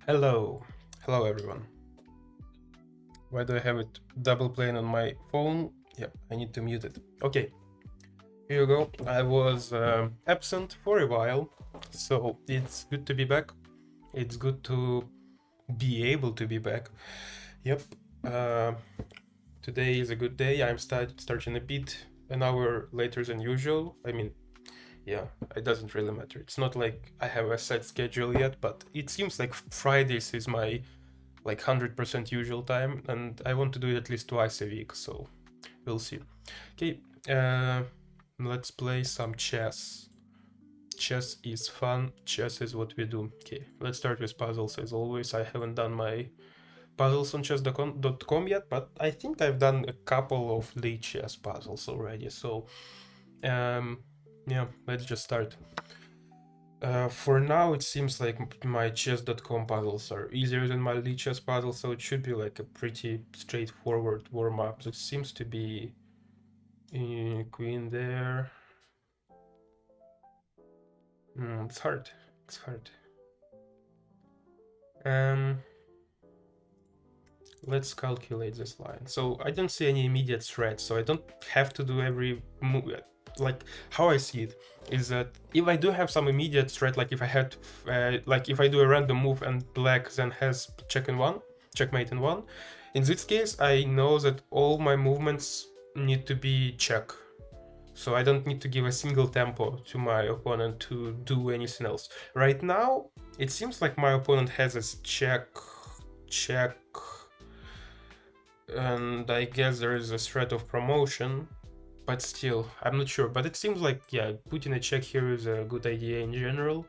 Hello, hello everyone. Why do I have it double playing on my phone? Yeah, I need to mute it. Okay, here you go. I was absent for a while, so it's good to be back. It's good to be able to be back. Yep. Uh, Today is a good day. I'm starting a bit an hour later than usual. I mean, yeah, it doesn't really matter. It's not like I have a set schedule yet, but it seems like Fridays is my 100% usual time, and I want to do it at least twice a week, so we'll see. Okay, let's play some chess. Chess is fun, chess is what we do. Okay, let's start with puzzles as always. I haven't done my puzzles on chess.com yet, but I think I've done a couple of the chess puzzles already, so yeah, let's just start. For now, it seems like my chess.com puzzles are easier than my Lichess puzzle, so it should be like a pretty straightforward warm-up. It seems to be queen there. It's hard. It's hard. Let's calculate this line. So I don't see any immediate threat, so I don't have to do every move. Like how I see it is that if I do have some immediate threat, like if I had, like if I do a random move and black then has checkmate in one, in this case I know that all my movements need to be check. So I don't need to give a single tempo to my opponent to do anything else. Right now, it seems like my opponent has a check, and I guess there is a threat of promotion, but still, I'm not sure. But it seems like, yeah, putting a check here is a good idea in general.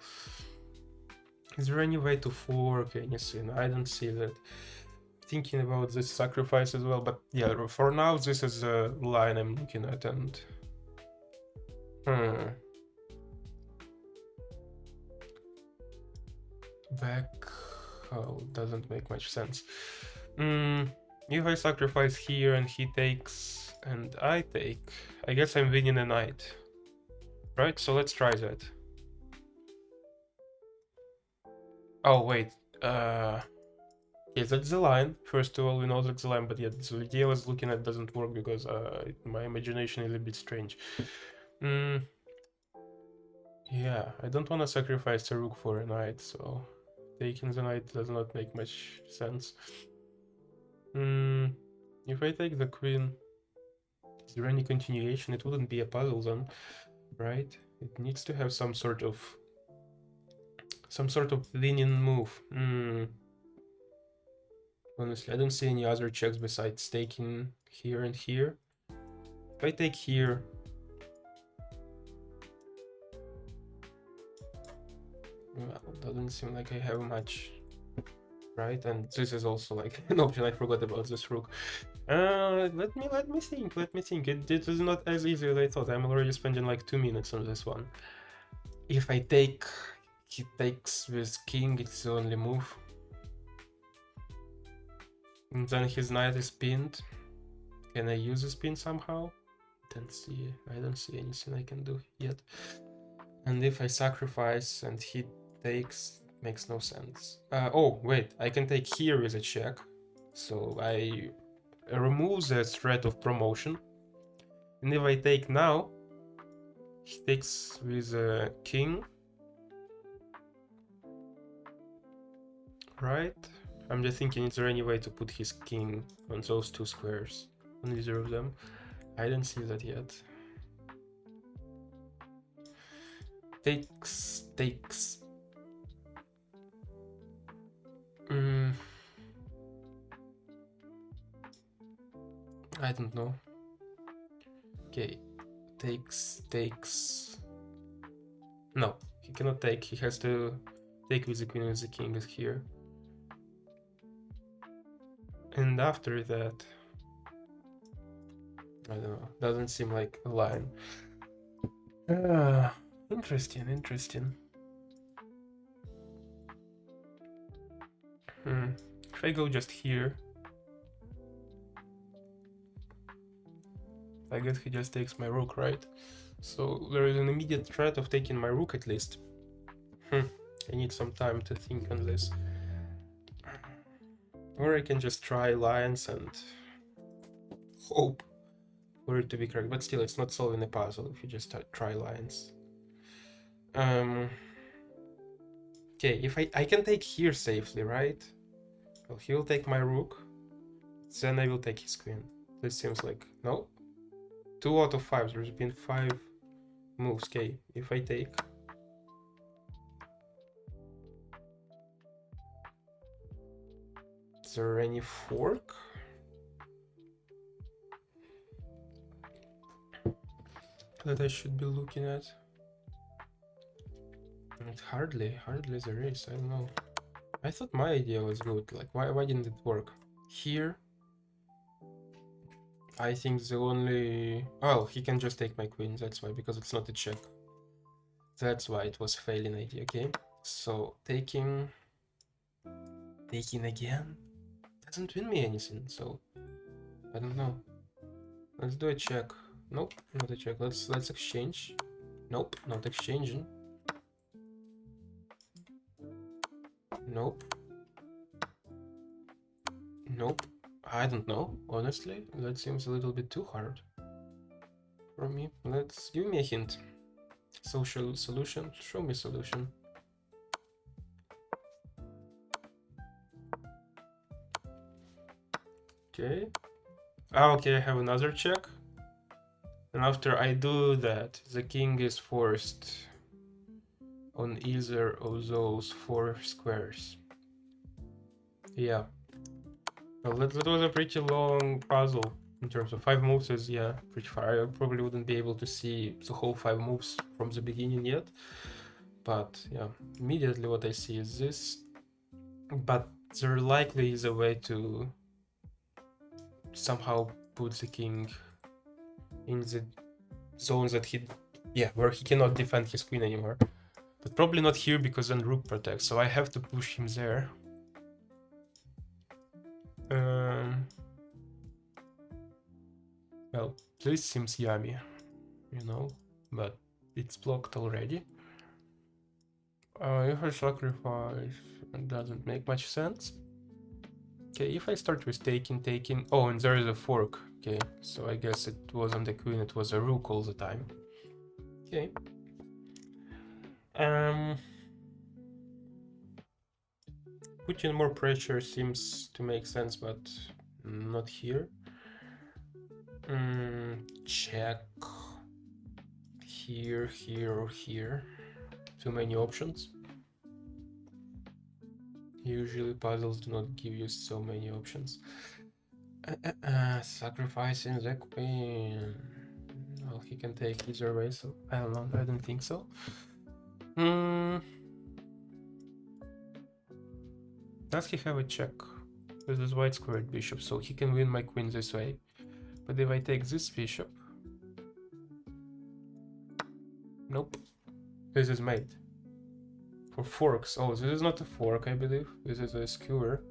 Is there any way to fork anything? I don't see that. Thinking about this sacrifice as well, but yeah, for now, this is the line I'm looking at, and back, oh, doesn't make much sense. If I sacrifice here and he takes and I take, I guess I'm winning a knight. Right, so let's try that. Oh, wait. Yes, that's the line. First of all, we know that's the line, but yeah, the idea I was looking at doesn't work because my imagination is a bit strange. Yeah, I don't want to sacrifice a rook for a knight, so taking the knight does not make much sense. If I take the queen, is there any continuation? It wouldn't be a puzzle then, right? It needs to have some sort of winning move. Honestly, I don't see any other checks besides taking here and here. If I take here, well, doesn't seem like I have much, right? And this is also like an option. I forgot about this rook. Let me think. It is not as easy as I thought. I'm already spending like 2 minutes on this one. If I take, he takes with king. It's the only move. And then his knight is pinned. Can I use this pin somehow? I don't see anything I can do yet. And if I sacrifice and he takes, makes no sense. Oh, wait, I can take here with a check. So I remove the threat of promotion. And if I take now, he takes with a king. Right? I'm just thinking, is there any way to put his king on those two squares? On either of them? I don't see that yet. Takes. I don't know. Okay, takes. No, he cannot take. He has to take with the queen and the king is here. And after that, I don't know. Doesn't seem like a line. Interesting. If I go just here, I guess he just takes my rook, right? So there is an immediate threat of taking my rook at least. I need some time to think on this. Or I can just try lions and hope for it to be correct. But still, it's not solving a puzzle if you just try lions. Okay, if I can take here safely, right? Well, he will take my rook. Then I will take his queen. This seems like... No? 2 out of 5. There's been 5 moves. Okay, if I take... Is there any fork? That I should be looking at? Hardly there is. I don't know. I thought my idea was good. Like, why didn't it work? Here, I think the only... Well, he can just take my queen. That's why, because it's not a check. That's why it was failing idea. Okay, so taking again doesn't win me anything. So I don't know. Let's do a check. Nope, not a check. Let's exchange. Nope, not exchanging. Nope. Nope. I don't know, honestly. That seems a little bit too hard for me. Let's give me a hint. Social solution. Show me solution. Okay. Ah, okay, I have another check. And after I do that, the king is forced on either of those 4 squares. Yeah. Well, that was a pretty long puzzle in terms of 5 moves. Is, yeah, pretty far. I probably wouldn't be able to see the whole 5 moves from the beginning yet. But yeah, immediately what I see is this. But there likely is a way to somehow put the king in the zones that where he cannot defend his queen anymore. But probably not here, because then rook protects, so I have to push him there. Well, this seems yummy, you know, but it's blocked already. If I sacrifice, it doesn't make much sense. Okay, if I start with taking... Oh, and there is a fork. Okay, so I guess it wasn't the queen, it was a rook all the time. Okay. Putting more pressure seems to make sense, but not here. Check. Here, or here. Too many options. Usually puzzles do not give you so many options. Sacrificing the queen. Well, he can take either way, so I don't know. I don't think so. Does he have a check? This is white squared bishop, so he can win my queen this way. But if I take this bishop... Nope. This is mate. For forks. Oh, this is not a fork, I believe. This is a skewer.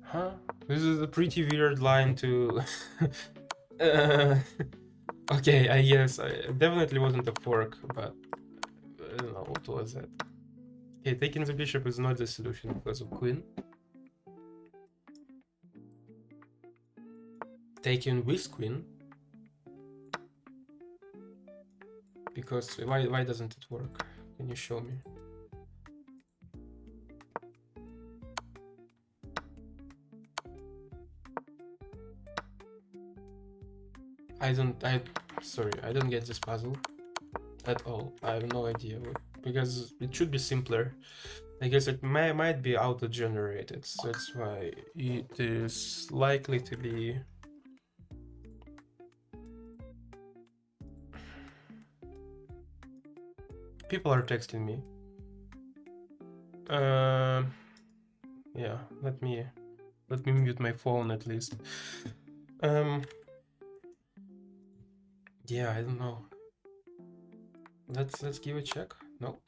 Huh? This is a pretty weird line to... Okay, I guess. It definitely wasn't a fork, but... I don't know, what was that? Okay, taking the bishop is not the solution because of queen. Taking with queen. Because why doesn't it work? Can you show me? Sorry, I don't get this puzzle at all. I have no idea, because it should be simpler. I guess it might be auto-generated, so that's why it is likely to be... People are texting me. Yeah, let me mute my phone at least. Yeah, I don't know. Let's give a check. No,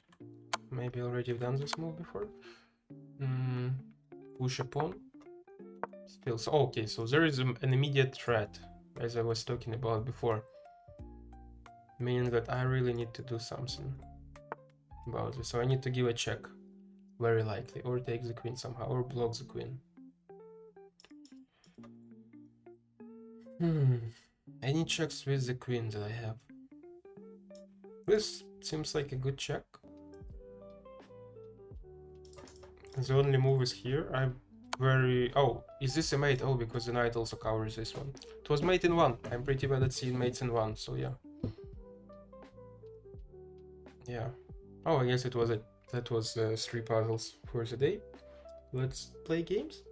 maybe already done this move before. Push a pawn. Still, so okay. So there is an immediate threat, as I was talking about before, meaning that I really need to do something. about this. So I need to give a check. Very likely. Or take the queen somehow, or block the queen. Any checks with the queen that I have? This seems like a good check. The only move is here. I'm very... Oh, is this a mate? Oh, because the knight also covers this one. It was mate in one. I'm pretty bad at seeing mates in one, so yeah. Yeah. Oh, I guess it was it. That was 3 puzzles for the day. Let's play games.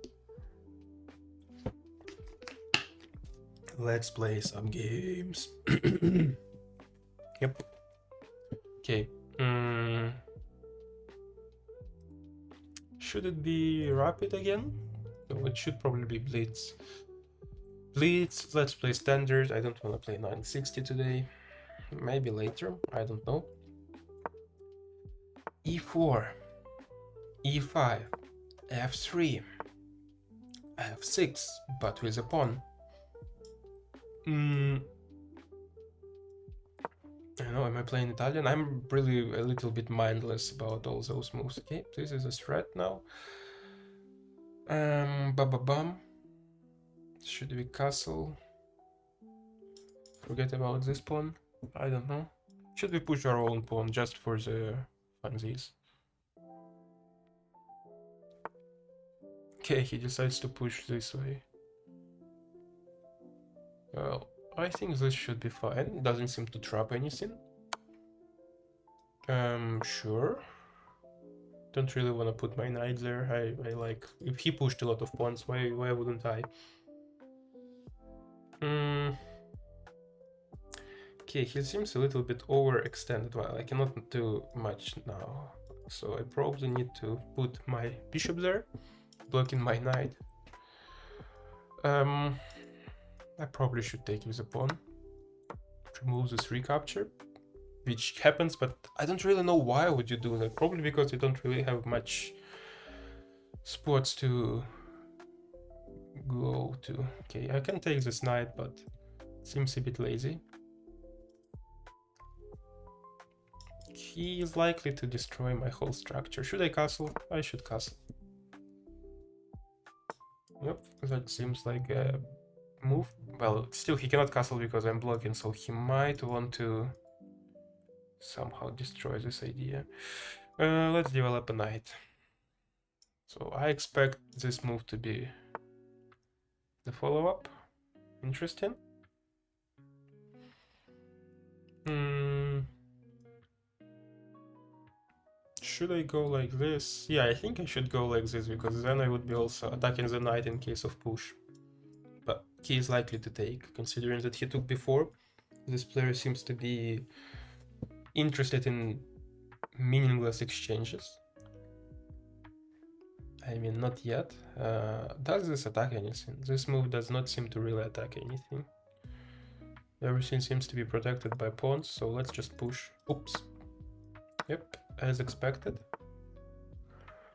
Let's play some games. Yep. Okay. Should it be rapid again? No, it should probably be blitz. Blitz, let's play standard. I don't want to play 960 today. Maybe later, I don't know. E4, E5, F3, F6, but with a pawn. I know, am I playing Italian? I'm really a little bit mindless about all those moves. Okay, this is a threat now. Bam. Should we castle? Forget about this pawn. I don't know. Should we push our own pawn just for the funsies? Okay, he decides to push this way. Well, I think this should be fine. Doesn't seem to trap anything. Sure. Don't really want to put my knight there. I like... If he pushed a lot of pawns, why wouldn't I? Okay, he seems a little bit overextended. Well, I cannot do much now. So I probably need to put my bishop there, blocking my knight. I probably should take with a pawn. Remove this recapture, which happens, but I don't really know why would you do that. Probably because you don't really have much spots to go to. Okay, I can take this knight, but it seems a bit lazy. He is likely to destroy my whole structure. Should I castle? I should castle. Yep, that seems like a move. Well, still he cannot castle because I'm blocking, so he might want to somehow destroy this idea. Let's develop a knight. So I expect this move to be the follow-up. Interesting. Should I go like this? Yeah, I think I should go like this, because then I would be also attacking the knight in case of push. But he is likely to take, considering that he took before. This player seems to be interested in meaningless exchanges. I mean, not yet. Does this attack anything? This move does not seem to really attack anything. Everything seems to be protected by pawns, so let's just push. Oops. Yep, as expected.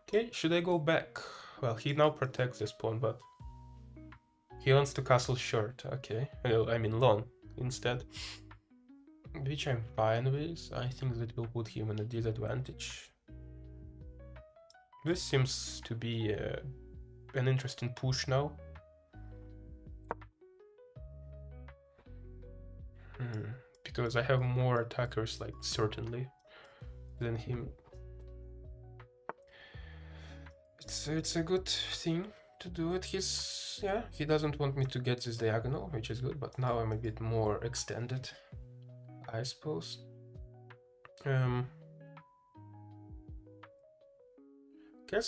Okay, should I go back? Well, he now protects this pawn, but he wants to castle short. Okay, I mean long instead, which I'm fine with. I think that will put him in a disadvantage. This seems to be an interesting push now. Because I have more attackers, like, certainly, than him. It's a good thing to do it. He doesn't want me to get this diagonal, which is good, but now I'm a bit more extended, I suppose. Guess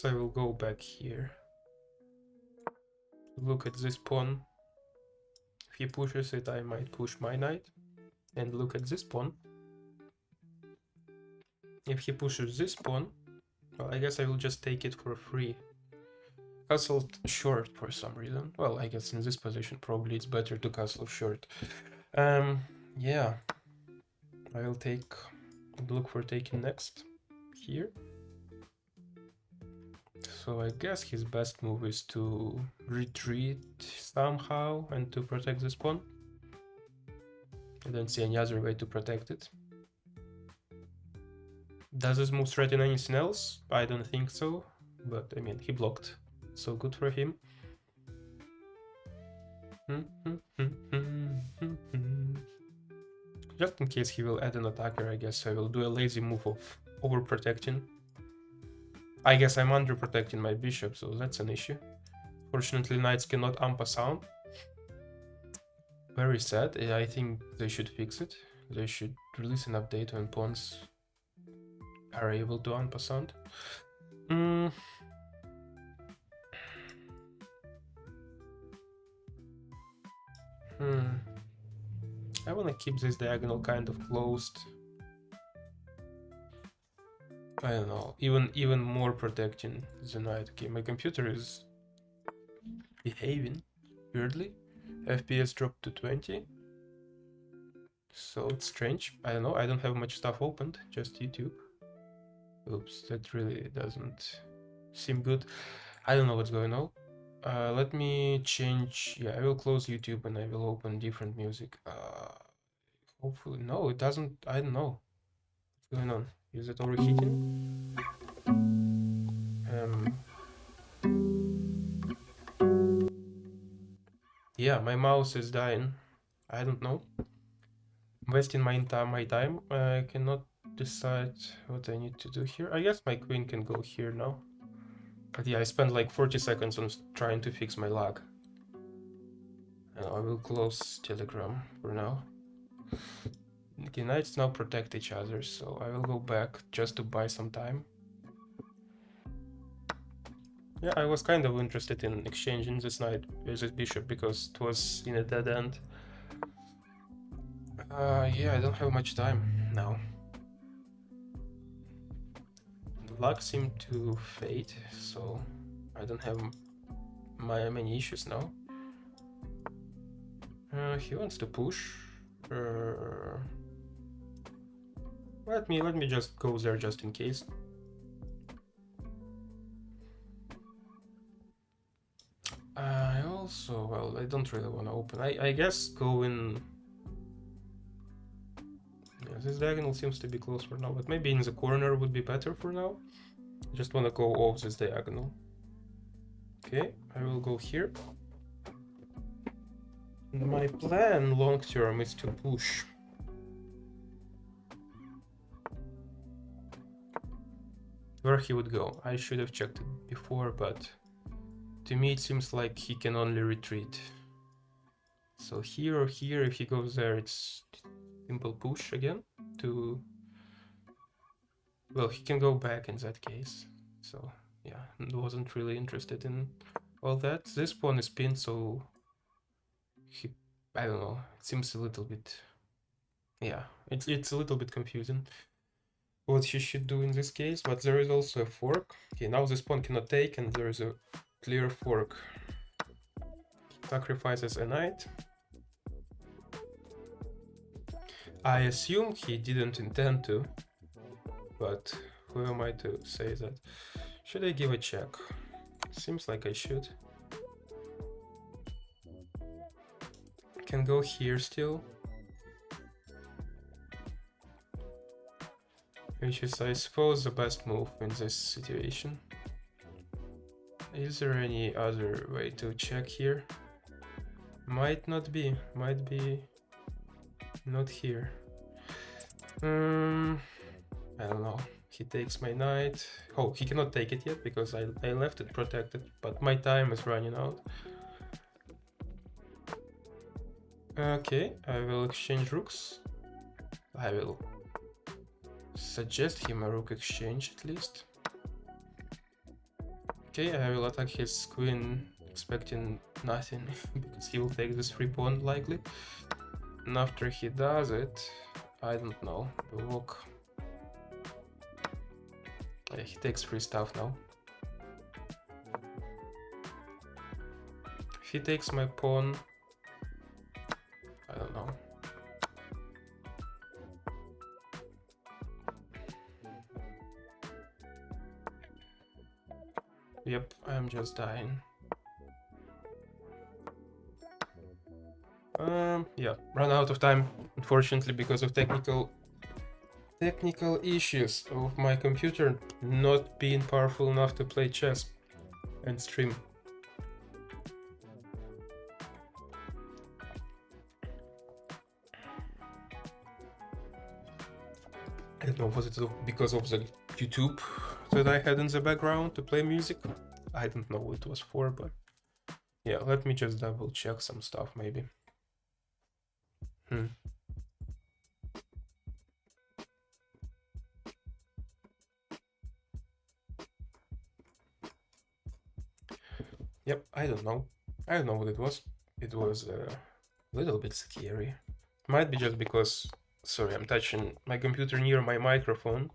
I will go back here. Look at this pawn. If he pushes it, I might push my knight. And look at this pawn. If he pushes this pawn, well, I guess I will just take it for free. Castled short for some reason. Well, I guess in this position probably it's better to castle short. Yeah. I will look for taking next here. So I guess his best move is to retreat somehow and to protect this pawn. I don't see any other way to protect it. Does this move threaten anything else? I don't think so, but I mean, he blocked, so good for him. Just in case he will add an attacker, I guess I will do a lazy move of overprotecting. I guess I'm underprotecting my bishop, so that's an issue. Fortunately, knights cannot ampa sound. Very sad. I think they should fix it. They should release an update when pawns are able to ampa sound. I want to keep this diagonal kind of closed. I don't know, even more protecting the knight. Okay, my computer is behaving weirdly. FPS dropped to 20. So it's strange. I don't know, I don't have much stuff opened, just YouTube. Oops, that really doesn't seem good. I don't know what's going on. Let me change. Yeah, I will close YouTube and I will open different music. Hopefully, no, it doesn't. I don't know what's going on. Is it overheating? Yeah, my mouse is dying. I don't know. I'm wasting my time. I cannot decide what I need to do here. I guess my queen can go here now. But yeah, I spent like 40 seconds on trying to fix my lag. And I will close Telegram for now. The knights now protect each other, so I will go back just to buy some time. Yeah, I was kind of interested in exchanging this knight with this bishop because it was in a dead end. Yeah, I don't have much time now. The luck seemed to fade, so I don't have many issues now. He wants to push. Let me just go there just in case. I also, well, I don't really want to open. I guess go in. Yeah, this diagonal seems to be close for now, but maybe in the corner would be better for now. I just want to go off this diagonal. Okay, I will go here. My plan long term is to push. Where he would go? I should have checked it before, but to me it seems like he can only retreat. So here or here, if he goes there, it's simple push again to... Well, he can go back in that case. So yeah, wasn't really interested in all that. This pawn is pinned, so he... I don't know, it seems a little bit... Yeah, it's a little bit confusing what he should do in this case, but there is also a fork. Okay, now this pawn cannot take, and there is a clear fork. He sacrifices a knight. I assume he didn't intend to, but who am I to say that? Should I give a check? Seems like I should. Can go here still. Which is, I suppose, the best move in this situation. Is there any other way to check here? Might not be. Might be not here. I don't know. He takes my knight. Oh, he cannot take it yet because I left it protected, but my time is running out. Okay, I will exchange rooks. I will suggest him a rook exchange at least. Okay, I will attack his queen, expecting nothing because he will take this free pawn likely. And after he does it, I don't know, the walk. Yeah, he takes free stuff now. If he takes my pawn, I don't know. Yep, I'm just dying. Yeah, run out of time, unfortunately, because of technical Technical issues of my computer not being powerful enough to play chess and stream. I don't know, was it because of the YouTube that I had in the background to play music? I don't know what it was for, but yeah, let me just double check some stuff maybe. Yep, I don't know. I don't know what it was. It was a little bit scary. Might be just because, sorry, I'm touching my computer near my microphone.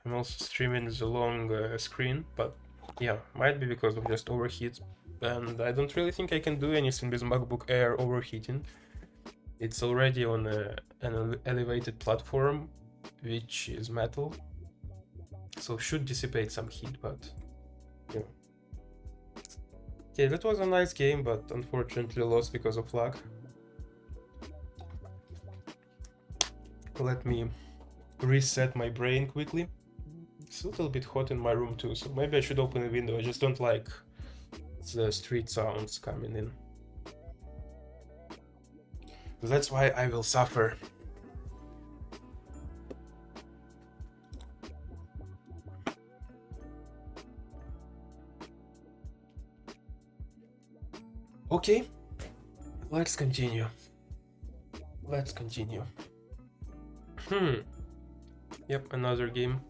I'm also streaming the long screen, but yeah, might be because of just overheat. And I don't really think I can do anything with MacBook Air overheating. It's already on an elevated platform, which is metal, so should dissipate some heat, but yeah. Okay, that was a nice game, but unfortunately lost because of lag. Let me reset my brain quickly. It's a little bit hot in my room too, so maybe I should open a window. I just don't like the street sounds coming in. That's why I will suffer. Okay, let's continue. Let's continue. Yep, another game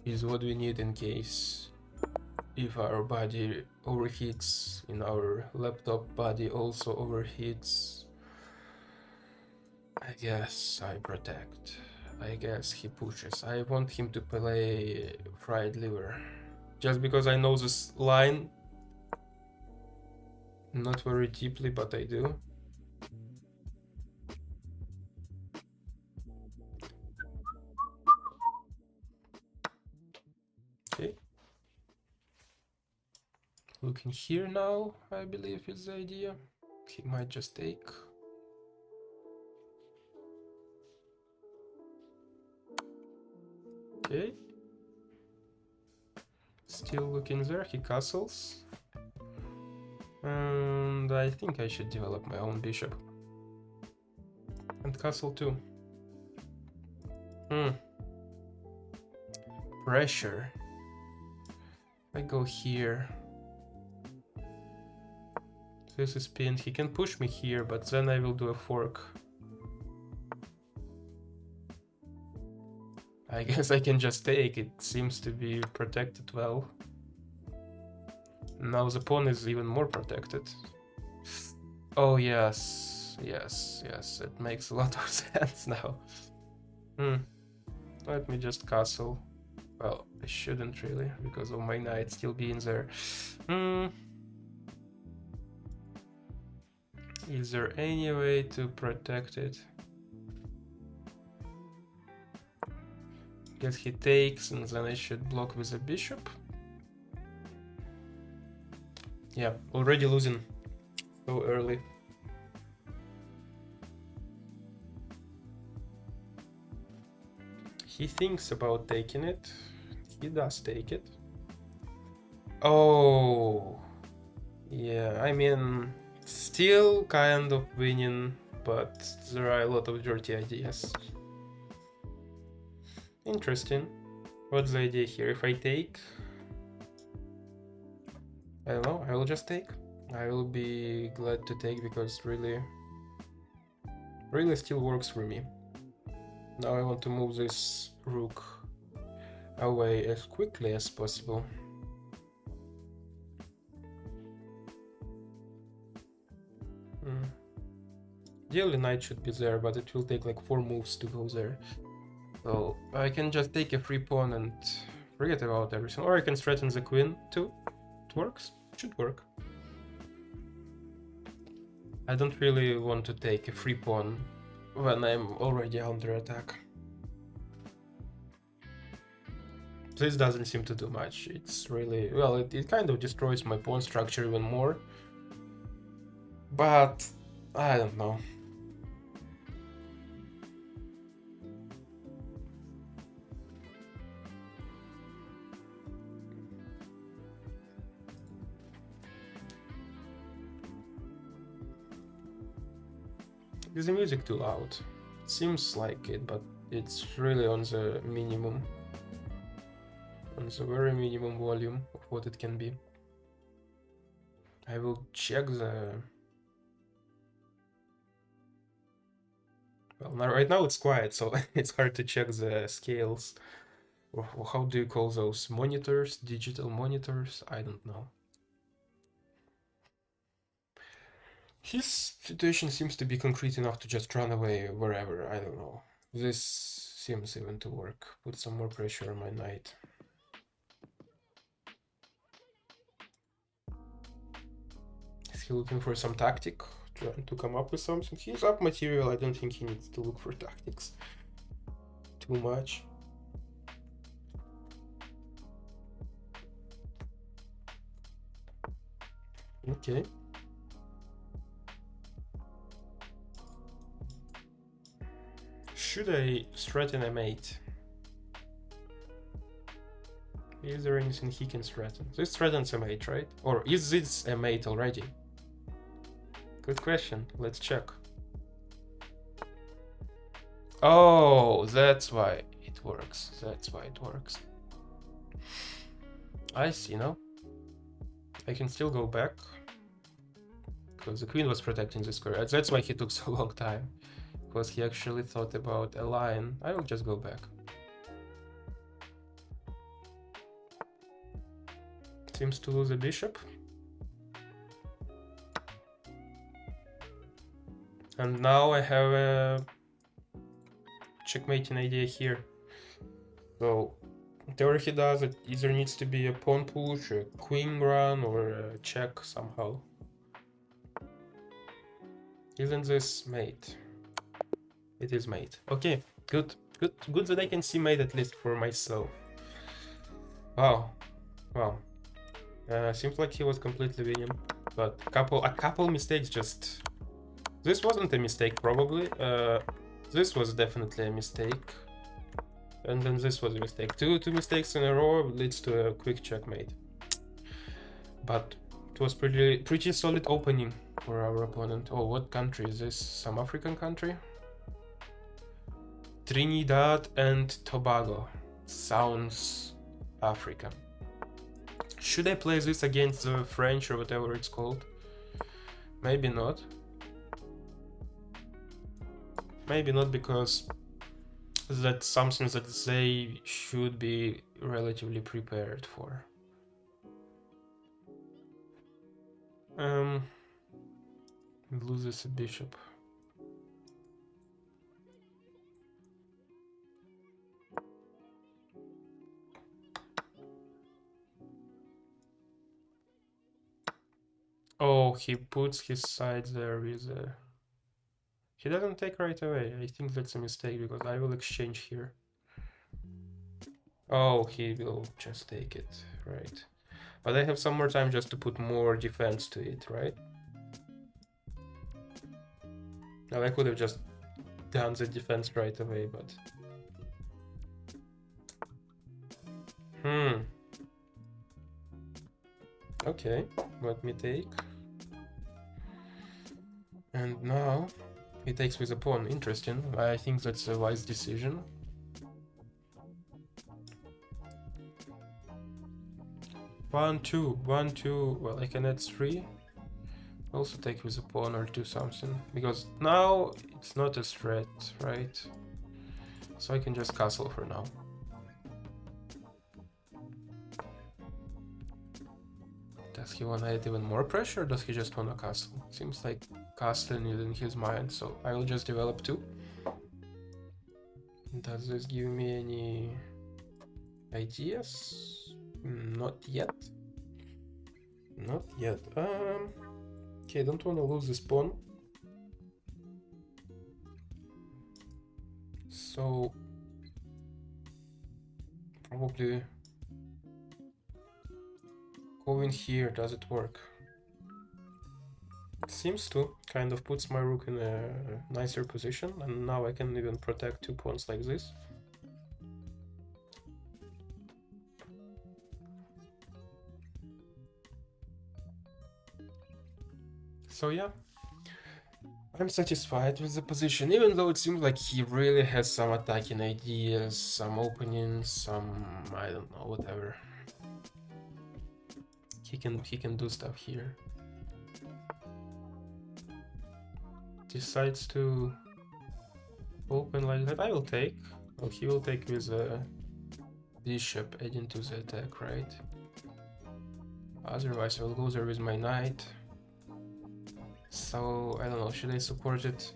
is what we need in case if our body overheats, in our laptop body also overheats. I guess I protect. I guess he pushes. I want him to play fried liver. Just because I know this line not very deeply, but I do. Okay. Looking here now, I believe is the idea. He might just take. Okay. Still looking there, he castles. And I think I should develop my own bishop. And castle too. Pressure. I go here. This is pinned. He can push me here, but then I will do a fork. I guess I can just take. It seems to be protected well. Now the pawn is even more protected. Oh yes, yes, yes. It makes a lot of sense now. Let me just castle. Well, I shouldn't really, because of my knight still being there. Is there any way to protect it? Guess he takes, and then I should block with a bishop. Yeah, already losing so early. He thinks about taking it. He does take it. Oh, yeah, I mean, still kind of winning, but there are a lot of dirty ideas. Interesting. What's the idea here? If I take, I don't know, I will just take. I will be glad to take because really still works for me. Now I want to move this rook away as quickly as possible. Ideally knight should be there, but it will take like 4 moves to go there. So I can just take a free pawn and forget about everything. Or I can threaten the queen too. It works. It should work. I don't really want to take a free pawn when I'm already under attack. This doesn't seem to do much. It's really, well, it kind of destroys my pawn structure even more. But I don't know. Is the music too loud? Seems like it, but it's really on the minimum. On the very minimum volume of what it can be. I will check the... Well, now, right now it's quiet, so it's hard to check the scales. Or how do you call those? Monitors? Digital monitors? I don't know. His situation seems to be concrete enough to just run away wherever, I don't know. This seems even to work. Put some more pressure on my knight. Is he looking for some tactic? Trying to come up with something? He's up material, I don't think he needs to look for tactics too much. Okay. Should I threaten a mate? Is there anything he can threaten? This threatens a mate, right? Or is this a mate already? Good question. Let's check. Oh, that's why it works. That's why it works. I see now. I can still go back. Because the queen was protecting the square. That's why he took so long time. Because he actually thought about a line. I will just go back. Seems to lose a bishop. And now I have a checkmating idea here. So, whatever he does, it either needs to be a pawn push, a queen run, or a check somehow. Isn't this mate? It is mate. Okay, good. Good that I can see mate at least for myself. Wow. Wow. Seems like he was completely winning, but a couple mistakes just... This wasn't a mistake, probably. This was definitely a mistake. And then this was a mistake. Two mistakes in a row leads to a quick checkmate. But it was pretty solid opening for our opponent. Oh, what country is this? Some African country? Trinidad and Tobago. Sounds African. Should I play this against the French or whatever it's called? Maybe not. Maybe not, because that's something that they should be relatively prepared for. Loses a bishop. Oh, he puts his side there with a... He doesn't take right away. I think that's a mistake, because I will exchange here. Oh, he will just take it, right. But I have some more time just to put more defense to it, right? Now I could have just done the defense right away, but... Okay, let me take. And now he takes with a pawn. Interesting. I think that's a wise decision. One, two. Well, I can add 3. Also take with a pawn or do something. Because now it's not a threat, right? So I can just castle for now. Does he want to add even more pressure, or does he just want to castle? Seems like castling is in his mind, so I will just develop 2. Does this give me any ideas? Not yet. Not yet. Okay, I don't want to lose this pawn. So probably going here, does it work? It seems to. Kind of puts my rook in a nicer position, and now I can even protect 2 pawns like this. So yeah, I'm satisfied with the position, even though it seems like he really has some attacking ideas, some openings, some I don't know, whatever. He can do stuff here. Decides to open like that. I will take. Well, he will take with a bishop adding to the attack, right? Otherwise, I will go there with my knight. So I don't know. Should I support it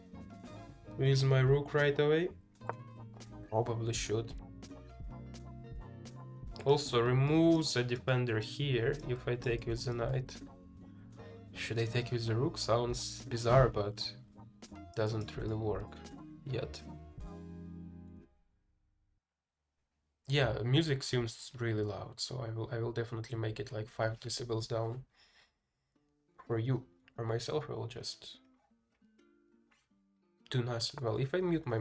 with my rook right away? Probably should. Also removes the defender here if I take with the knight. Should I take with the rook? Sounds bizarre, but doesn't really work yet. Yeah, music seems really loud, so I will definitely make it like 5 decibels down for you. For myself, I will just do nothing. Well, if I mute my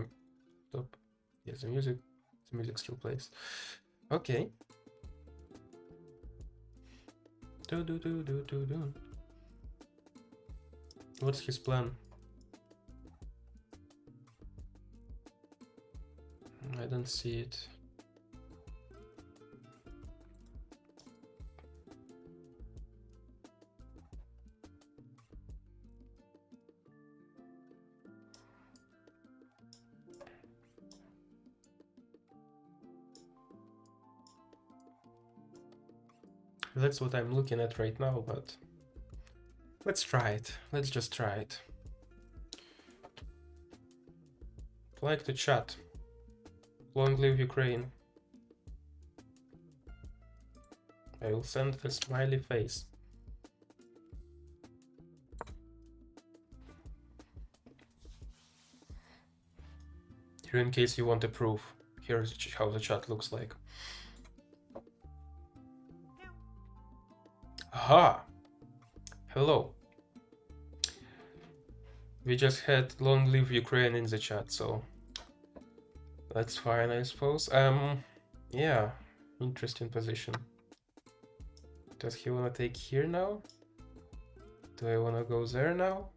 top, yes, the music still plays. Okay. Do. What's his plan? I don't see it. That's what I'm looking at right now, but let's try it. Let's just try it. Like to chat. Long live Ukraine. I will send a smiley face. Here, in case you want a proof, here's how the chat looks like. Aha! Hello. We just had long live Ukraine in the chat, so that's fine, I suppose. Yeah, interesting position. Does he wanna take here now? Do I wanna go there now?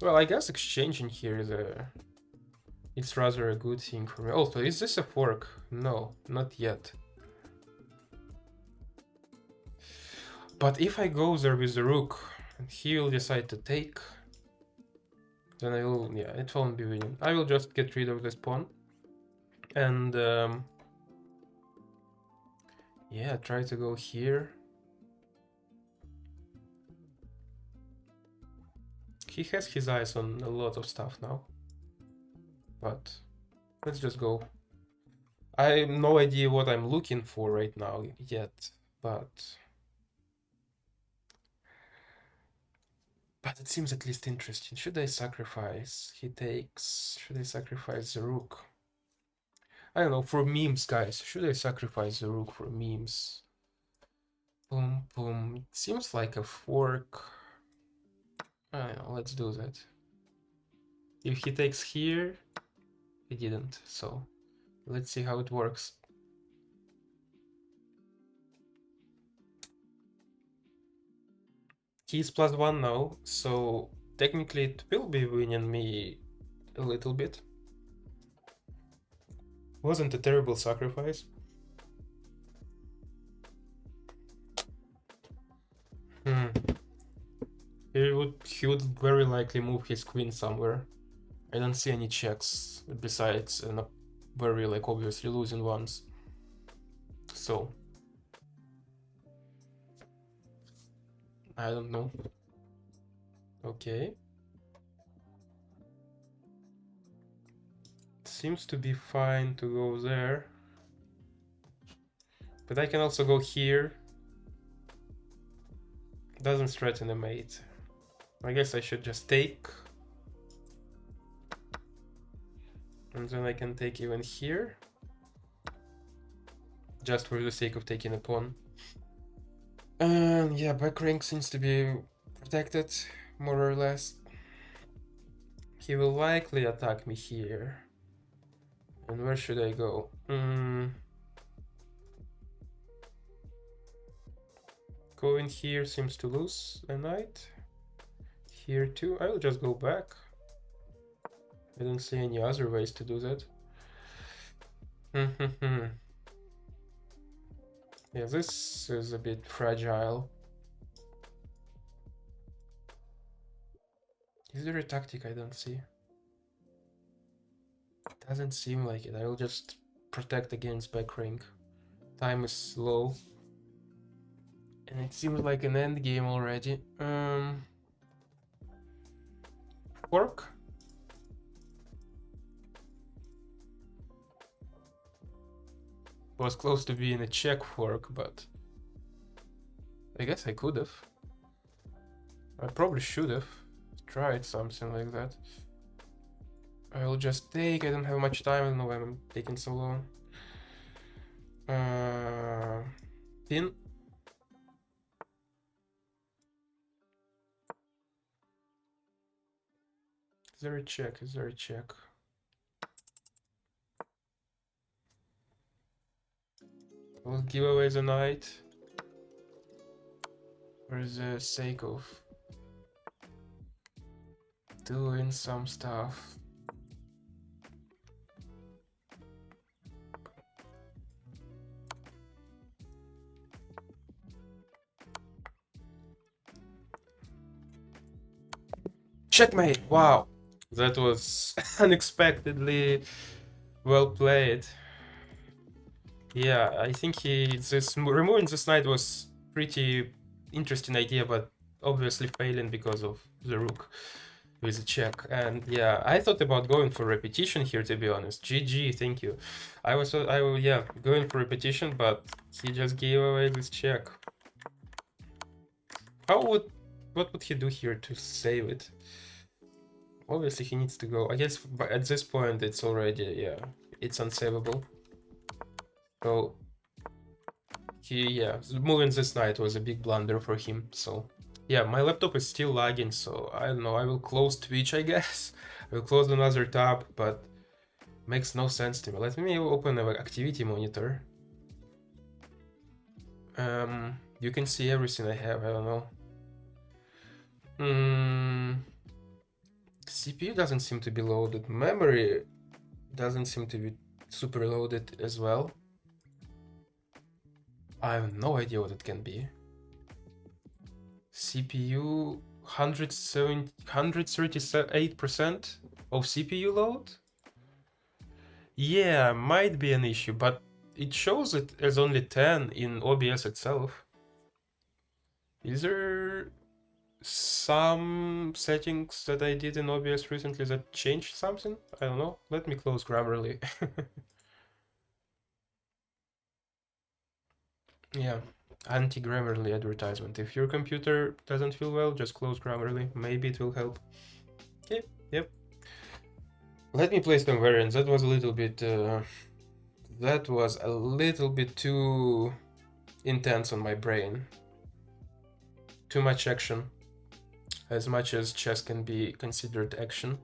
Well, I guess exchanging here is it's rather a good thing for me. Also, is this a fork? No, not yet. But if I go there with the rook, and he will decide to take, then I will, yeah, it won't be winning. I will just get rid of this pawn. And, yeah, try to go here. He has his eyes on a lot of stuff now. But let's just go. I have no idea what I'm looking for right now yet, but it seems at least interesting. Should I sacrifice? He takes. Should I sacrifice the rook? I don't know, for memes, guys. Should I sacrifice the rook for memes? Boom, boom. It seems like a fork. I don't know, let's do that. If he takes here, he didn't, so let's see how it works. He's +1 now, so technically it will be winning me a little bit. Wasn't a terrible sacrifice. He would very likely move his queen somewhere. I don't see any checks besides very like obviously losing ones. So I don't know. Okay. Seems to be fine to go there. But I can also go here. Doesn't threaten a mate. I guess I should just take. And then I can take even here. Just for the sake of taking a pawn. And yeah, back rank seems to be protected, more or less. He will likely attack me here. And where should I go? Going here seems to lose a knight. here too. I will just go back. I don't see any other ways to do that. Yeah, this is a bit fragile. Is there a tactic I don't see? Doesn't seem like it. I will just protect against back ring. Time is slow. And it seems like an end game already. Fork? Was close to being a check fork, but I guess I could have. I probably should have tried something like that. I'll just take. I don't have much time. I don't know why I'm taking so long. Pin. Is there a check? Is there a check? We'll give away the knight for the sake of doing some stuff. Checkmate! Wow, that was unexpectedly well played. Yeah, I think removing this knight was pretty interesting idea, but obviously failing because of the rook with a check. And yeah, I thought about going for repetition here, to be honest. GG, thank you. Yeah, going for repetition, but he just gave away this check. What would he do here to save it? Obviously he needs to go. I guess but at this point it's already, yeah, it's unsavable. So moving this knight was a big blunder for him. So yeah, my laptop is still lagging, so I don't know. I will close Twitch, I guess. I will close another tab, but makes no sense to me. Let me open an activity monitor. You can see everything I have. I don't know. CPU doesn't seem to be loaded. Memory doesn't seem to be super loaded as well. I have no idea what it can be. CPU 138% of CPU load? Yeah, might be an issue, but it shows it as only 10 in OBS itself. Is there some settings that I did in OBS recently that changed something? I don't know. Let me close Grammarly. Yeah, anti-Grammarly advertisement. If your computer doesn't feel well, just close Grammarly. Maybe it will help. Okay, yep. Let me play some variants. That was a little bit too intense on my brain. Too much action. As much as chess can be considered action.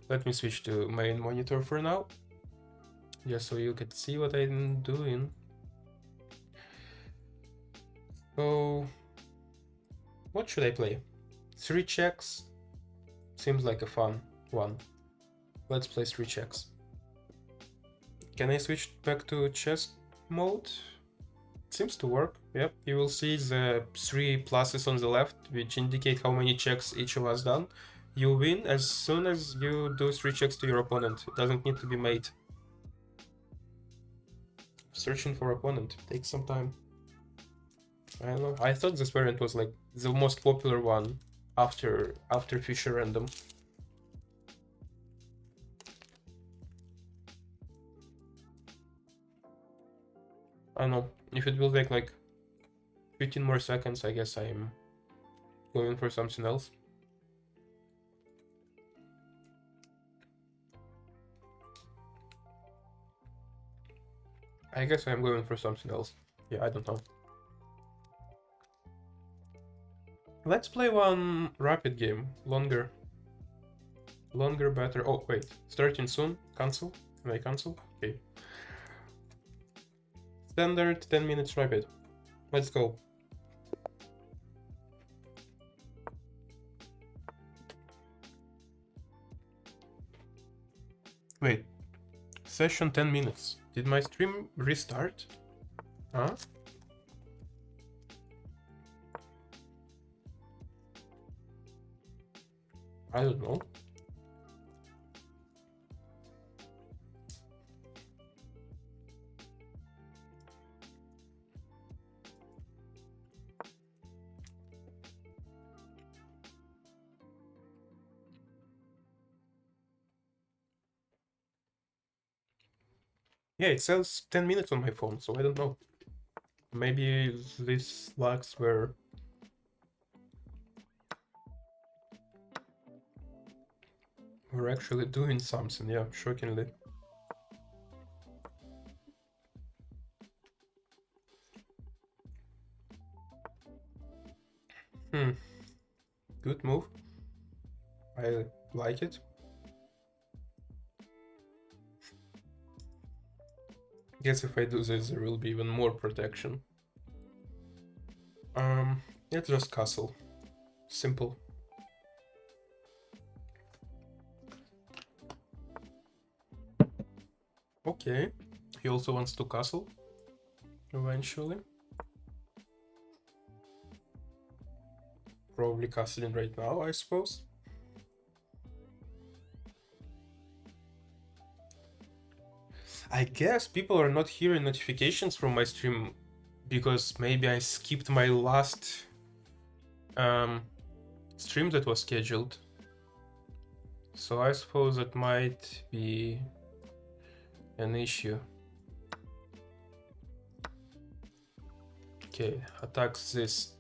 Let me switch to main monitor for now. Just so you can see what I'm doing. So, what should I play? 3 checks seems like a fun one. Let's play 3 checks. Can I switch back to chess mode? It seems to work. Yep, you will see the 3 pluses on the left, which indicate how many checks each of us done. You win as soon as you do 3 checks to your opponent. It doesn't need to be made. Searching for opponent takes some time. I don't know. I thought this variant was like the most popular one after Fischer Random. I don't know. If it will take like 15 more seconds, I guess I'm going for something else. I guess I'm going for something else. Yeah, I don't know. Let's play one rapid game. Longer, better. Oh, wait. Starting soon. Cancel. Can I cancel? Okay. Standard 10 minutes rapid. Let's go. Wait, session 10 minutes. Did my stream restart? Huh? I don't know. Yeah, it says 10 minutes on my phone, so I don't know. Maybe these lags were actually doing something, yeah, shockingly. Good move. I like it. Guess if I do this, there will be even more protection. Let's just castle. Simple. Okay. He also wants to castle. Eventually. Probably castling right now, I suppose. I guess people are not hearing notifications from my stream because maybe I skipped my last stream that was scheduled. So I suppose that might be an issue. Okay, attacks this.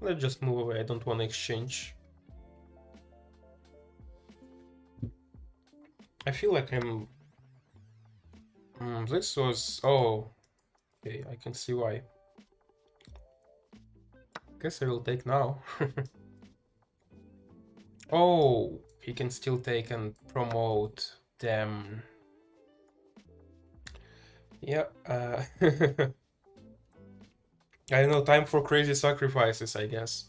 Let's just move away. I don't want to exchange. I feel like I'm... this was... Oh. Okay, I can see why. Guess I will take now. Oh, he can still take and promote. Damn. Yeah. I don't know, time for crazy sacrifices, I guess.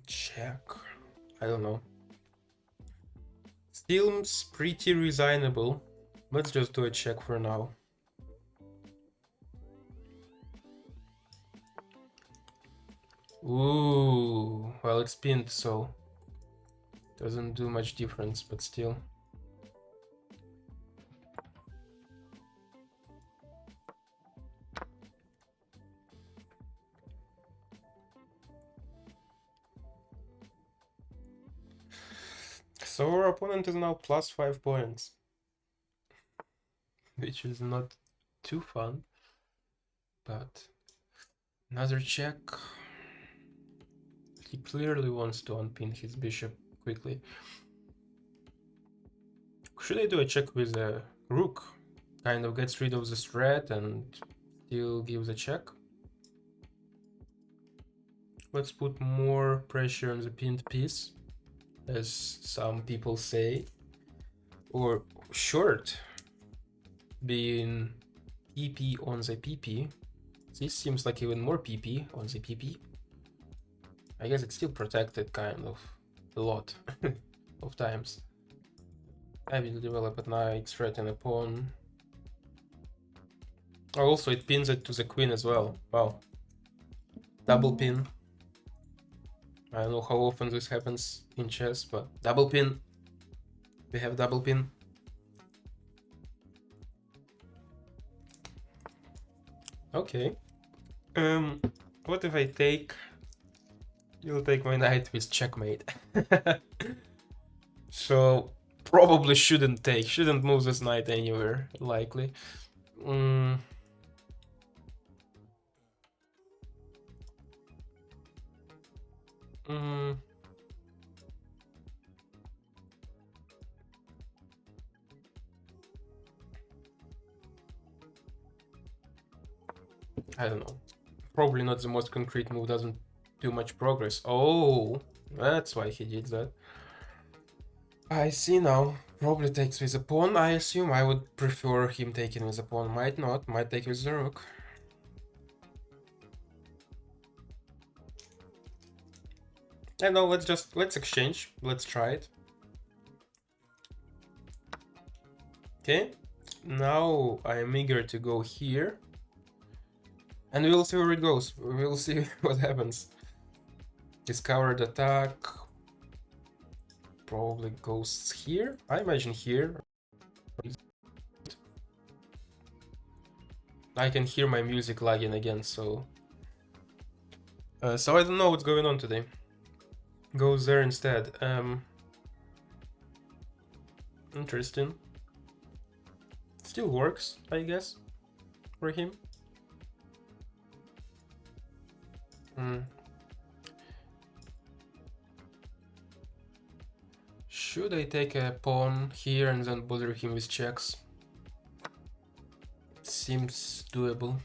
Check. I don't know. Seems pretty resignable. Let's just do a check for now. Ooh, well, it's pinned, so doesn't do much difference, but still. So our opponent is now plus 5 points, which is not too fun, but another check. He clearly wants to unpin his bishop quickly. Should I do a check with a rook? Kind of gets rid of the threat and still gives a check. Let's put more pressure on the pinned piece, as some people say. Or short, being PP on the PP. This seems like even more PP on the PP. I guess it's still protected kind of a lot of times. I will develop at knight, threaten a pawn. Oh, also it pins it to the queen as well. Wow. Double pin. I don't know how often this happens in chess, but double pin. We have double pin. Okay. What if I take... You'll take my knight with checkmate. So probably shouldn't take. Shouldn't move this knight anywhere, likely. I don't know. Probably not the most concrete move, doesn't do much progress. Oh, That's why he did that. I see now. Probably takes with a pawn. I assume I would prefer him taking with a pawn. Might not. Might take with the rook. And no, let's exchange. Let's try it. Okay. Now I am eager to go here. And we'll see where it goes. We'll see what happens. Discovered attack. Probably goes here. I imagine here. I can hear my music lagging again, so... so I don't know what's going on today. Goes there instead. Interesting. Still works, I guess, for him. Should I take a pawn here and then bother him with checks? Seems doable.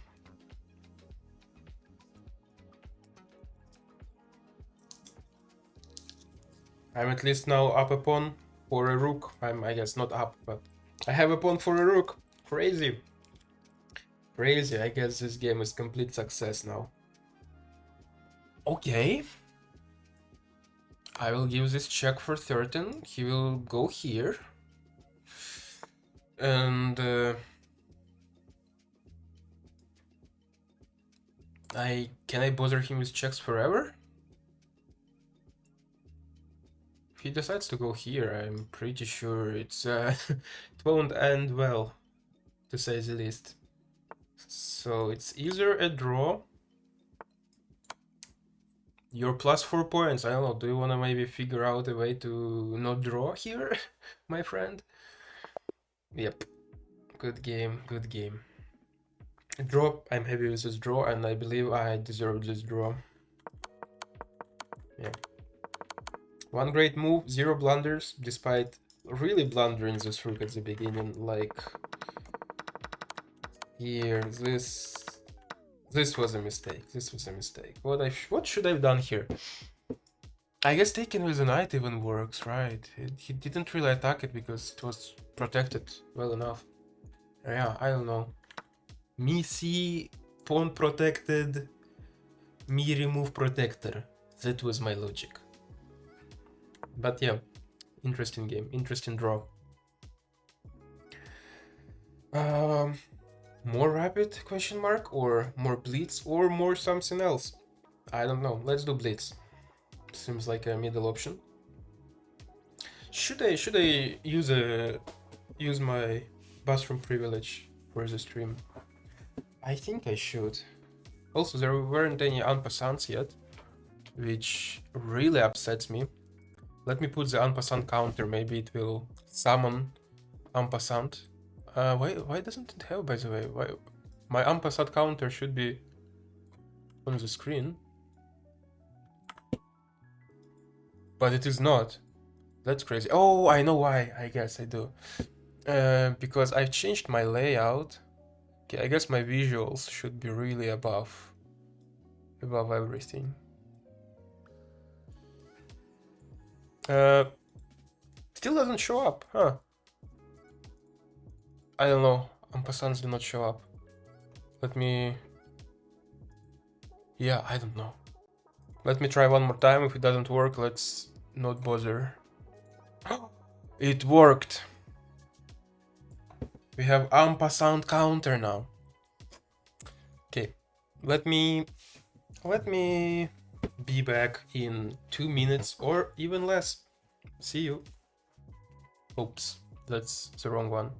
I'm at least now up a pawn for a rook. I'm, I guess, not up, but I have a pawn for a rook. Crazy. Crazy. I guess this game is complete success now. Okay. I will give this check for 13. He will go here. And can I bother him with checks forever? If he decides to go here, I'm pretty sure it's it won't end well, to say the least. So it's either a draw. You're plus 4 points. I don't know. Do you want to maybe figure out a way to not draw here, my friend? Yep. Good game. Good game. Draw. I'm happy with this draw, and I believe I deserve this draw. Yeah. One great move, 0 blunders, despite really blundering this rook at the beginning. Like here, this was a mistake. This was a mistake. What should I have done here? I guess taking with a knight even works, right? He didn't really attack it because it was protected well enough. Yeah, I don't know. Me see pawn protected, me remove protector. That was my logic. But yeah, interesting game, interesting draw. More rapid question mark, or more blitz, or more something else? I don't know. Let's do blitz. Seems like a middle option. Should I use my bathroom privilege for the stream? I think I should. Also, there weren't any en passants yet, which really upsets me. Let me put the en passant counter. Maybe it will summon en passant. Why doesn't it have, by the way? Why my en passant counter should be on the screen, but it is not. That's crazy. Oh, I know why. I guess I do. Because I've changed my layout. Okay, I guess my visuals should be really above everything. Still doesn't show up, huh? I don't know. Ampersand's do not show up. Let me... Yeah, I don't know. Let me try one more time. If it doesn't work, let's not bother. It worked. We have ampersand counter now. Okay, let me be back in 2 minutes or even less. See you. Oops, that's the wrong one.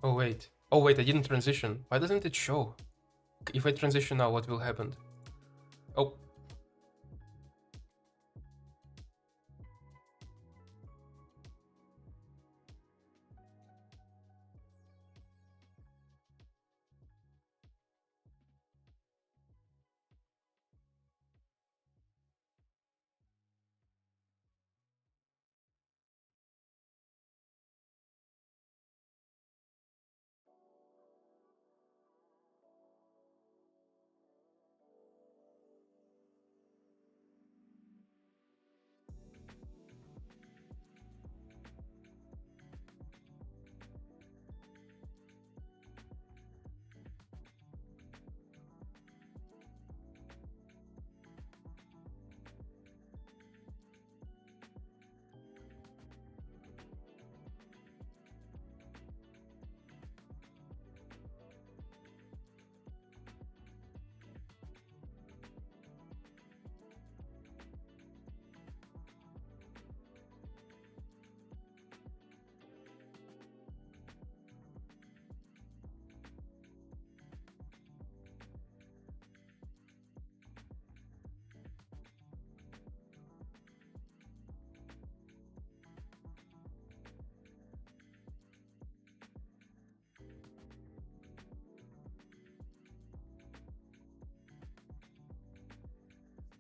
Oh wait, I didn't transition. Why doesn't it show? If I transition now, what will happen? Oh.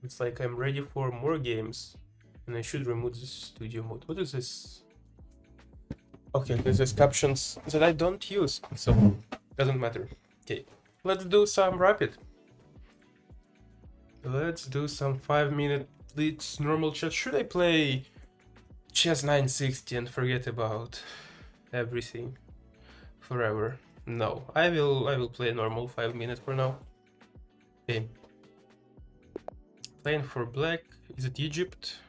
It's like I'm ready for more games, and I should remove this studio mode. What is this? Okay, this is captions that I don't use, so doesn't matter. Okay, let's do some rapid. Let's do some 5-minute blitz normal chess. Should I play chess 960 and forget about everything forever? No, I will play normal 5 minutes for now. Okay. Playing for black. Is it Egypt?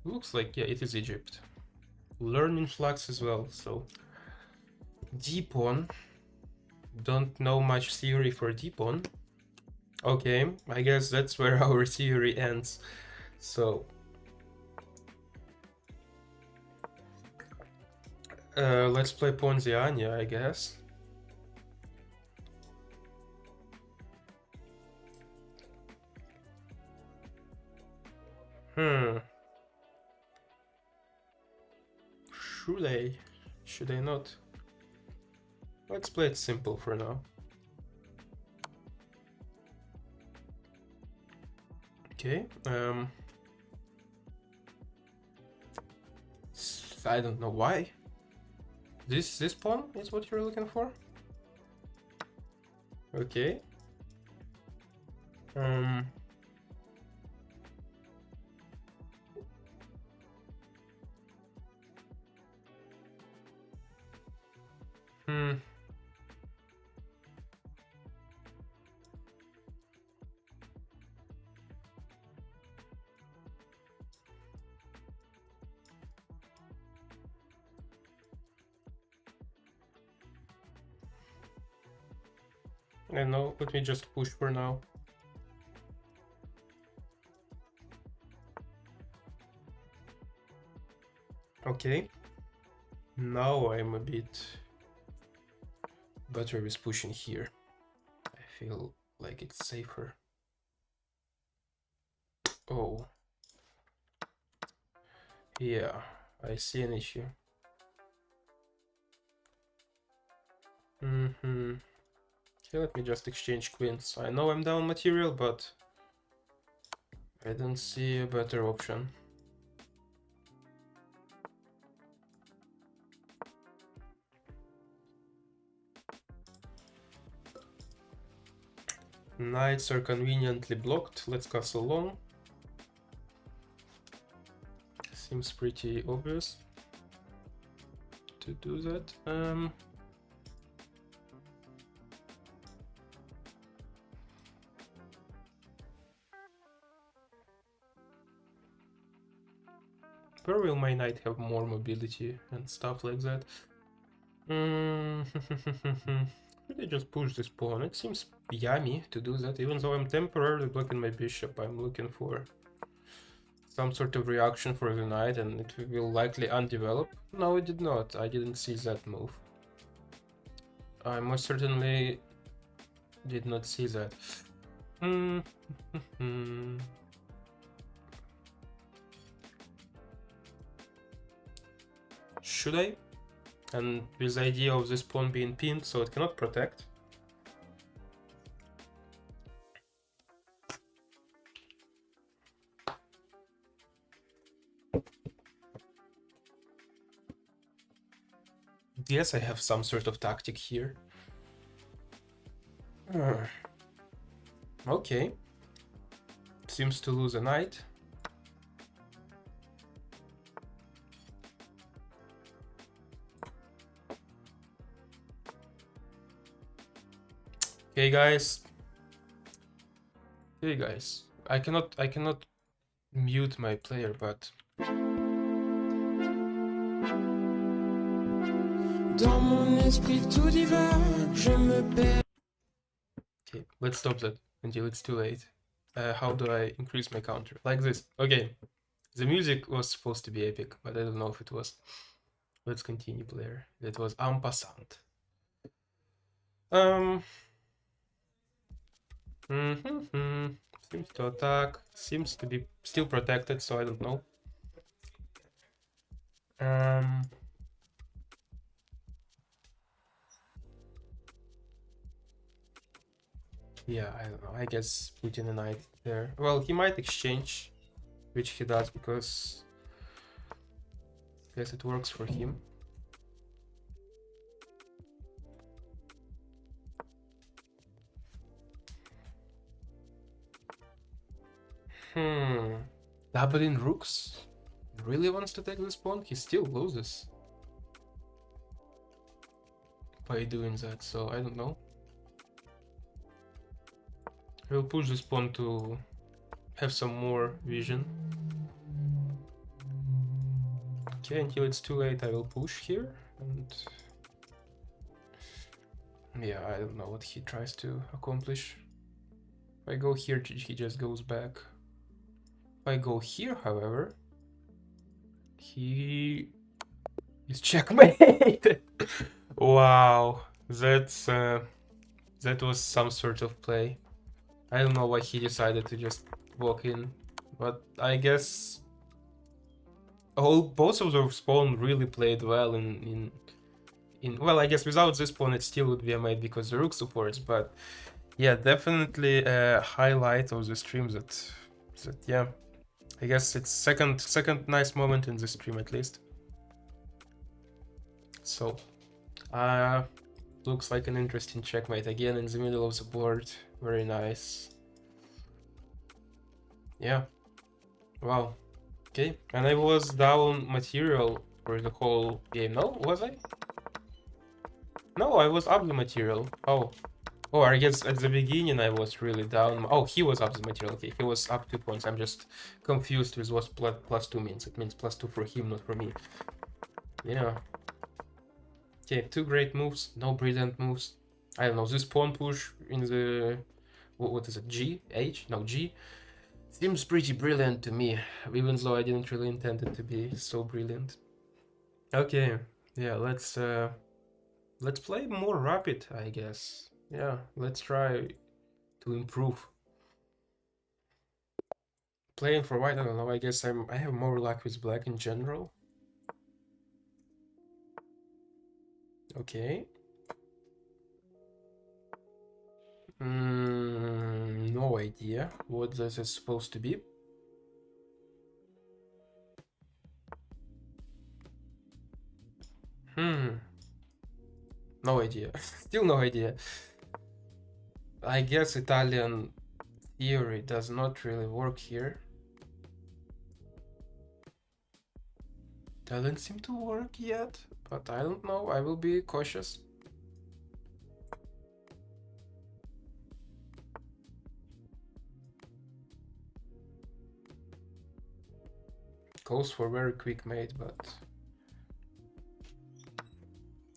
Looks like, yeah, it is Egypt. Learning flux as well, so d pawn. Don't know much theory for d pawn. Okay, I guess that's where our theory ends. So let's play pawn Ziania, I guess. Should I? Should I not? Let's play it simple for now. Okay. I don't know why. This pawn is what you're looking for? Okay. I know, let me just push for now. Okay. Now I'm a bit better with pushing here. I feel like it's safer. Oh. Yeah, I see an issue. Okay, let me just exchange queens. I know I'm down material, but I don't see a better option. Knights are conveniently blocked. Let's castle long. Seems pretty obvious to do that. Where will my knight have more mobility and stuff like that? Should I just push this pawn? It seems yummy to do that, even though I'm temporarily blocking my bishop. I'm looking for some sort of reaction for the knight, and it will likely undevelop. No, it did not. I didn't see that move. I most certainly did not see that. Should I? And with the idea of this pawn being pinned, so it cannot protect. Yes, I have some sort of tactic here. Okay. Seems to lose a knight. Okay, guys. Hey, guys. I cannot mute my player, but dans mon esprit tout divague, je me perds. Okay, let's stop that until it's too late. How do I increase my counter? Like this. Okay. The music was supposed to be epic, but I don't know if it was. Let's continue, player. That was en passant. Seems to attack. Seems to be still protected, so I don't know. Yeah, I don't know. I guess putting a knight there. Well, he might exchange, which he does because I guess it works for him. Doubling rooks? Really wants to take this pawn? He still loses by doing that, so I don't know. I will push this pawn to have some more vision. Okay, until it's too late, I will push here, and yeah, I don't know what he tries to accomplish. If I go here, he just goes back. If I go here, however, he is checkmate. Wow, that was some sort of play. I don't know why he decided to just walk in, but I guess both of those pawn really played well in well, I guess without this pawn it still would be a mate because the rook supports, but yeah, definitely a highlight of the stream that yeah, I guess it's second nice moment in the stream at least. So looks like an interesting checkmate again in the middle of the board. Very nice. Yeah. Wow. Okay. And I was down material for the whole game. No, was I? No, I was up the material. Oh. Oh, I guess at the beginning I was really down. Oh, he was up the material. Okay, he was up 2 points. I'm just confused with what +2 means. It means +2 for him, not for me. Yeah. Okay, 2 great moves. No brilliant moves. I don't know. This pawn push in the... What is it? G? H? No, G. Seems pretty brilliant to me, even though I didn't really intend it to be so brilliant. Okay, yeah, let's play more rapid, I guess. Yeah, let's try to improve. Playing for white, I don't know, I guess I have more luck with black in general. Okay. No idea what this is supposed to be. No idea. Still no idea. I guess Italian theory does not really work here. Doesn't seem to work yet, but I don't know. I will be cautious. Goes for very quick mate, but...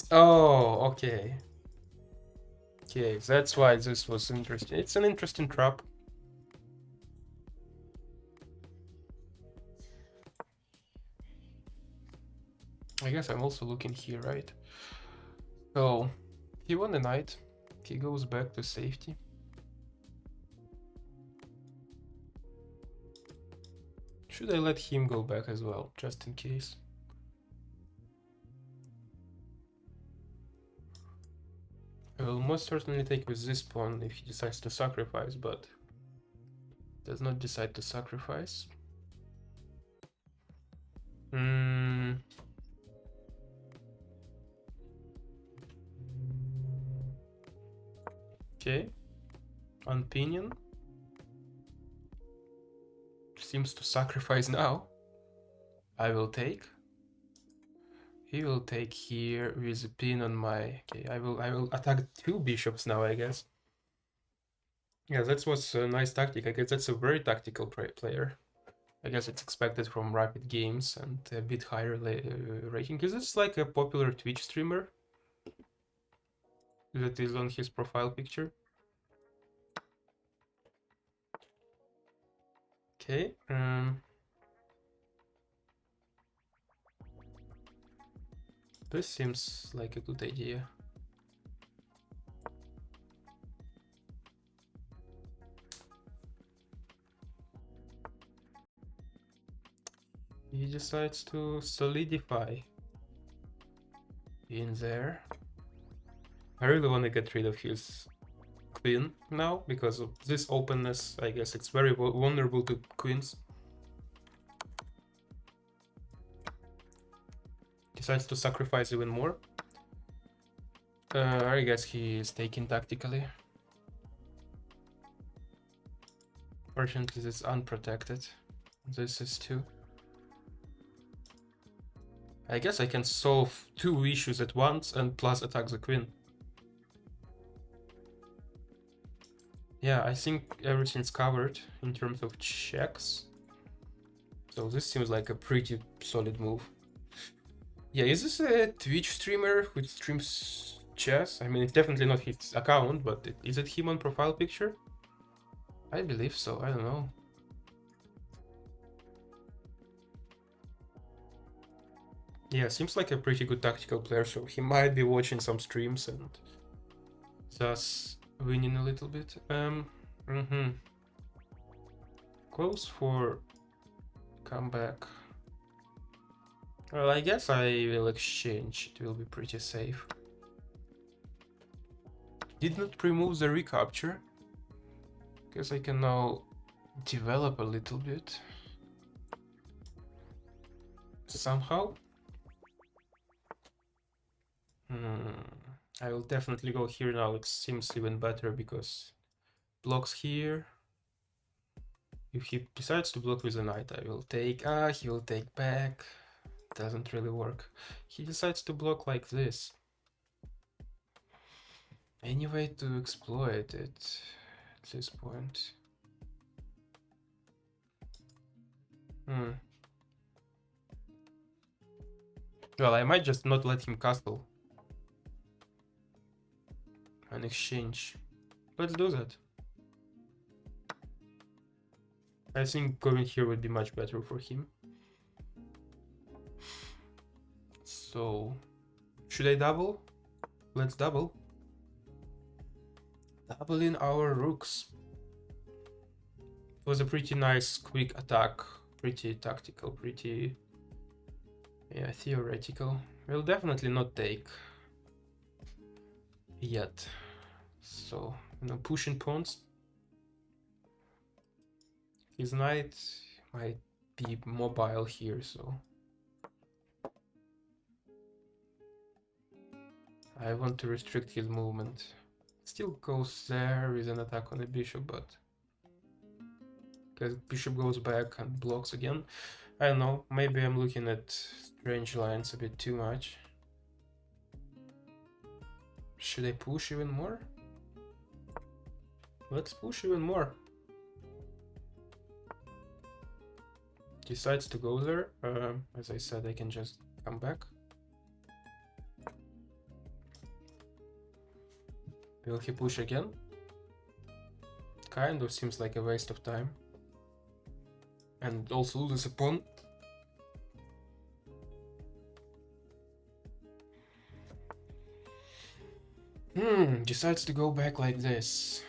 Oh, okay. Okay, that's why this was interesting. It's an interesting trap. I guess I'm also looking here, right? So, he won the knight. He goes back to safety. Should I let him go back as well, just in case? I will most certainly take with this pawn if he decides to sacrifice, but does not decide to sacrifice. Okay. On pinion. Seems to sacrifice now. I will take. He will take here with a pin on my... Okay, I will attack 2 bishops now, I guess. Yeah, that was a nice tactic. I guess that's a very tactical player. I guess it's expected from Rapid Games and a bit higher rating. Is this like a popular Twitch streamer that is on his profile picture? Okay. This seems like a good idea. He decides to solidify in there. I really want to get rid of his queen now because of this openness. I guess it's very vulnerable to queens. Decides to sacrifice even more. I guess he is taking tactically. Fortunately, this is unprotected. This is too. I guess I can solve 2 issues at once and plus attack the queen. Yeah, I think everything's covered in terms of checks. So this seems like a pretty solid move. Yeah, is this a Twitch streamer who streams chess? I mean, it's definitely not his account, but is it him on profile picture? I believe so, I don't know. Yeah, seems like a pretty good tactical player, so he might be watching some streams and thus winning a little bit. Close for comeback. Well, I guess I will exchange. It will be pretty safe. Did not remove the recapture. Guess I can now develop a little bit. Somehow. I will definitely go here now. It seems even better because blocks here. If he decides to block with a knight, I will take. He will take back. Doesn't really work. He decides to block like this. Any way to exploit it at this point? Well, I might just not let him castle. An exchange. Let's do that. I think going here would be much better for him. So, should I double? Let's double. Doubling our rooks. It was a pretty nice quick attack. Pretty tactical, pretty... yeah, theoretical. We'll definitely not take yet. So, pushing pawns. His knight might be mobile here, so... I want to restrict his movement. Still goes there with an attack on the bishop, but... because bishop goes back and blocks again. I don't know, maybe I'm looking at strange lines a bit too much. Should I push even more? Let's push even more. Decides to go there. As I said, I can just come back. Will he push again? Kind of seems like a waste of time. And also loses a pawn. Decides to go back like this.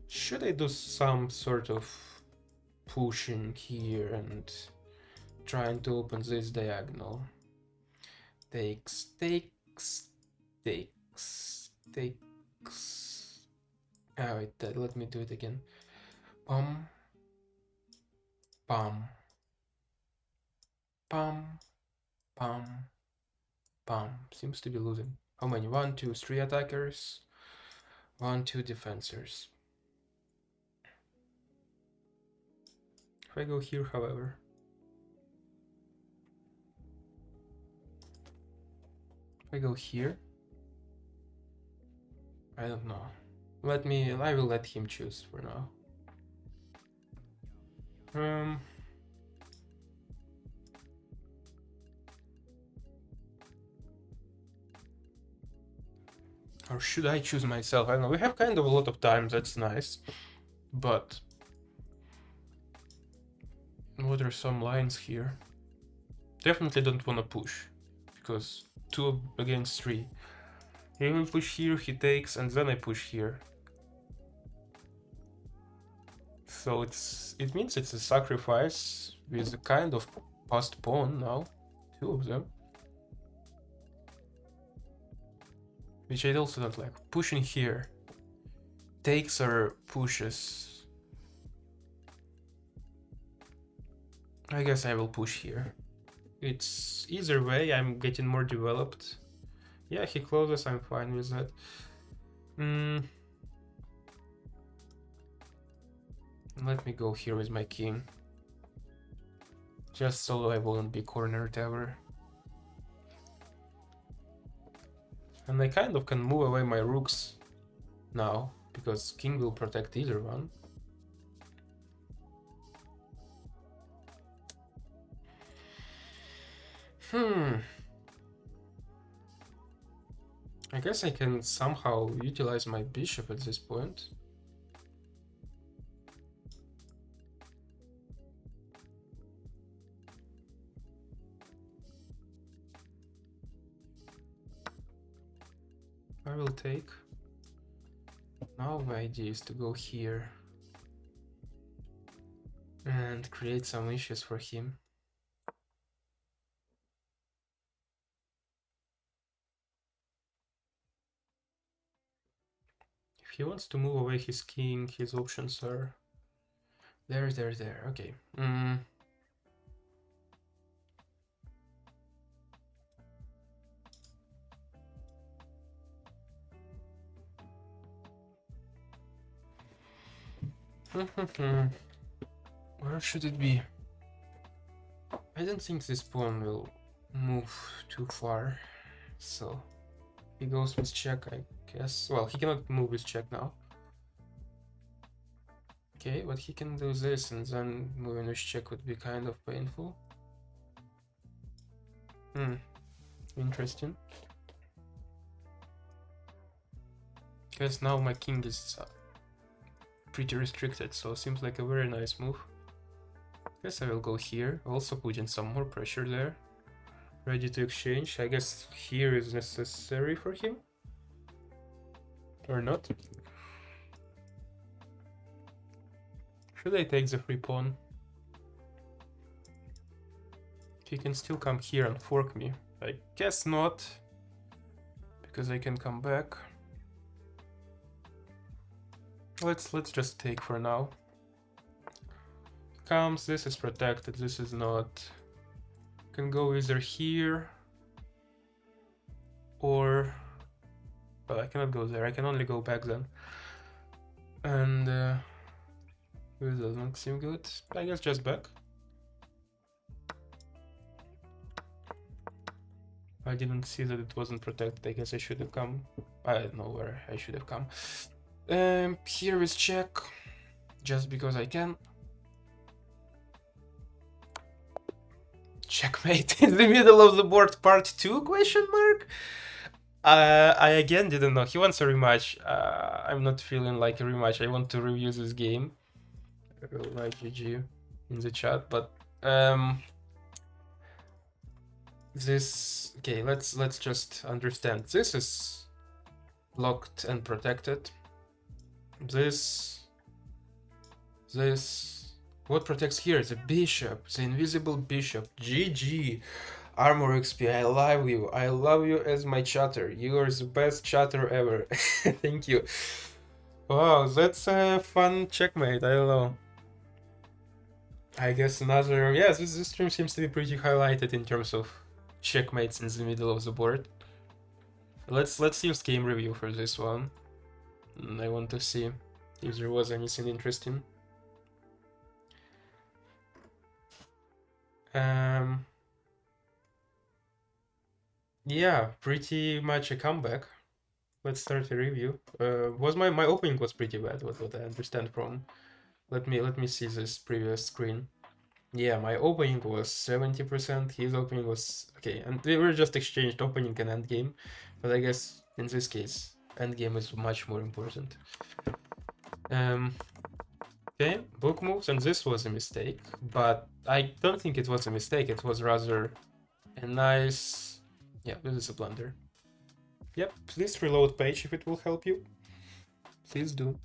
Should I do some sort of pushing here and trying to open this diagonal? Takes. Oh wait, let me do it again. Pum. Pum. Pum. Pum. Pum. Seems to be losing. How many? 1, 2, 3 attackers. 1, 2 defenders. If I go here, however. If I go here. I don't know. I will let him choose for now. Or should I choose myself? I don't know. We have kind of a lot of time, that's nice. But what are some lines here? Definitely don't want to push. Because 2 against 3. He will push here, he takes, and then I push here. So it means it's a sacrifice with a kind of passed pawn now. 2 of them. which I also don't like. Pushing here. Takes or pushes? I guess I will push here. It's either way, I'm getting more developed. Yeah, he closes, I'm fine with that. Let me go here with my king. Just so I won't be cornered ever. And I kind of can move away my rooks now, because king will protect either one. I guess I can somehow utilize my bishop at this point. I will take. Now my idea is to go here and create some issues for him. If he wants to move away his king, his options are there. Okay. Where should it be? I don't think this pawn will move too far, so he goes with check, I guess. Well, he cannot move with check now. Okay, but he can do this, and then moving with check would be kind of painful. Interesting. Guess now my king is pretty restricted, so it seems like a very nice move. Guess I will go here, also putting some more pressure there. Ready to exchange. I guess here is necessary for him. Or not. Should I take the free pawn? He can still come here and fork me. I guess not, because I can come back. Let's just take for now. Comes, this is protected, this is not. Can go either here or, well, I cannot go there, I can only go back then. And this doesn't seem good. I guess just back. I didn't see that it wasn't protected. I guess I should have come. I don't know where I should have come. Here is check, just because I can. Checkmate in the middle of the board, part 2, question mark? I again didn't know. He wants a rematch. I'm not feeling like a rematch. I want to review this game. I will write GG in the chat, but this, okay, let's just understand. This is locked and protected. This, what protects here? The bishop, the invisible bishop. GG. Armor XP, I love you. I love you as my chatter. You are the best chatter ever. Thank you. Wow, that's a fun checkmate. I don't know. I guess another, yes, this stream seems to be pretty highlighted in terms of checkmates in the middle of the board. Let's use game review for this one. I want to see if there was anything interesting. Yeah, pretty much a comeback. Let's start a review. Was my opening was pretty bad, what I understand from. Let me see this previous screen. Yeah, my opening was 70%, his opening was okay, and they were just exchanged opening and endgame, but I guess in this case, endgame is much more important. Okay, book moves, and this was a mistake, but I don't think it was a mistake, it was rather a nice, yeah, this is a blunder. Yep, please reload page if it will help you. Please do.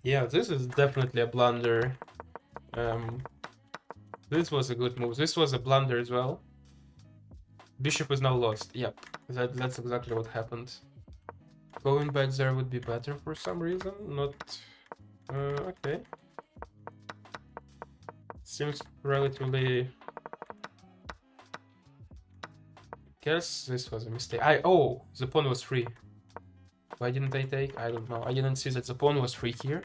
Yeah, this is definitely a blunder. This was a good move. This was a blunder as well. Bishop is now lost. Yep, that's exactly what happened. Going back there would be better for some reason. Not... okay. Seems relatively... Guess this was a mistake. Oh, the pawn was free. Why didn't I take? I don't know. I didn't see that the pawn was free here.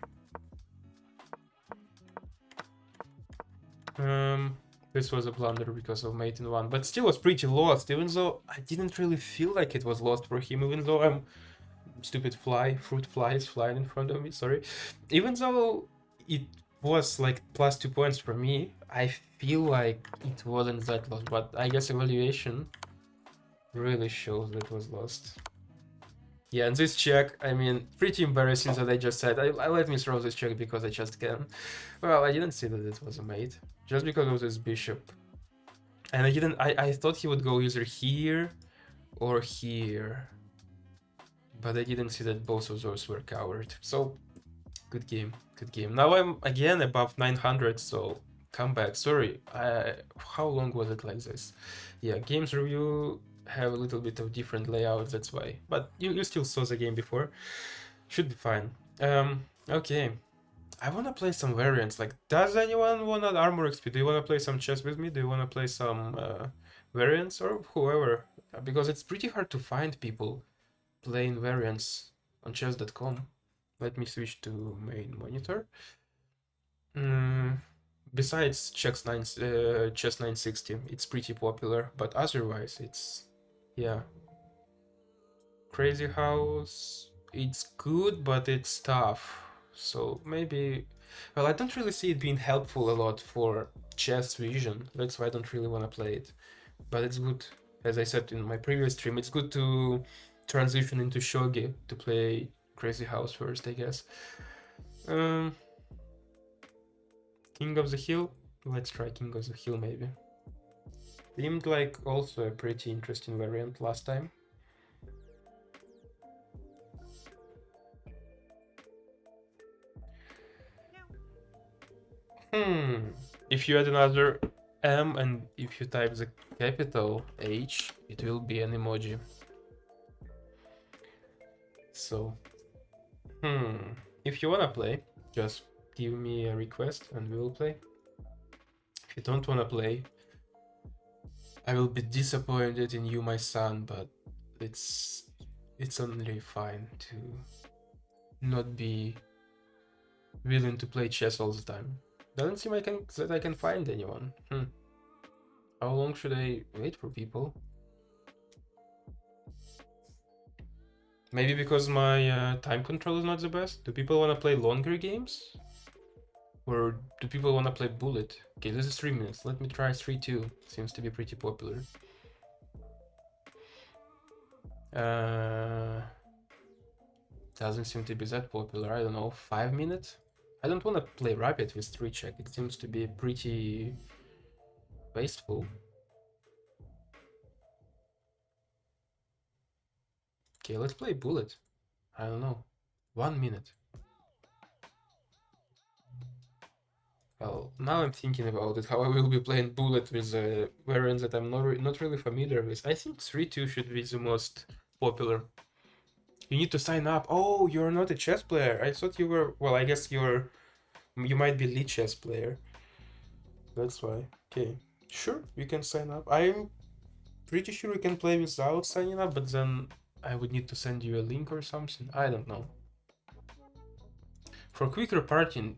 This was a blunder because of mate in one, but still was pretty lost, even though I didn't really feel like it was lost for him, even though I'm stupid fruit fly is flying in front of me, sorry. Even though it was like plus 2 points for me, I feel like it wasn't that lost, but I guess evaluation really shows that it was lost. Yeah, and this check, I mean, pretty embarrassing that I just said, I let me throw this check because I just can. Well, I didn't see that it was a mate, just because of this bishop. And I thought he would go either here or here. But I didn't see that both of those were covered. So, good game, good game. Now I'm again above 900, so come back. Sorry, how long was it like this? Yeah, games review have a little bit of different layout, that's why. But you still saw the game before. Should be fine. Okay. I wanna play some variants. Like, does anyone wanna Armor XP? Do you wanna play some chess with me? Do you wanna play some variants or whoever? Because it's pretty hard to find people playing variants on chess.com. Let me switch to main monitor. Besides chess 960, it's pretty popular, but otherwise it's, yeah. Crazy House, it's good, but it's tough. So maybe, well, I don't really see it being helpful a lot for chess vision. That's why I don't really want to play it. But it's good, as I said in my previous stream, it's good to transition into shogi to play Crazy House first, I guess. King of the Hill. Let's try King of the Hill maybe. Seemed like also a pretty interesting variant last time. If you add another M and if you type the capital H, it will be an emoji. So, if you wanna play, just give me a request and we will play. If you don't wanna play, I will be disappointed in you, my son, but it's only fine to not be willing to play chess all the time. Doesn't seem that I can find anyone. How long should I wait for people? Maybe because my time control is not the best? Do people want to play longer games? Or do people want to play bullet? Okay, this is 3 minutes. Let me try 3-2. Seems to be pretty popular. Doesn't seem to be that popular. I don't know, 5 minutes? I don't want to play rapid with 3 check. It seems to be pretty wasteful. Okay, let's play bullet. I don't know. 1 minute. Well, now I'm thinking about it, how I will be playing bullet with variants that I'm not really familiar with. I think 3-2 should be the most popular. You need to sign up. Oh, you're not a chess player. I thought you were. Well, I guess you might be lead chess player. That's why. Okay, sure, you can sign up. I'm pretty sure you can play without signing up, but then I would need to send you a link or something. I don't know. For quicker pairing,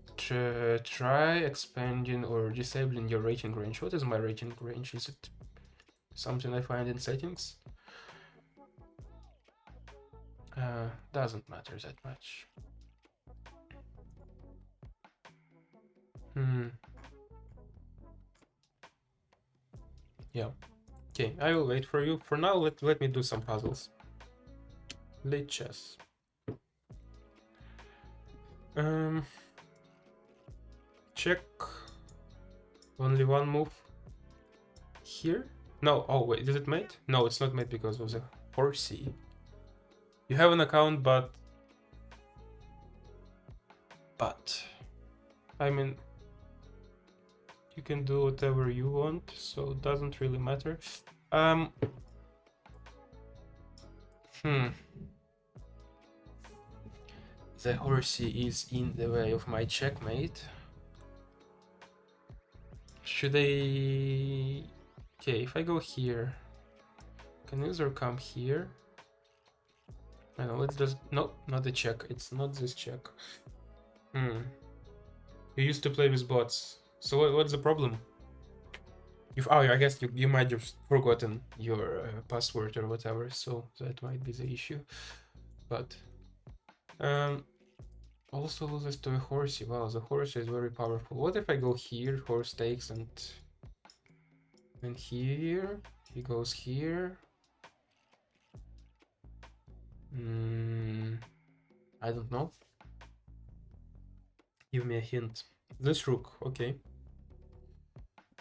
try expanding or disabling your rating range. What is my rating range? Is it something I find in settings? Doesn't matter that much. Yeah. Okay, I will wait for you. For now, let me do some puzzles. Late chess. Check. Only one move. Here? No. Oh wait, is it mate? No, it's not mate because of the horsey. You have an account, but I mean, you can do whatever you want, so it doesn't really matter. The horsey is in the way of my checkmate. Should I... Okay, if I go here, can user come here? I know, let's just... No, not the check. It's not this check. You used to play with bots. So what's the problem? Oh, I guess you might have forgotten your password or whatever, so that might be the issue. But also loses to a horsey. Wow, the horsey is very powerful. What if I go here, horse takes, and then here he goes here? I don't know. Give me a hint. This rook, okay.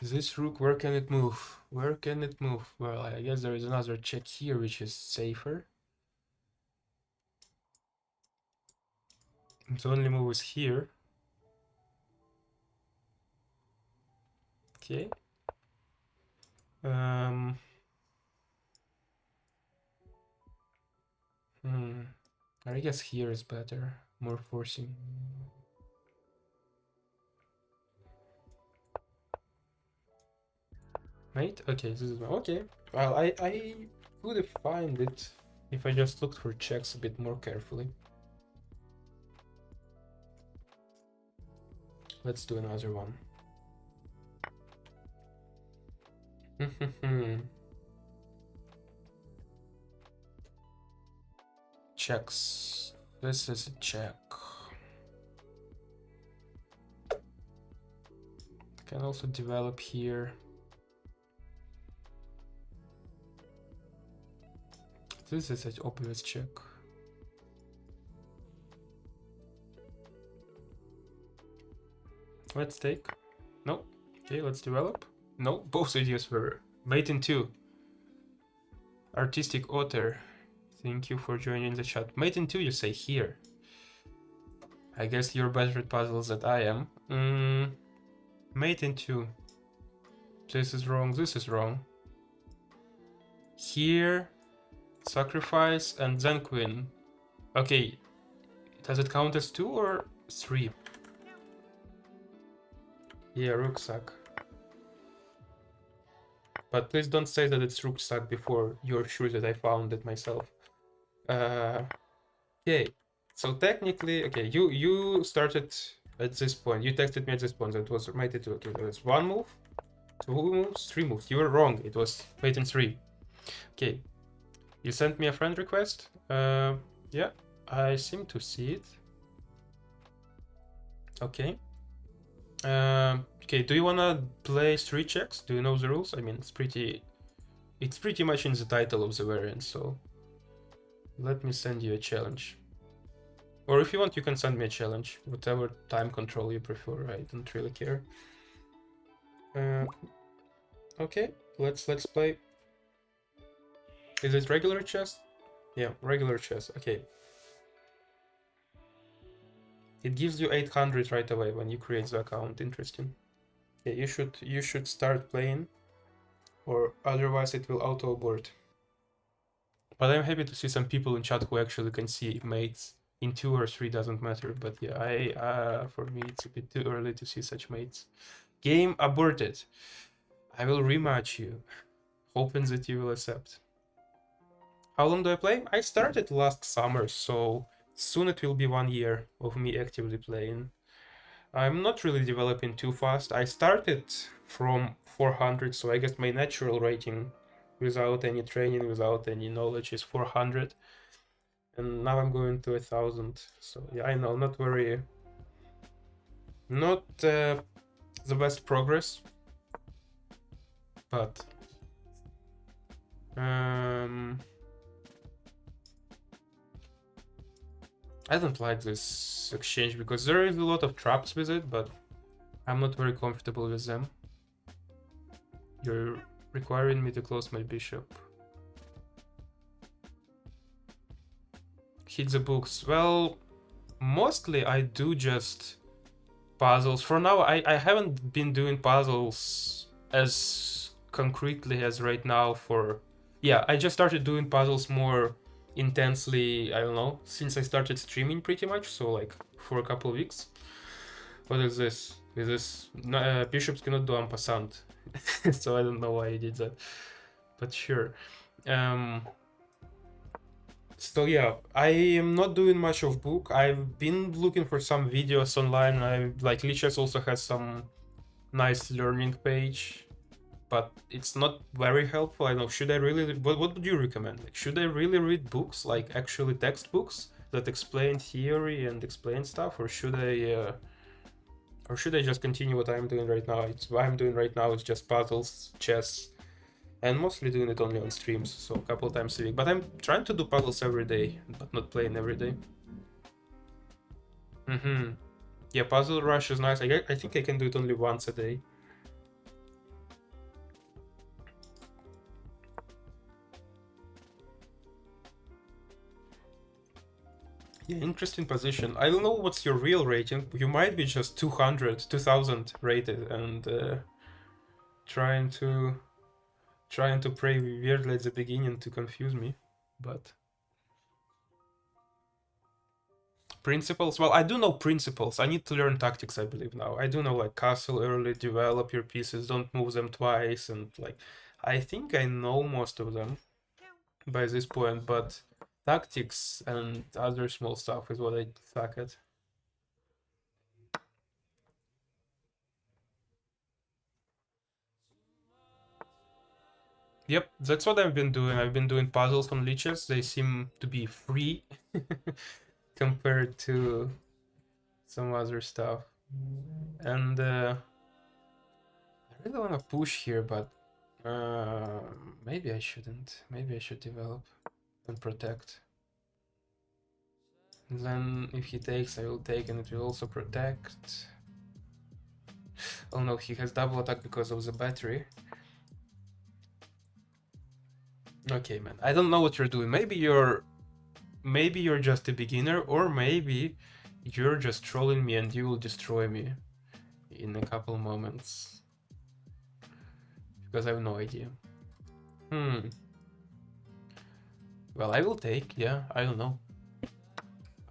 This rook, where can it move? Where can it move? Well, I guess there is another check here, which is safer. The only move is here. Okay. I guess here is better, more forcing. Mate? Okay, this is okay. Well, I would find it if I just looked for checks a bit more carefully. Let's do another one. Checks. This is a check. Can also develop here. This is an obvious check. Let's take. No. Okay, let's develop. No, both ideas were mate in 2. Artistic Otter. Thank you for joining the chat. Mate in 2, you say here. I guess you're better at puzzles than I am. Mate in 2. This is wrong, this is wrong. Here, sacrifice, and then queen. Okay, does it count as 2 or 3? Yeah, rucksack. But please don't say that it's rucksack before you're sure that I found it myself. Okay, so technically, okay, you started at this point. You texted me at this point. That was mate in 2. Okay, there was 1 move, 2 moves, 3 moves. You were wrong. It was mate in 3. Okay, you sent me a friend request. Yeah, I seem to see it. Okay. Okay, do you wanna play 3 checks? Do you know the rules? I mean, it's pretty much in the title of the variant, so let me send you a challenge. Or if you want, you can send me a challenge, whatever time control you prefer. I don't really care. Okay, let's play. Is it regular chess? Yeah, regular chess. Okay. It gives you 800 right away when you create the account. Interesting. Yeah, you should start playing, or otherwise it will auto abort. But I'm happy to see some people in chat who actually can see mates in 2 or 3, doesn't matter. But yeah, for me it's a bit too early to see such mates. Game aborted. I will rematch you, hoping that you will accept. How long do I play? I started last summer, so soon it will be 1 year of me actively playing. I'm not really developing too fast. I started from 400, so I guess my natural rating without any training, without any knowledge is 400. And now I'm going to 1000. So yeah, I know, not the best progress. But I don't like this exchange because there is a lot of traps with it, but I'm not very comfortable with them. You're requiring me to close my bishop. Hit the books. Well, mostly I do just puzzles. For now, I haven't been doing puzzles as concretely as right now for... Yeah, I just started doing puzzles more intensely, I don't know, since I started streaming pretty much, so like for a couple of weeks. What is this? Is this... bishops cannot do en passant. So I don't know why I did that. But sure. So yeah, I am not doing much of book. I've been looking for some videos online. I like Lichess also has some nice learning page, but it's not very helpful. I know, should I really... what would you recommend? Like, should I really read books, like actually textbooks that explain theory and explain stuff, or should I just continue what I'm doing right now? What I'm doing right now is just puzzles, chess, and mostly doing it only on streams, so a couple times a week. But I'm trying to do puzzles every day, but not playing every day. Yeah, Puzzle Rush is nice. I think I can do it only once a day. Yeah, interesting position. I don't know what's your real rating. You might be just 2000 rated and trying to play weirdly at the beginning to confuse me, but... Principles? Well, I do know principles. I need to learn tactics, I believe, now. I do know, like, castle early, develop your pieces, don't move them twice, and, like, I think I know most of them by this point, but tactics and other small stuff is what I suck at. Yep, that's what I've been doing. I've been doing puzzles on Lichess. They seem to be free compared to some other stuff. And I really want to push here, but maybe I shouldn't. Maybe I should develop and protect. And then if he takes, I will take, and it will also protect. Oh no, he has double attack because of the battery. Okay, man, I don't know what you're doing. Maybe you're just a beginner, or maybe you're just trolling me and you will destroy me in a couple moments. Because I have no idea. Well, I will take, yeah, I don't know.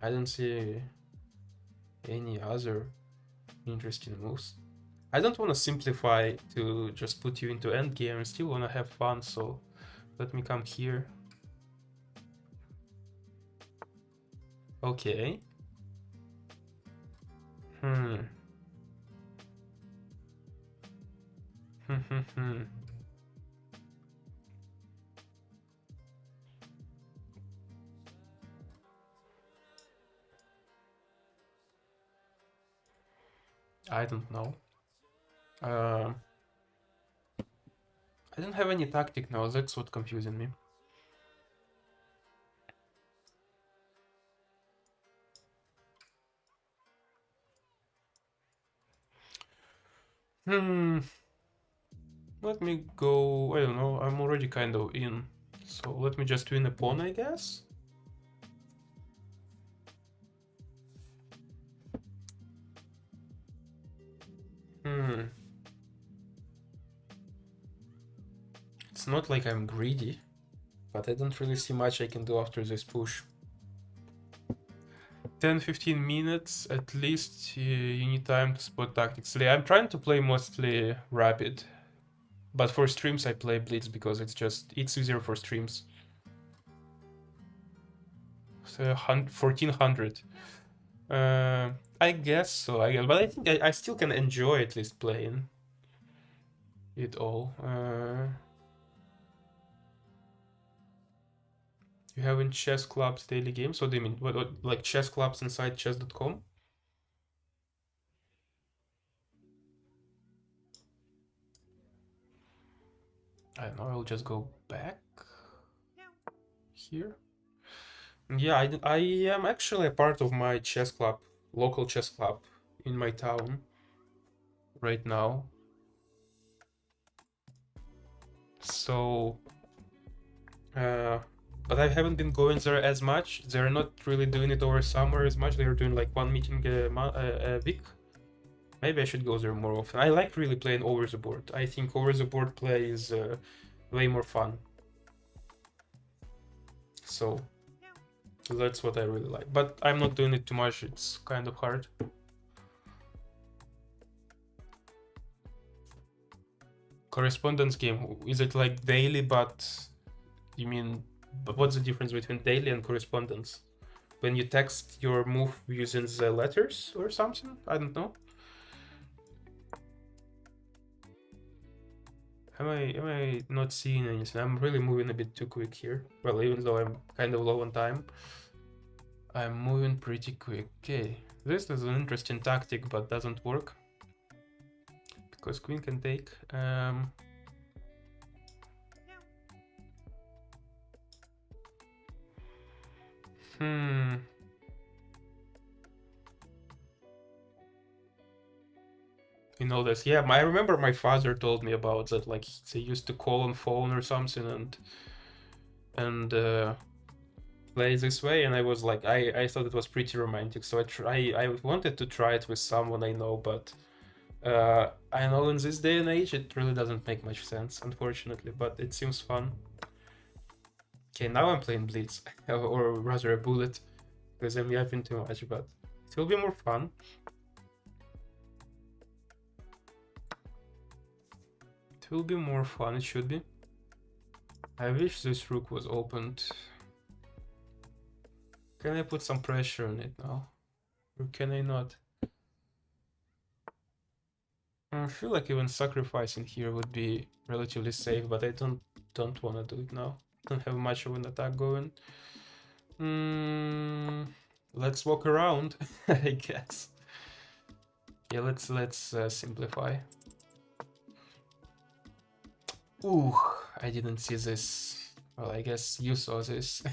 I don't see any other interesting moves. I don't want to simplify to just put you into endgame. I still want to have fun, so let me come here. Okay. I don't know. I don't have any tactic now, that's what's confusing me. Let me go, I don't know, I'm already kind of in. So let me just win a pawn, I guess. It's not like I'm greedy, but I don't really see much I can do after this push. 10-15 minutes at least, you need time to spot tactics. I'm trying to play mostly rapid, but for streams I play blitz because it's easier for streams. So 1400. I guess so, but I think I still can enjoy at least playing it all. You have in chess clubs daily games? What do you mean? What like chess clubs inside chess.com? I don't know, I'll just go back here. Yeah, I am actually a part of my chess club, local chess club in my town right now. So, but I haven't been going there as much. They're not really doing it over summer as much. They're doing like one meeting a week. Maybe I should go there more often. I like really playing over the board. I think over the board play is way more fun. So that's what I really like. But I'm not doing it too much. It's kind of hard. Correspondence game, is it like daily, but you mean, but what's the difference between daily and correspondence? When you text your move using the letters or something? I don't know. Am I not seeing anything? I'm really moving a bit too quick here. Well, even though I'm kind of low on time, I'm moving pretty quick. Okay, this is an interesting tactic, but doesn't work because queen can take. You know this? Yeah, I remember my father told me about that. Like they used to call on phone or something and play this way, and I was like, I thought it was pretty romantic. So I wanted to try it with someone I know, but I know in this day and age it really doesn't make much sense, unfortunately. But it seems fun. Okay, now I'm playing Blitz, or rather a Bullet, because I'm yapping too much. But it will be more fun. It will be more fun. It should be. I wish this rook was opened. Can I put some pressure on it now? Or can I not? I feel like even sacrificing here would be relatively safe, but I don't want to do it now. Don't have much of an attack going. Let's walk around, I guess. Yeah, let's simplify. Ooh, I didn't see this. Well, I guess you saw this.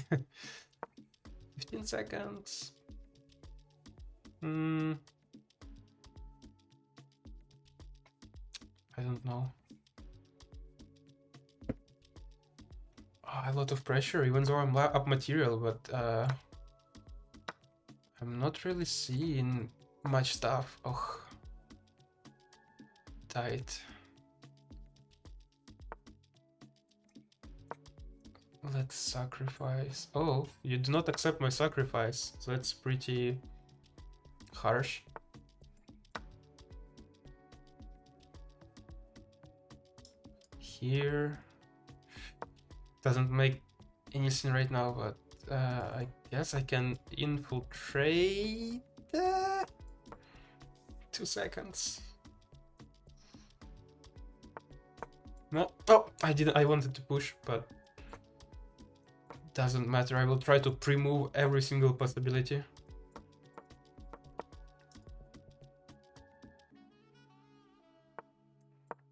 15 seconds. I don't know. Oh, a lot of pressure, even though I'm up material, but I'm not really seeing much stuff. Oh, tight. Let's sacrifice. Oh, you do not accept my sacrifice. So that's pretty harsh. Here doesn't make anything right now, but I guess I can infiltrate. 2 seconds. No, oh, I didn't. I wanted to push, but doesn't matter. I will try to pre-move every single possibility.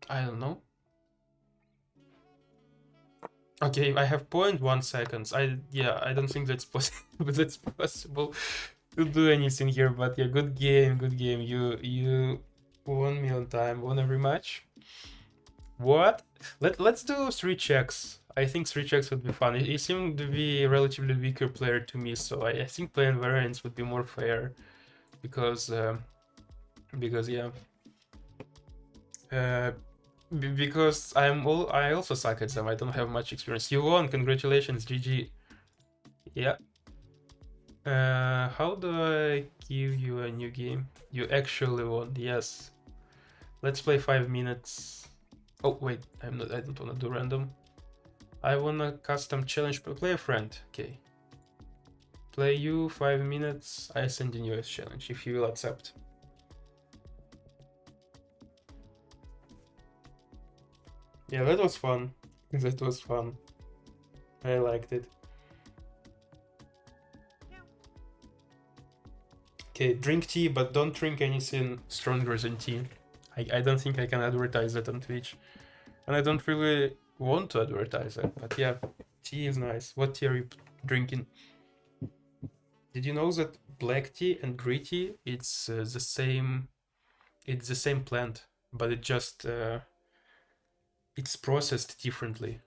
I don't know. Okay, I have 0.1 seconds. I don't think that's possible. That's possible to do anything here. But yeah, good game, good game. You won me on time. Won every match. What? Let's do 3 checks. I think 3 checks would be fun. He seemed to be a relatively weaker player to me, so I think playing variants would be more fair, because yeah. Because I also suck at them. I don't have much experience. You won, congratulations, GG. Yeah. How do I give you a new game? You actually won, yes. Let's play 5 minutes. Oh wait, I don't wanna do random. I want a custom challenge, but play a friend. Okay. Play you 5 minutes. I send in you a challenge if you will accept. Yeah, that was fun. That was fun. I liked it. Okay, drink tea, but don't drink anything stronger than tea. I don't think I can advertise that on Twitch. And I don't really want to advertise it, but yeah, tea is nice. What tea are you drinking? Did you know that black tea and green tea, it's the same plant, but it just it's processed differently.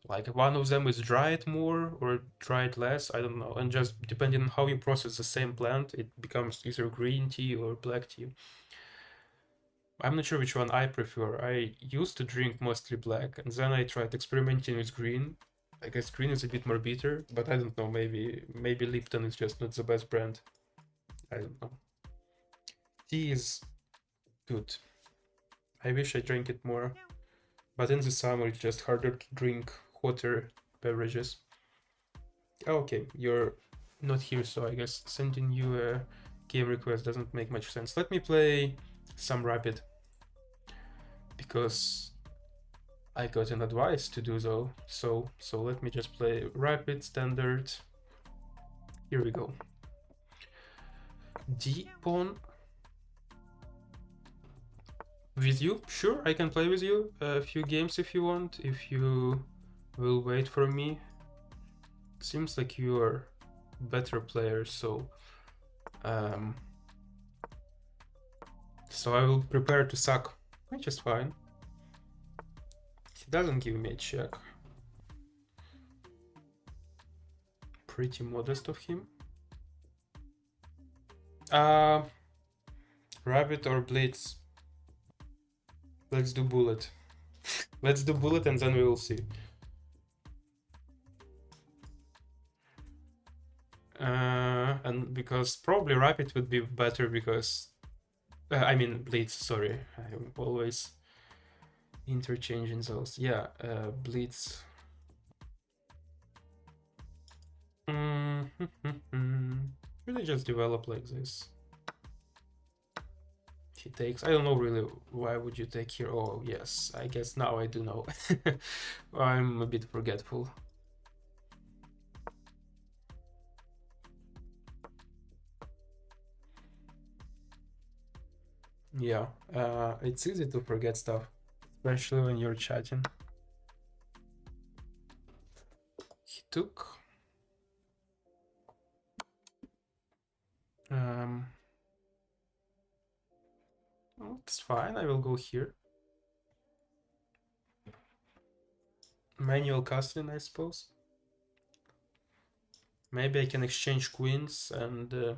Like one of them is dried more or dried less, I don't know. And just depending on how you process the same plant, it becomes either green tea or black tea. I'm not sure which one I prefer. I used to drink mostly black, and then I tried experimenting with green. I guess green is a bit more bitter, but I don't know. Maybe Lipton is just not the best brand. I don't know. Tea is good. I wish I drank it more, but in the summer it's just harder to drink hotter beverages. Okay, you're not here, so I guess sending you a game request doesn't make much sense. Let me play some Rapid, because I got an advice to do so. So let me just play Rapid Standard. Here we go. D pawn. With you? Sure, I can play with you a few games if you want, if you will wait for me. It seems like you are better player, so I will prepare to suck, which is fine. He doesn't give me a check. Pretty modest of him. Rabbit or Blitz? Let's do bullet. Let's do bullet and then we will see. And because probably Rapid would be better because... I mean Blitz, sorry. I'm always interchanging those. Yeah, Blitz. Really just develop like this. He takes. I don't know really why would you take here. Oh yes, I guess now I do know. I'm a bit forgetful. Yeah, it's easy to forget stuff, especially when you're chatting. He took. It's fine. I will go here. Manual castling, I suppose. Maybe I can exchange queens, and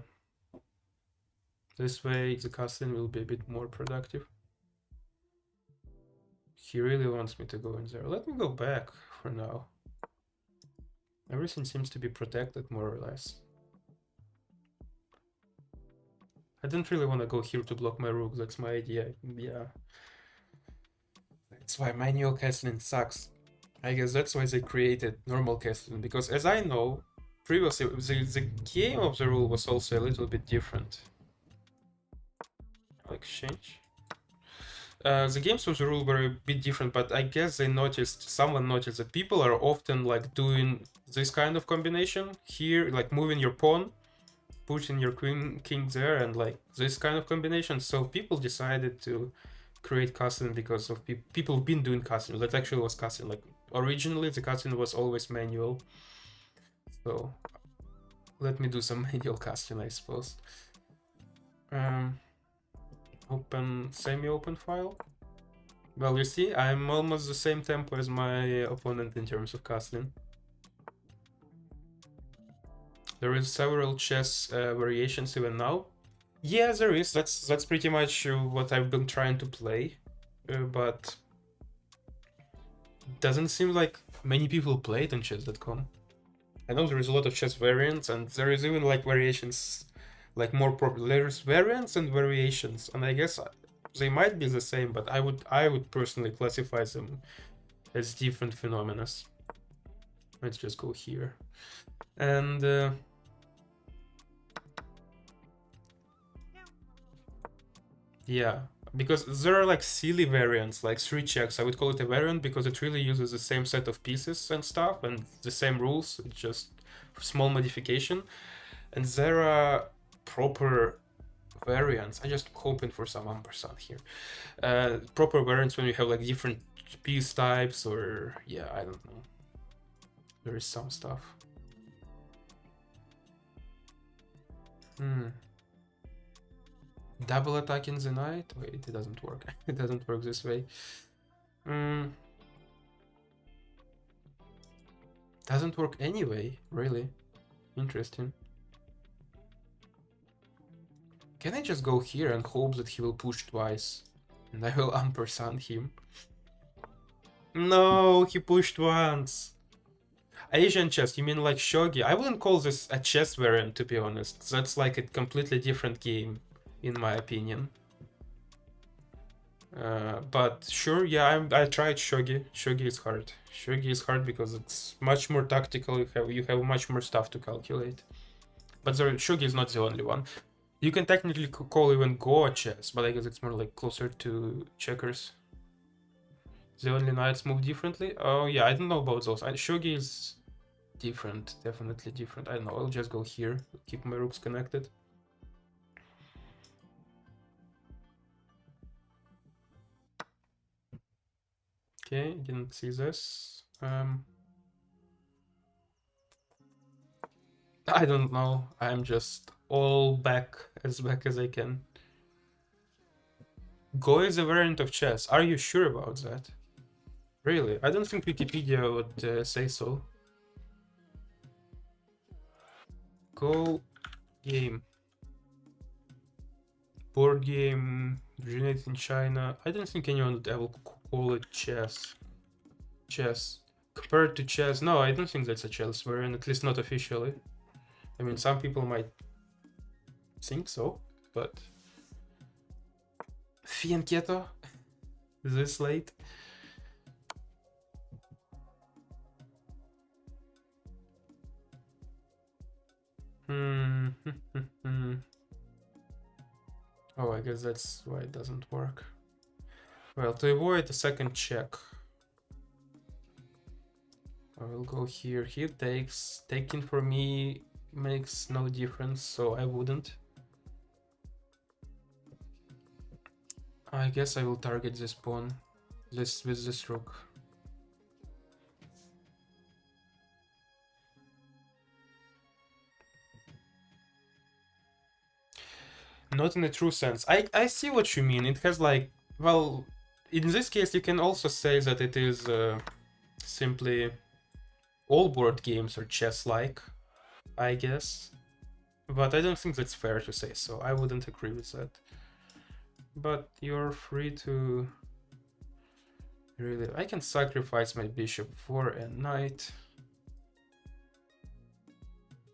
this way the castling will be a bit more productive. He really wants me to go in there. Let me go back for now. Everything seems to be protected, more or less. I don't really want to go here to block my rook. That's my idea. Yeah. That's why manual castling sucks. I guess that's why they created normal castling, because as I know, previously the game of the rule was also a little bit different. I'll exchange. The games of the rule were a bit different, but I guess someone noticed that people are often like doing this kind of combination here, like moving your pawn, pushing your king there, and like this kind of combination. So people decided to create castling because of people been doing castling. That actually was castling. Like originally the castling was always manual. So let me do some manual casting, I suppose. Open semi-open file. Well, you see, I'm almost the same tempo as my opponent in terms of castling. There is several chess variations even now. Yeah, there is. That's pretty much what I've been trying to play, but doesn't seem like many people play it on chess.com. I know there is a lot of chess variants, and there is even like variations, like more popular. There's variants and variations, and I guess they might be the same, but I would personally classify them as different phenomena. Let's just go here, and yeah, because there are like silly variants, like 3 checks. I would call it a variant because it really uses the same set of pieces and stuff and the same rules. It's just small modification. And there are proper variants. I just hoping for some ampersand here. Proper variants when you have like different piece types, or yeah, I don't know. There is some stuff. Double attack in the night? Wait, it doesn't work. It doesn't work this way. Doesn't work anyway, really. Interesting. Can I just go here and hope that he will push twice and I will ampersand him. No, he pushed once. Asian chess, you mean like shogi? I wouldn't call this a chess variant, to be honest. That's like a completely different game, in my opinion. But sure, yeah, I tried shogi. Shogi is hard. Shogi is hard because it's much more tactical. You have much more stuff to calculate. But the shogi is not the only one. You can technically call even Go chess, but I guess it's more like closer to checkers. The only knights move differently. Oh yeah, I don't know about those. Shogi is different, definitely different. I don't know. I'll just go here, keep my rooks connected. Okay, didn't see this. I don't know. I'm just all back as I can. Go is a variant of chess. Are you sure about that? Really? I don't think Wikipedia would say so. Go game. Board game originated in China. I don't think anyone would ever call it chess. Chess. Compared to chess, no, I don't think that's a chess variant, at least not officially. I mean, some people might think so, but Fianchetto this late. Oh, I guess that's why it doesn't work. Well, to avoid a second check, I will go here. He takes. Taking for me makes no difference, so I wouldn't. I guess I will target this pawn with this rook. Not in a true sense. I see what you mean. It has like, well, in this case you can also say that it is simply all board games are chess-like, I guess. But I don't think that's fair to say so. I wouldn't agree with that. But you're free to... Really, I can sacrifice my bishop for a knight.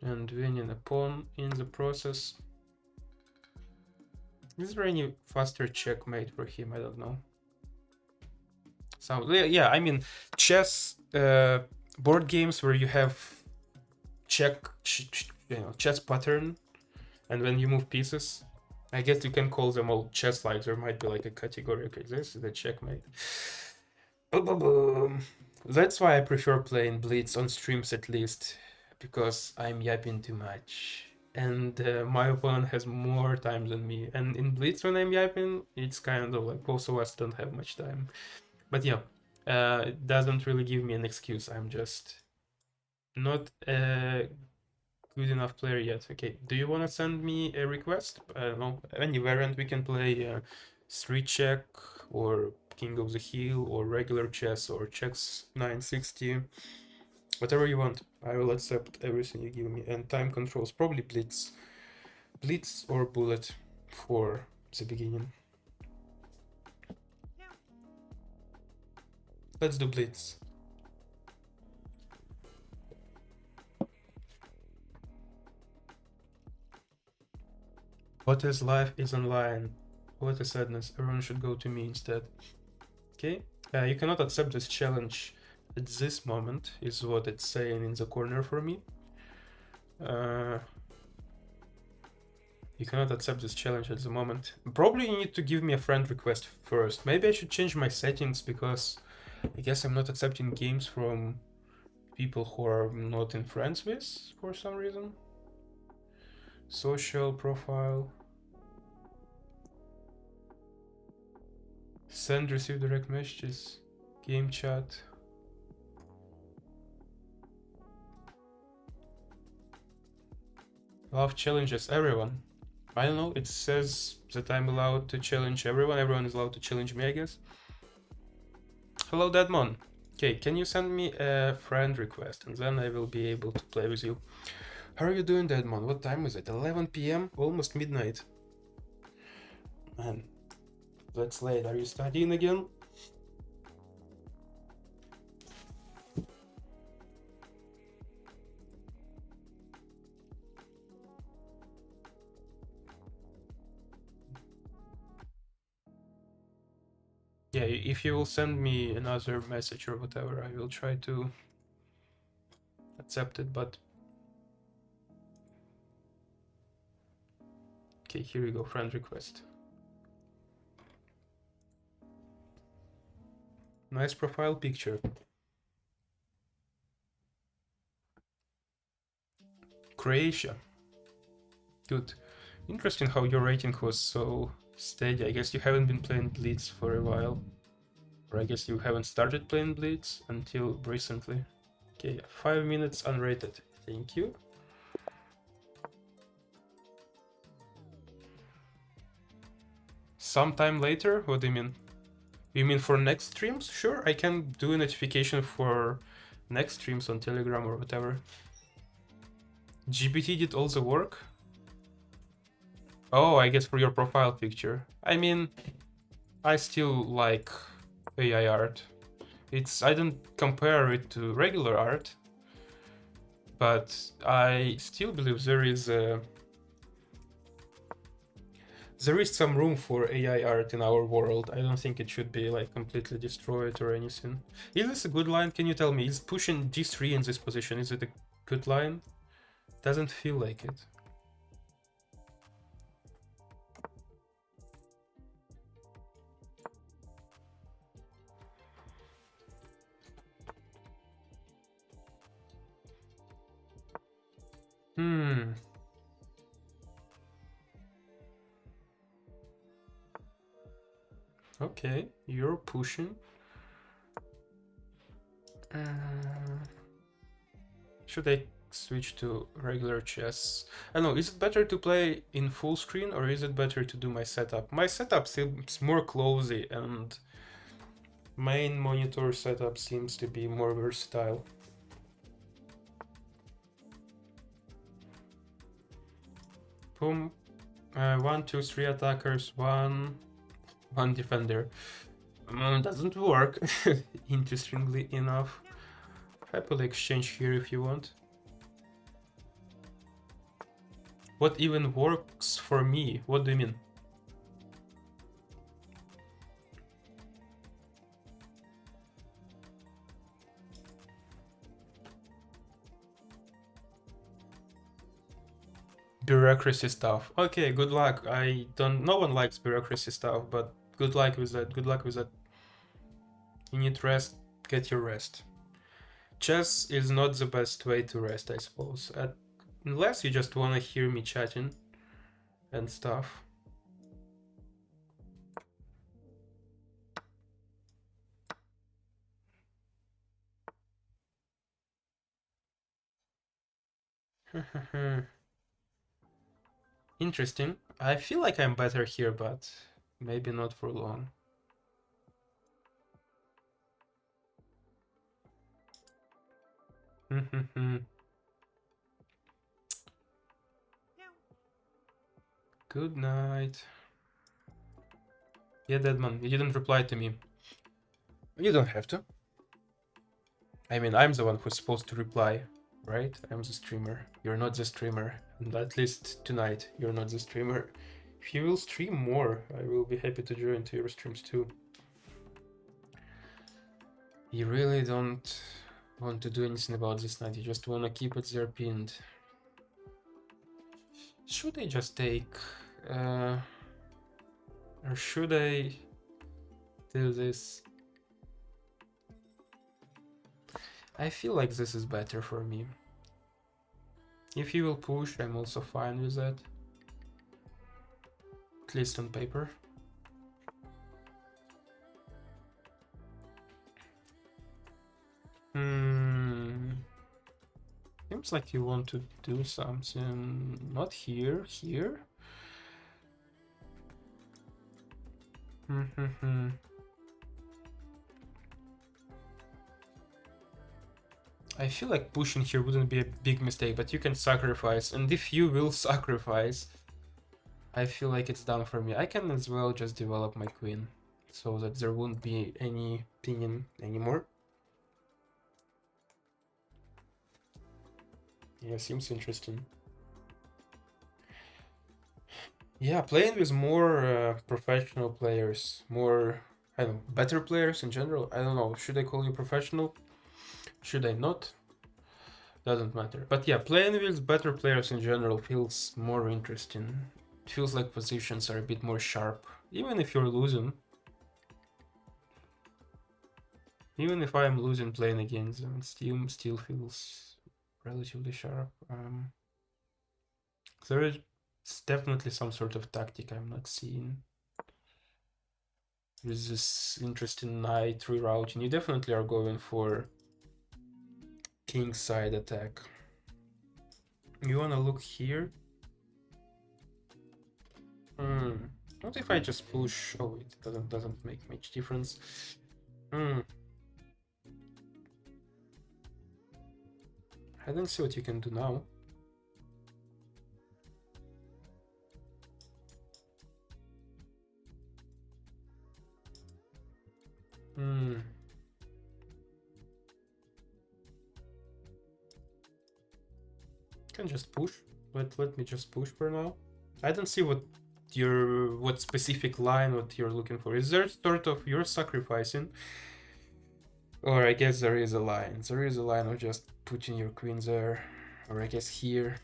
And winning a pawn in the process. Is there any faster checkmate for him? I don't know. So yeah, I mean, chess board games where you have chess pattern, and when you move pieces, I guess you can call them all chess-like. There might be like a category. Okay, this is a checkmate. Boom, boom, boom. That's why I prefer playing Blitz on streams at least, because I'm yapping too much. And my opponent has more time than me. And in Blitz, when I'm yapping, it's kind of like both of us don't have much time. But yeah, it doesn't really give me an excuse. I'm just not a good enough player yet. Okay, do you want to send me a request? I don't know, any variant we can play, 3-check or King of the Hill or regular chess or checks 960. Whatever you want, I will accept everything you give me. And time controls, probably Blitz or Bullet for the beginning. Let's do Blitz. What is life is online. What a sadness. Everyone should go to me instead. Okay. You cannot accept this challenge at this moment, is what it's saying in the corner for me. You cannot accept this challenge at the moment. Probably you need to give me a friend request first. Maybe I should change my settings, because I guess I'm not accepting games from people who are not in friends with for some reason. Social profile. Send, receive direct messages. Game chat. Love challenges everyone. I don't know, it says that I'm allowed to challenge everyone. Everyone is allowed to challenge me, I guess. Hello, Deadmon. Okay, can you send me a friend request, and then I will be able to play with you. How are you doing, Deadmon? What time is it? 11 p.m? Almost midnight. Man, That's late. Are you studying again? Yeah, if you will send me another message or whatever, I will try to accept it, but... Okay, here we go, friend request. Nice profile picture. Croatia. Good. Interesting how your rating was so steady. I guess you haven't been playing Blitz for a while. Or I guess you haven't started playing Blitz until recently. Okay, 5 minutes unrated. Thank you. Sometime later? What do you mean? You mean for next streams? Sure, I can do a notification for next streams on Telegram or whatever. GPT did all the work? Oh, I guess for your profile picture. I mean, I still like AI art. I don't compare it to regular art, but I still believe there is some room for AI art in our world. I don't think it should be like completely destroyed or anything. Is this a good line? Can you tell me? Is pushing d3 in this position, is it a good line? Doesn't feel like it. Okay, you're pushing. Should I switch to regular chess? I don't know, is it better to play in full screen or is it better to do my setup? My setup seems more cozy and main monitor setup seems to be more versatile. Boom. 1, 2, 3 attackers, one defender. Doesn't work, interestingly enough. Happily exchange here if you want. What even works for me? What do you mean? Bureaucracy stuff. Okay, good luck. No one likes bureaucracy stuff, but good luck with that. Good luck with that. You need rest, get your rest. Chess is not the best way to rest, I suppose. Unless you just wanna hear me chatting and stuff. Interesting. I feel like I'm better here, but maybe not for long. Good night. Yeah, Deadman, you didn't reply to me. You don't have to. I mean, I'm the one who's supposed to reply, right? I'm the streamer. You're not the streamer. And at least tonight, you're not the streamer. If you will stream more, I will be happy to join to your streams too. You really don't want to do anything about this night. You just want to keep it there pinned. Should I just take... or should I do this? I feel like this is better for me. If you will push, I'm also fine with that. At least on paper. Seems like you want to do something... Not here, here? I feel like pushing here wouldn't be a big mistake, but you can sacrifice, and if you will sacrifice, I feel like it's done for me. I can as well just develop my queen so that there won't be any pinging anymore. Yeah, seems interesting. Yeah, playing with more professional players, more, I don't know, better players in general. I don't know, should I call you professional? Should I not? Doesn't matter. But yeah, playing with better players in general feels more interesting. It feels like positions are a bit more sharp, even if you're losing. Even if I'm losing playing against them, it still feels relatively sharp. There is definitely some sort of tactic I'm not seeing. With this interesting knight rerouting, you definitely are going for king side attack. You wanna look here? What if I just push? Oh, it doesn't make much difference. I don't see what you can do now. Can just push. Let me just push for now. I don't see what specific line what you're looking for. Is there sort of you're sacrificing? Or I guess there is a line. There is a line of just putting your queen there. Or I guess here.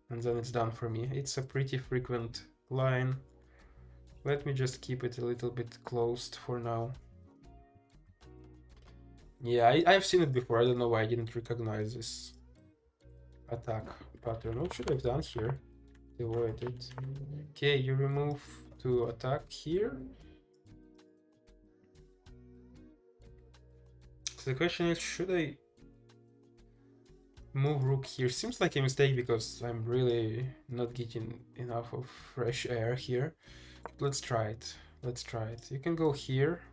And then it's done for me. It's a pretty frequent line. Let me just keep it a little bit closed for now. Yeah, I've seen it before. I don't know why I didn't recognize this attack pattern. What should I have done here? Avoid it. Okay, you remove to attack here. So the question is, should I move rook here? Seems like a mistake because I'm really not getting enough of fresh air here. Let's try it. Let's try it. You can go here.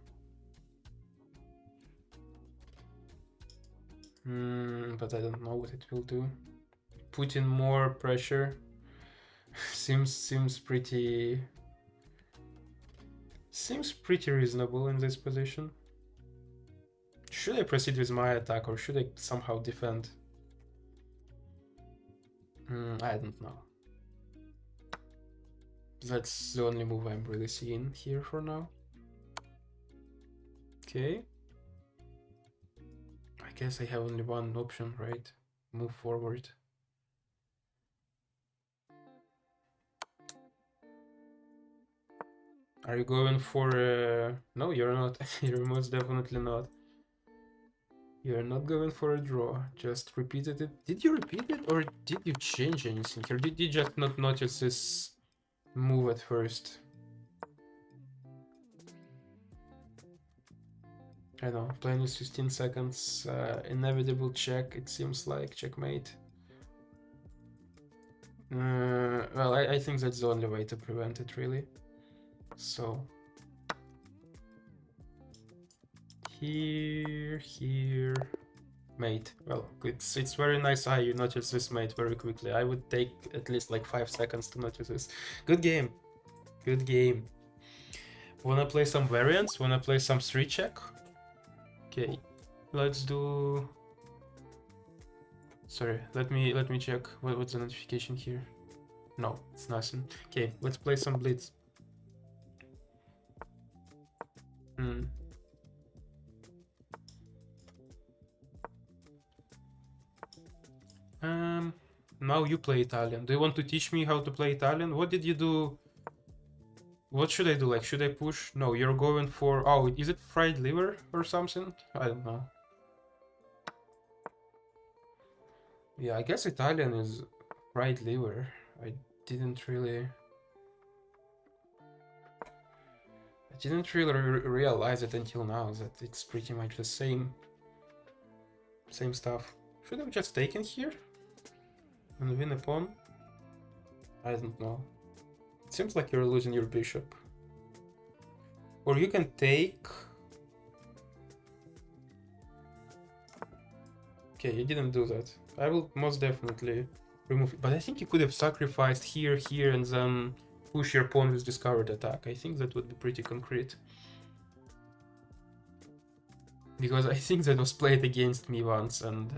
But I don't know what it will do. Put in more pressure. seems pretty reasonable in this position. Should I proceed with my attack or should I somehow defend? I don't know. That's the only move I'm really seeing here for now. Okay. I guess I have only one option, right? Move forward. Are you going for no, you're not. You're most definitely not. You're not going for a draw. Just repeated it. Did you repeat it or did you change anything? Or did you just not notice this move at first? I don't know, playing with 15 seconds, inevitable check, it seems like, checkmate. Well, I think that's the only way to prevent it, really. So... Here... Mate. Well, it's very nice how you notice this mate very quickly. I would take at least like 5 seconds to notice this. Good game. Good game. Wanna play some variants? Wanna play some 3 check? Okay, let's do... Sorry, let me check what's the notification here. No, it's nothing. Okay, let's play some blitz. Now you play Italian. Do you want to teach me how to play Italian? What did you do? What should I do? Like, should I push? No, you're going for... Oh, is it fried liver or something? I don't know. Yeah, I guess Italian is fried liver. I didn't really realize it until now that it's pretty much the same stuff. Should I have just taken here and win a pawn? I don't know. It seems like you're losing your bishop. Or you can take... Okay, you didn't do that. I will most definitely remove it. But I think you could have sacrificed here, and then push your pawn with discovered attack. I think that would be pretty concrete. Because I think that was played against me once and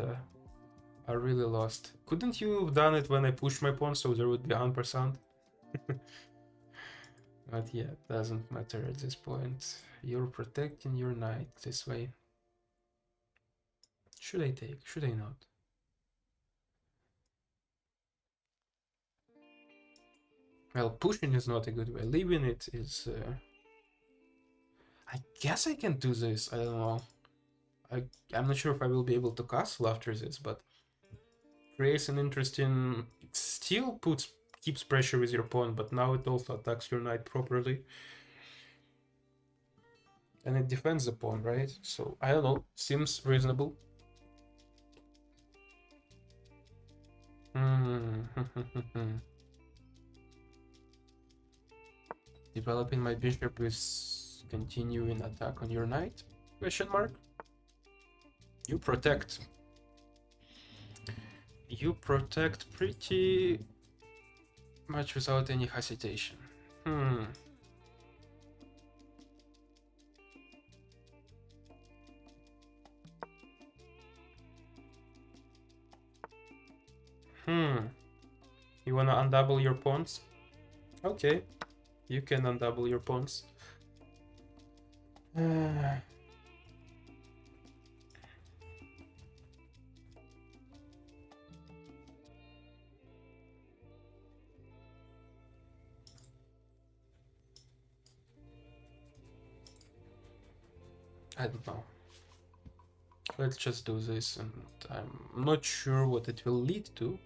I really lost. Couldn't you have done it when I pushed my pawn so there would be 100%? But yeah, it doesn't matter at this point. You're protecting your knight this way. Should I take? Should I not? Well, pushing is not a good way. Leaving it is... I guess I can do this. I don't know. I'm not sure if I will be able to castle after this, but creates an interesting... It still keeps pressure with your pawn, but now it also attacks your knight properly. And it defends the pawn, right? So, I don't know. Seems reasonable. Developing my bishop with continuing attack on your knight? Question mark. You protect. You protect pretty much without any hesitation. You wanna undouble your pawns? Okay. You can undouble your pawns. I don't know. Let's just do this, and I'm not sure what it will lead to.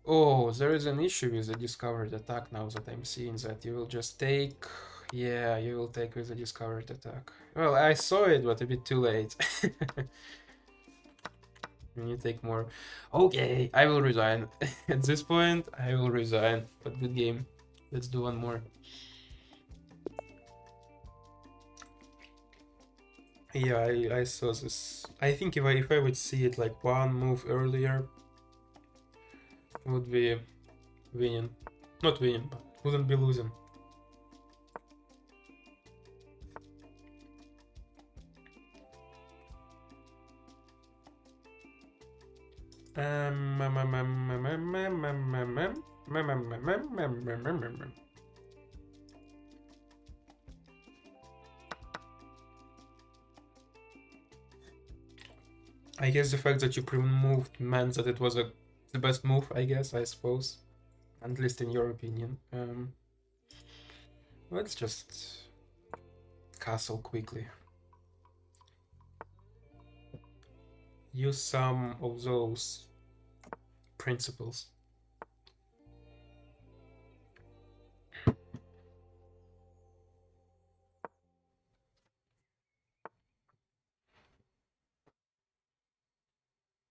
Oh, there is an issue with the discovered attack now that I'm seeing that you will just take... Yeah, you will take with the discovered attack. Well, I saw it, but a bit too late. When you take more... Okay, I will resign. At this point, I will resign. But good game. Let's do one more. Yeah, I saw this. I think if I would see it like one move earlier, it would be winning. Not winning, but wouldn't be losing. I guess the fact that you pre-moved meant that it was the best move, I guess, I suppose. At least in your opinion. Let's just castle quickly. Use some of those principles.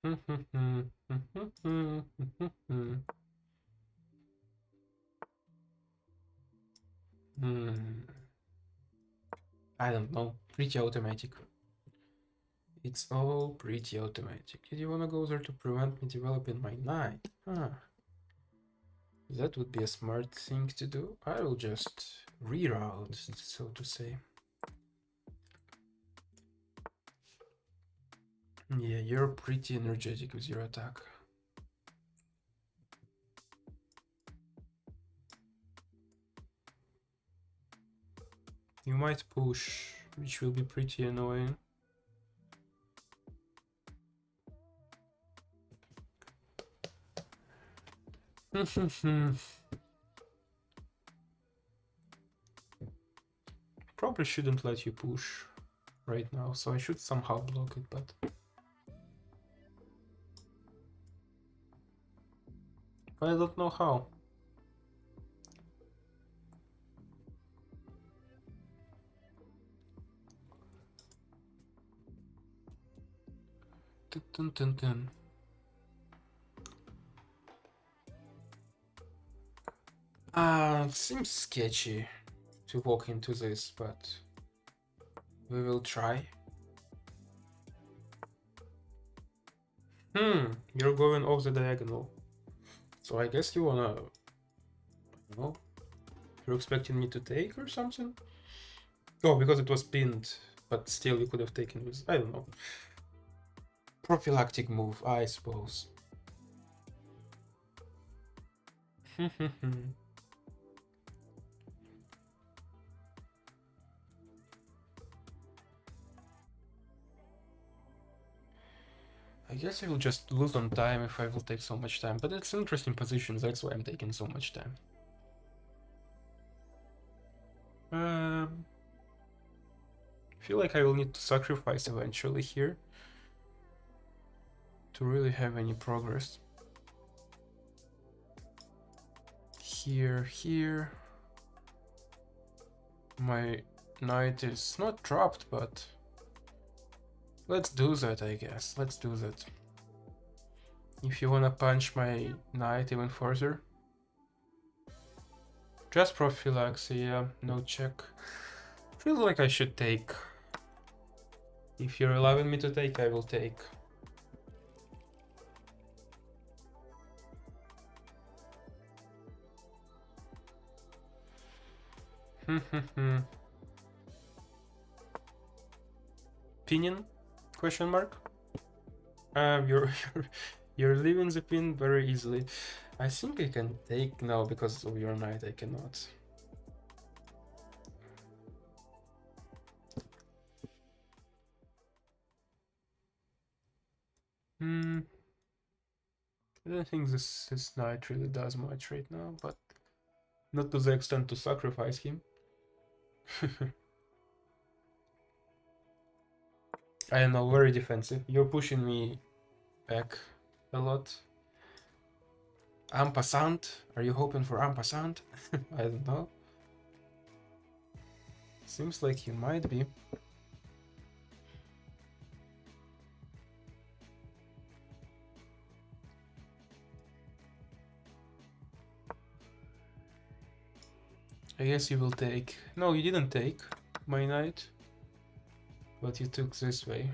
I don't know, pretty automatic. It's all pretty automatic. Did you wanna go there to prevent me developing my knight? That would be a smart thing to do. I will just reroute, so to say. Yeah, you're pretty energetic with your attack. You might push, which will be pretty annoying. Probably shouldn't let you push right now, so I should somehow block it, but... I don't know how. Dun, dun, dun. Seems sketchy to walk into this, but we will try. You're going off the diagonal. So I guess you wanna, I don't know, You're expecting me to take or something? Oh, because it was pinned, but still you could have taken this. I don't know. Prophylactic move, I suppose. I guess I will just lose on time if I will take so much time, but it's interesting positions, that's why I'm taking so much time. I feel like I will need to sacrifice eventually here to really have any progress. Here. My knight is not dropped, but let's do that, I guess. Let's do that. If you wanna punch my knight even further. Just prophylaxis, yeah, no check. Feel like I should take. If you're allowing me to take, I will take. Pinion? Question mark? You're leaving the pin very easily. I think I can take now because of your knight. I cannot. I don't think this knight really does much right now, but not to the extent to sacrifice him. I don't know, very defensive. You're pushing me back a lot. En passant? Are you hoping for en passant? I don't know. Seems like you might be. I guess you will take... No, you didn't take my knight. But you took this way.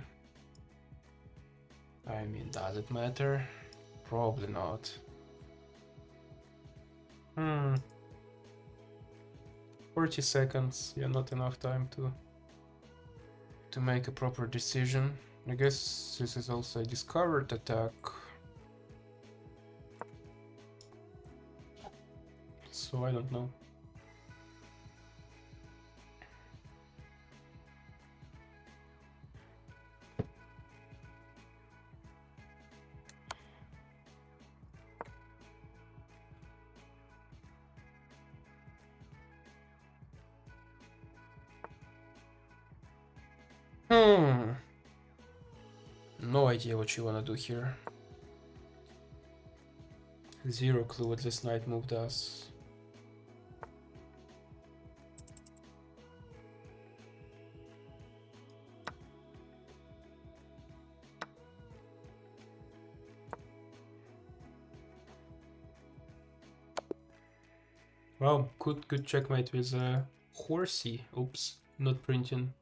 I mean, does it matter? Probably not. 40 seconds, yeah, not enough time to make a proper decision. I guess this is also a discovered attack. So I don't know. No idea what you wanna do here. Zero clue what this knight move does. Wow, good checkmate with horsey. Oops, not printing.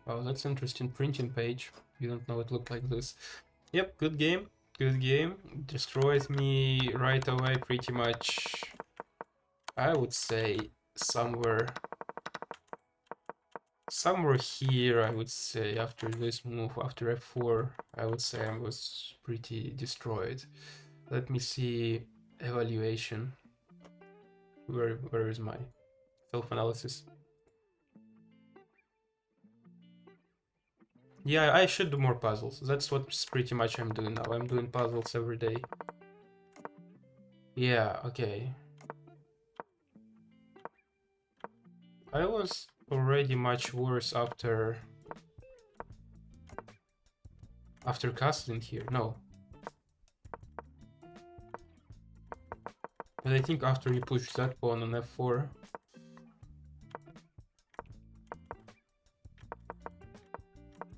Wow, that's interesting. Printing page. You don't know it looked like this. Yep, good game. Good game. Destroyed me right away pretty much. I would say somewhere here, I would say, after this move, after f4, I would say I was pretty destroyed. Let me see evaluation. Where is my self-analysis? Yeah, I should do more puzzles. That's what pretty much I'm doing now. I'm doing puzzles every day. Yeah, okay. I was already much worse after castling here. No. But I think after you push that pawn on f4.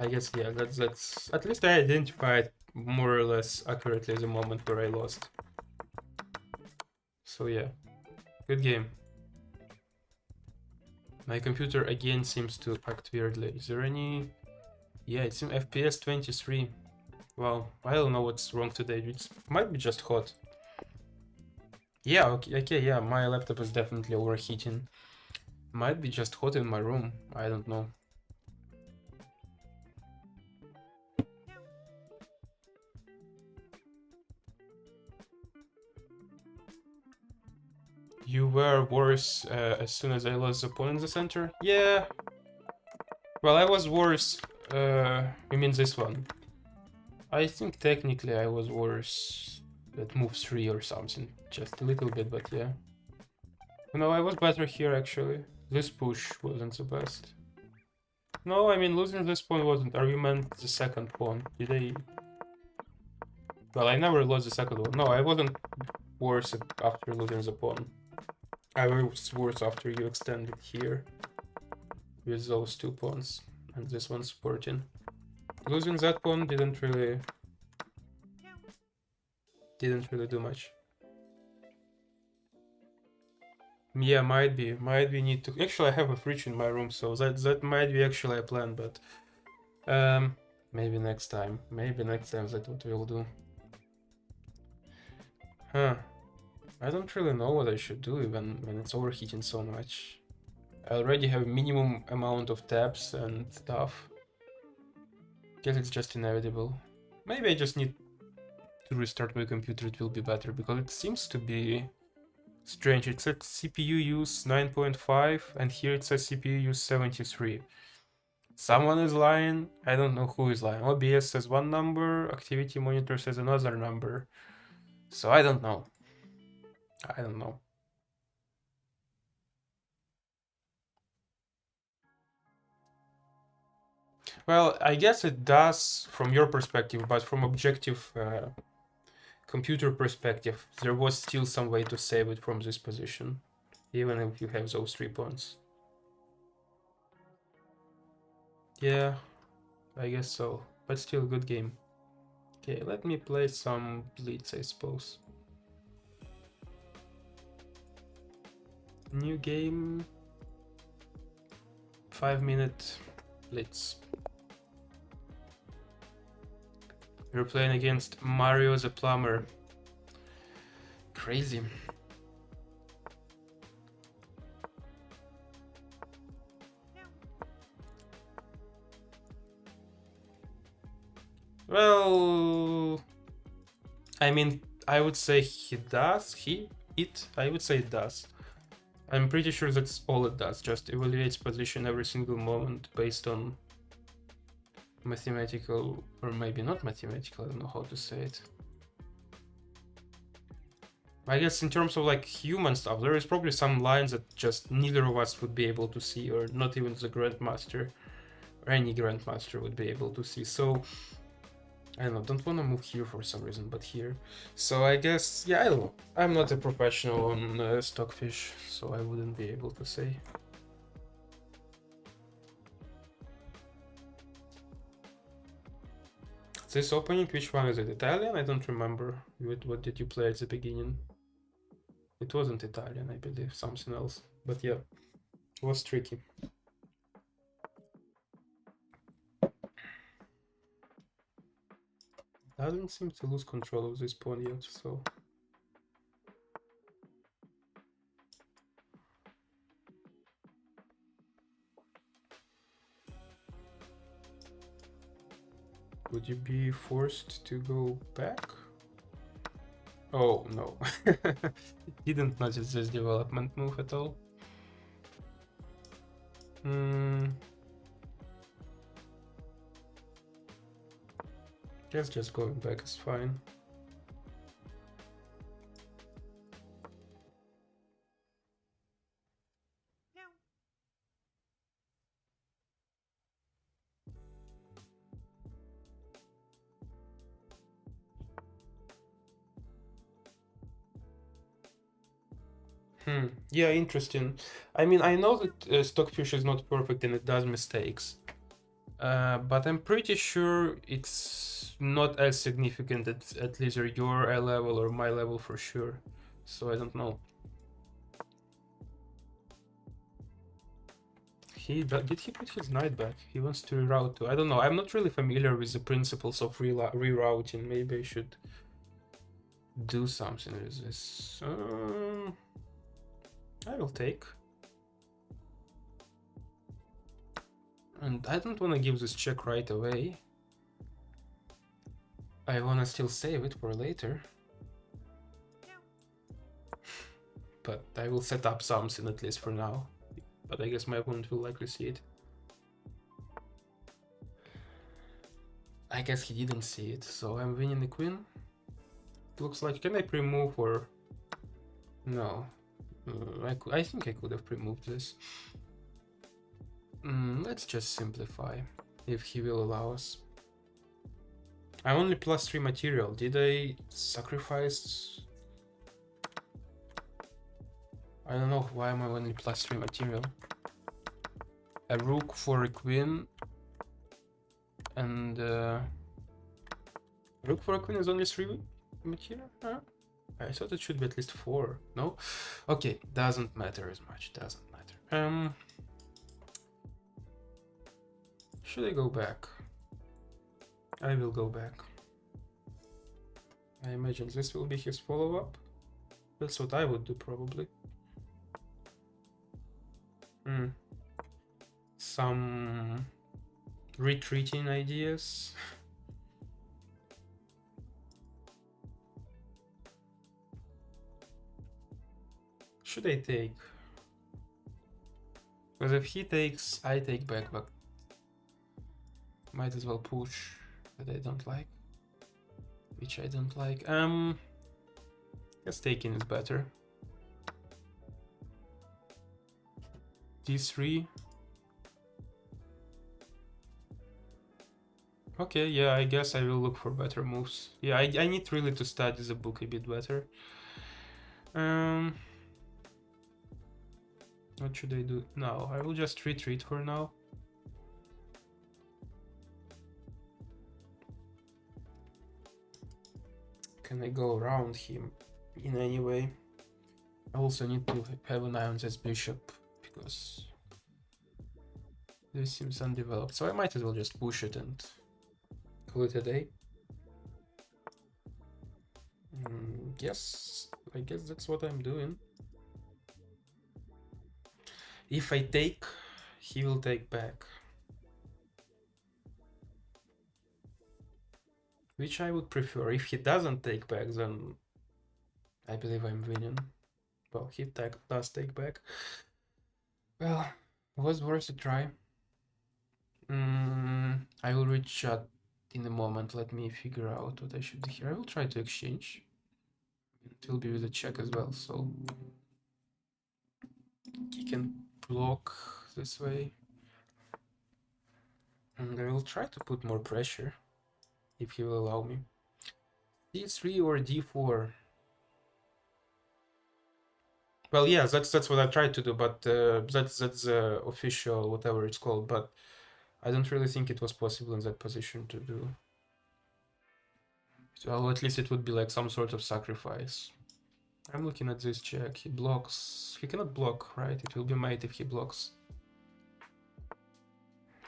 I guess, yeah, that's at least I identified more or less accurately the moment where I lost. So yeah, good game. My computer again seems to act weirdly. Is there any... Yeah, it's in FPS 23. Wow, I don't know what's wrong today. It might be just hot. Yeah, okay, yeah, my laptop is definitely overheating. Might be just hot in my room, I don't know. You were worse as soon as I lost the pawn in the center? Yeah, well, I was worse. You mean this one? I think technically I was worse at move 3 or something. Just a little bit, but yeah. No, I was better here actually. This push wasn't the best. No, I mean losing this pawn wasn't argument the second pawn. Did I? Well, I never lost the second one. No, I wasn't worse after losing the pawn. I was worse after you extended here with those two pawns and this one supporting. Losing that pawn didn't really do much. Yeah, might be need to. Actually, I have a fridge in my room, so that might be actually a plan, but maybe next time. Maybe next time that's what we'll do. Huh. I don't really know what I should do even when it's overheating so much. I already have minimum amount of tabs and stuff. Guess it's just inevitable. Maybe I just need to restart my computer, it will be better, because it seems to be strange. It said CPU use 9.5 and here it says CPU use 73. Someone is lying, I don't know who is lying. OBS says one number, activity monitor says another number. So I don't know. I don't know. Well, I guess it does from your perspective, but from objective computer perspective, there was still some way to save it from this position, even if you have those 3 points. Yeah, I guess so, but still good game. Okay, let me play some Blitz, I suppose. New game, 5-minute Blitz. We're playing against Mario the Plumber. Crazy. Well, I mean, I would say he does. I would say it does. I'm pretty sure that's all it does, just evaluates position every single moment based on mathematical, or maybe not mathematical, I don't know how to say it. I guess in terms of like human stuff, there is probably some lines that just neither of us would be able to see, or not even the Grandmaster, or any Grandmaster would be able to see. So I don't know, don't want to move here for some reason, but here. So I guess, yeah, I don't know. I'm not a professional on Stockfish, so I wouldn't be able to say. This opening, which one is it? Italian? I don't remember. What did you play at the beginning? It wasn't Italian, I believe, something else. But yeah, it was tricky. Doesn't seem to lose control of this pawn yet, so... Would you be forced to go back? Oh, no. Didn't notice this development move at all. Guess just going back is fine. Yeah, interesting. I mean, I know that Stockfish is not perfect and it does mistakes. But I'm pretty sure it's not as significant at least your eye level or my level for sure. So I don't know. Did he put his knight back? He wants to reroute to. I don't know. I'm not really familiar with the principles of rerouting. Maybe I should do something with this. I will take. And I don't want to give this check right away. I want to still save it for later. But I will set up something at least for now. But I guess my opponent will likely see it. I guess he didn't see it, so I'm winning the queen. Looks like, can I pre-move or... No. I think I could have pre-moved this. Let's just simplify, if he will allow us. I'm only +3 material. Did I sacrifice... I don't know, why am I only +3 material? A rook for a queen. And rook for a queen is only 3 material? Huh? I thought it should be at least 4. No? Okay, doesn't matter as much. Doesn't matter. Should I go back? I will go back. I imagine this will be his follow-up. That's what I would do probably. Some retreating ideas. Should I take? Because if he takes, I take back, but might as well push that I don't like. Which I don't like. Guess taking is better. D3. Okay, yeah, I guess I will look for better moves. Yeah, I need really to study the book a bit better. What should I do? No, I will just retreat for now. Can I go around him in any way? I also need to have an eye on this bishop because this seems undeveloped. So I might as well just push it and call it a day. Yes, I guess that's what I'm doing. If I take, he will take back. Which I would prefer. If he doesn't take back, then I believe I'm winning. Well, he does take back. Well, was worth a try. I will reach chat in a moment. Let me figure out what I should do here. I will try to exchange. It will be with a check as well, so he can block this way. And I will try to put more pressure if he will allow me. D3 or D4? Well, yeah, that's what I tried to do, but that's official, whatever it's called. But I don't really think it was possible in that position to do. So at least it would be like some sort of sacrifice. I'm looking at this check. He blocks. He cannot block, right? It will be mate if he blocks.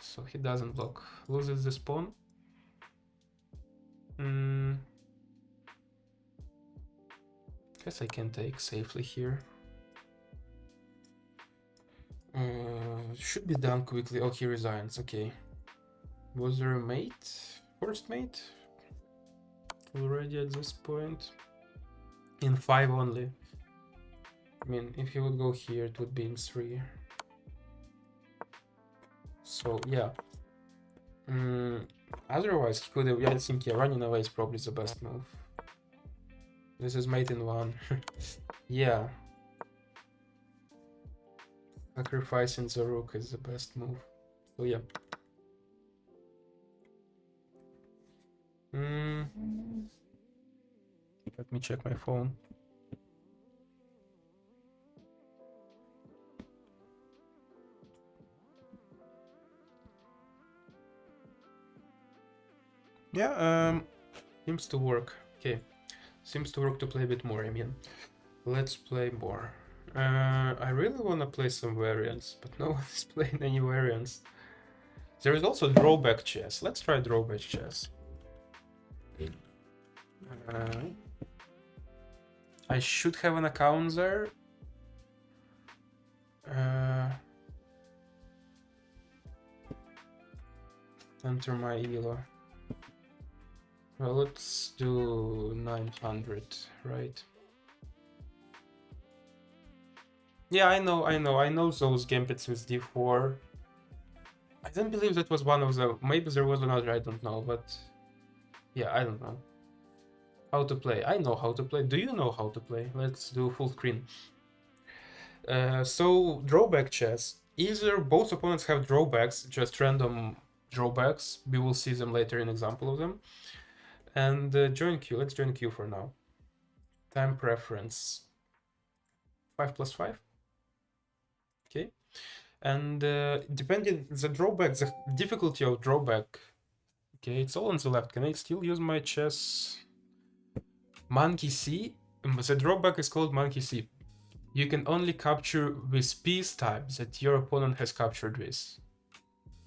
So he doesn't block. Loses the pawn. Guess I can take safely here. Should be done quickly. Oh, he resigns. Okay. Was there a mate? First mate? Already at this point? In 5 only. I mean, if he would go here, it would be in 3. So, yeah. Otherwise, he could have. Yeah, I think running away is probably the best move. This is mate in 1. Yeah. Sacrificing the rook is the best move. So, yeah. Let me check my phone. Yeah, seems to work. Okay, seems to work to play a bit more. I mean, let's play more. I really want to play some variants, but no one is playing any variants. There is also drawback chess. Let's try drawback chess. I should have an account there. Enter my elo. Well, let's do 900, right? Yeah, I know those gambits with d4. I don't believe that was one of them. Maybe there was another, I don't know, but yeah, I don't know. How to play. I know how to play. Do you know how to play? Let's do full screen. So drawback chess. Either both opponents have drawbacks, just random drawbacks. We will see them later in example of them. And join queue. Let's join queue for now. Time preference. 5+5. Okay. And depending the drawback, the difficulty of drawback. Okay, it's all on the left. Can I still use my chess? Monkey C. The drawback is called Monkey C. You can only capture with piece type that your opponent has captured with.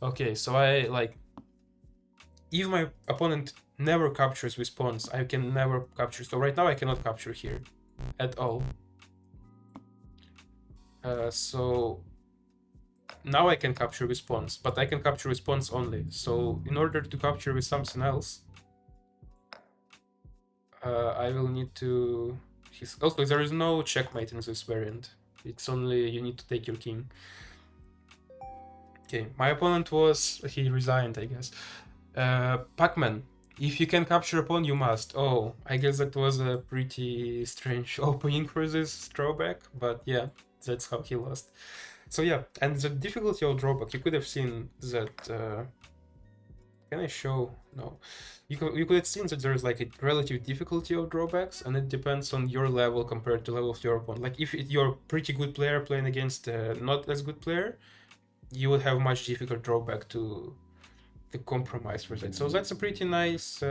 Okay, so I like, if my opponent never captures with pawns, I can never capture. So right now I cannot capture here at all. So now I can capture with pawns, but I can capture with pawns only. So in order to capture with something else, I will need to... Also, there is no checkmate in this variant. It's only you need to take your king. Okay, my opponent was... he resigned, I guess. Pac-Man. If you can capture a pawn, you must. Oh, I guess that was a pretty strange opening for this drawback, but yeah, that's how he lost. So yeah, and the difficulty of drawback, you could have seen that... can I show? No. You could have seen that there is like a relative difficulty of drawbacks, and it depends on your level compared to level of your opponent. Like if you're a pretty good player playing against a not as good player, you would have much difficult drawback to compromise with it. So that's a pretty nice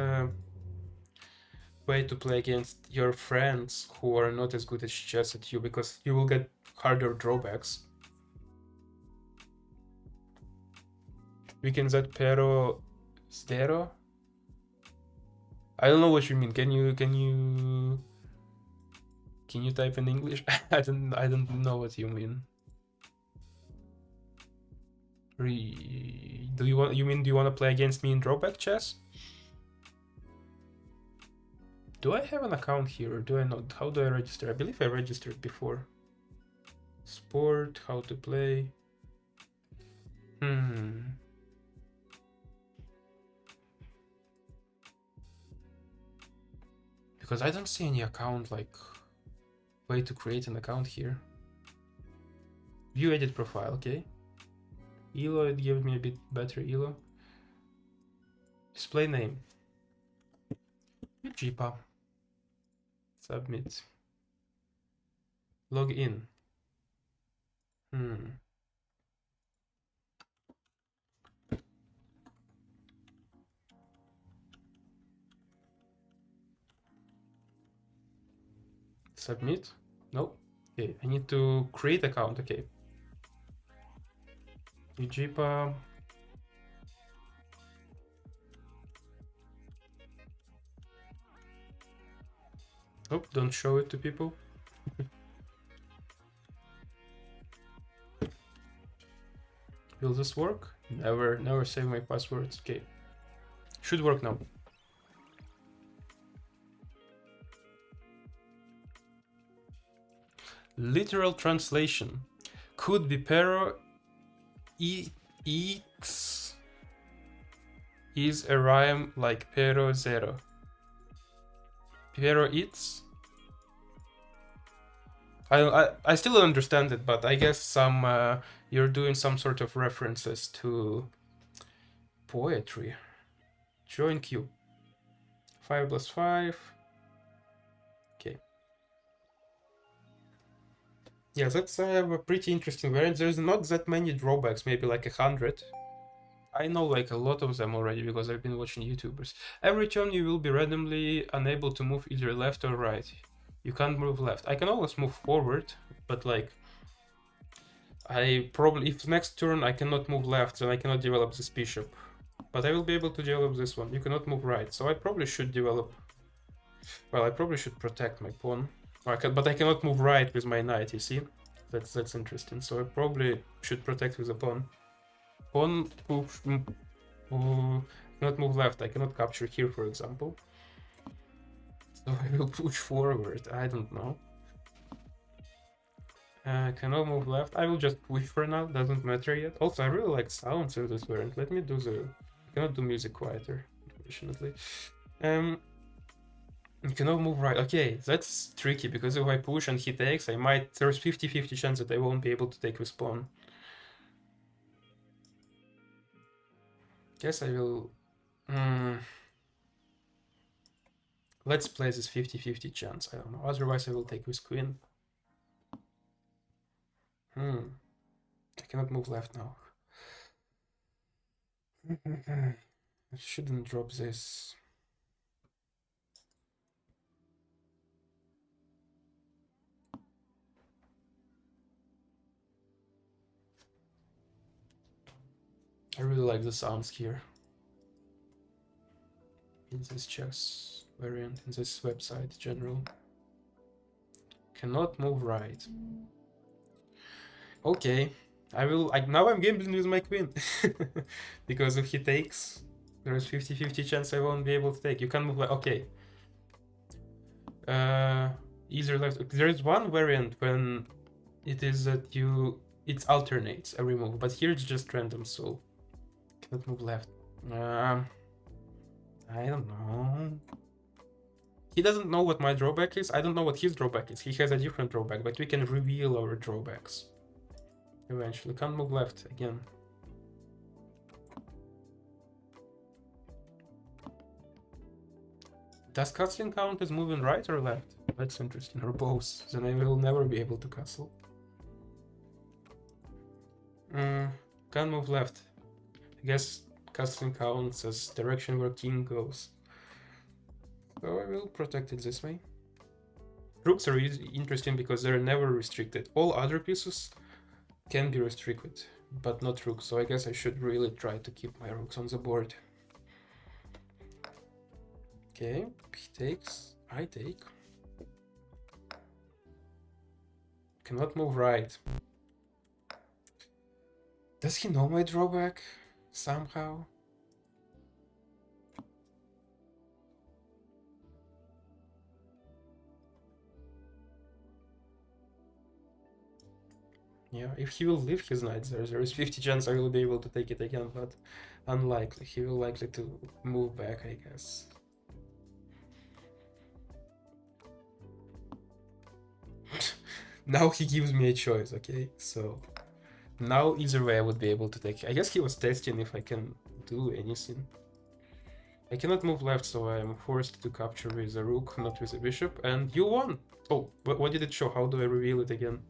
way to play against your friends who are not as good at chess at you, because you will get harder drawbacks. We can set pero zero. I don't know what you mean. Can you type in English? I don't know what you mean. Do you want to play against me in drawback chess? Do I have an account here or do I not? How do I register? I believe I registered before. Sport, how to play. Because I don't see any account, like, way to create an account here. View edit profile, okay. Elo, it gives me a bit better Elo. Display name. Jipa. Submit. Log in. Submit? No. Okay, I need to create account. Okay. Jipa. Oh, don't show it to people. Will this work? Never save my passwords. Okay. Should work now. Literal translation. Could be pero x is a rhyme like pero zero. Pero it's... I still don't understand it, but I guess some you're doing some sort of references to poetry. Join queue. 5+5. Okay. Yeah, that's a pretty interesting variant. There's not that many drawbacks, maybe like 100. I know like a lot of them already because I've been watching YouTubers. Every turn you will be randomly unable to move either left or right. You can't move left. I can always move forward, but like I probably, if next turn I cannot move left, then I cannot develop this bishop. But I will be able to develop this one. You cannot move right, so I probably should develop... Well, I probably should protect my pawn. But I cannot move right with my knight, you see? That's interesting. So I probably should protect with a pawn. Pawn push, cannot move left. I cannot capture here, for example. So I will push forward. I don't know. Cannot move left. I will just push for now. Doesn't matter yet. Also, I really like sounds of this variant. Let me do the. I cannot do music quieter, unfortunately. You cannot move right. Okay, that's tricky because if I push and he takes, I might. There's 50-50 chance that I won't be able to take with pawn. Guess I will. Let's play this 50-50 chance. I don't know. Otherwise, I will take with queen. I cannot move left now. I shouldn't drop this. I really like the sounds here. In this chess variant, in this website, general. Cannot move right. Okay. Now I'm gambling with my queen. Because if he takes, there's 50-50 chance I won't be able to take. You can move like, okay. Either left. There is one variant when it is that it alternates every move, but here it's just random, so cannot move left. I don't know. He doesn't know what my drawback is. I don't know what his drawback is. He has a different drawback, but we can reveal our drawbacks. Eventually. Can't move left again. Does castling count as moving right or left? That's interesting. Or both. Then I will never be able to castle. Can't move left. I guess castling counts as direction where king goes. So I will protect it this way. Rooks are interesting because they're never restricted. All other pieces can be restricted, but not rooks. So I guess I should really try to keep my rooks on the board. Okay, he takes, I take. Cannot move right. Does he know my drawback somehow? Yeah, if he will leave his knight there is 50 chance I will be able to take it again, but unlikely. He will likely to move back, I guess. Now he gives me a choice, okay? So now either way I would be able to take. I guess he was testing if I can do anything. I cannot move left, so I am forced to capture with a rook, not with a bishop, and you won! Oh, what did it show? How do I reveal it again?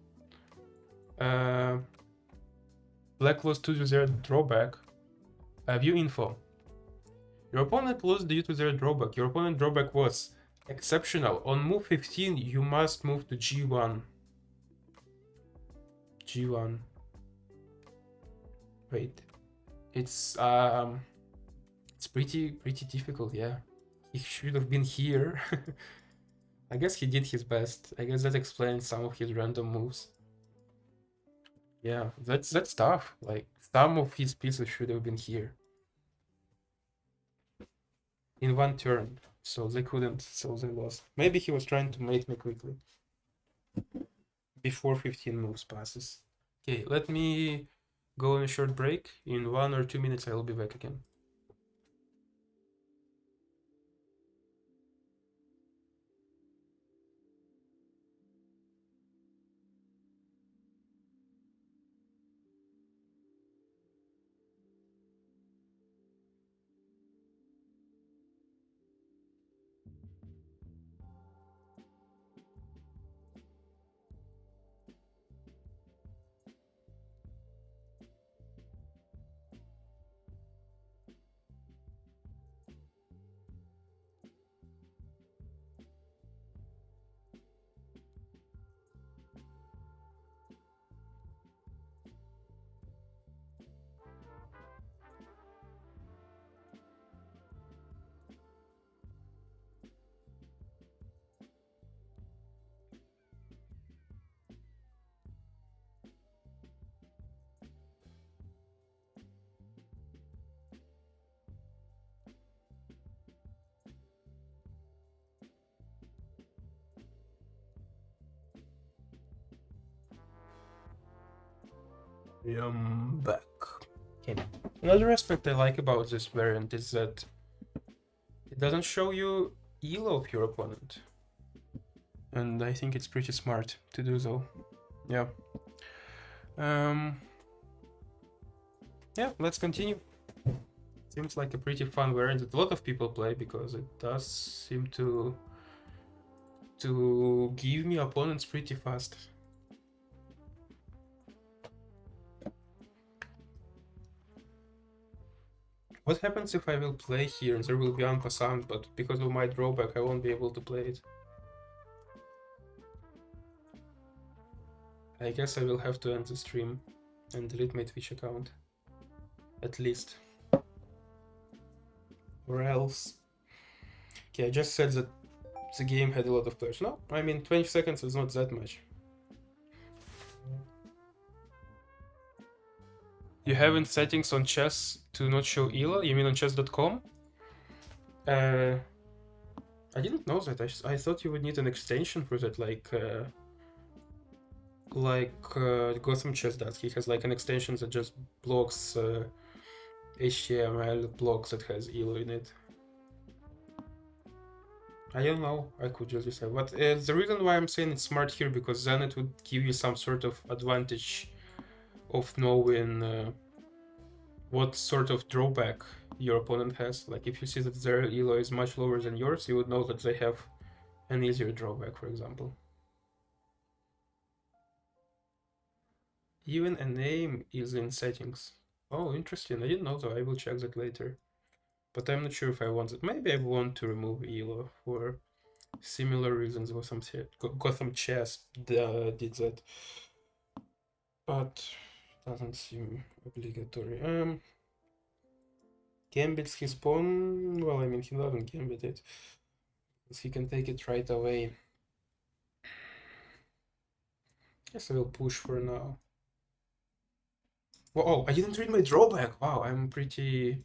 Black lost due to their drawback. View info. Your opponent lost due to their drawback. Your opponent's drawback was exceptional. On move 15, you must move to g1. G1. Wait. It's pretty difficult, yeah. He should have been here. I guess he did his best. I guess that explains some of his random moves. Yeah, that's tough. Like some of his pieces should have been here in one turn, so they couldn't, so they lost. Maybe he was trying to mate me quickly before 15 moves passes. Okay, let me go on a short break. In 1 or 2 minutes, I will be back again. I'm back. Okay. Another aspect I like about this variant is that it doesn't show you elo of your opponent. And I think it's pretty smart to do so. Yeah. Yeah, let's continue. Seems like a pretty fun variant that a lot of people play because it does seem to give me opponents pretty fast. What happens if I will play here and there will be en passant, but because of my drawback I won't be able to play it? I guess I will have to end the stream and delete my Twitch account. At least. Or else. Okay, I just said that the game had a lot of players. No, I mean 20 seconds is not that much. You have in settings on chess to not show elo? You mean on chess.com? I didn't know that. I thought you would need an extension for that, like Gotham Chess does. He has like an extension that just blocks HTML blocks that has elo in it. I don't know. I could just decide. But the reason why I'm saying it's smart here, because then it would give you some sort of advantage of knowing what sort of drawback your opponent has. Like if you see that their elo is much lower than yours, you would know that they have an easier drawback, for example. Even a name is in settings. Oh, interesting. I didn't know though. I will check that later. But I'm not sure if I want it. Maybe I want to remove elo for similar reasons. Gotham Chess did that. But doesn't seem obligatory. Gambits his pawn. Well, I mean, he doesn't gambit it. Because he can take it right away. Guess I will push for now. Whoa, oh, I didn't read my drawback. Wow, I'm pretty...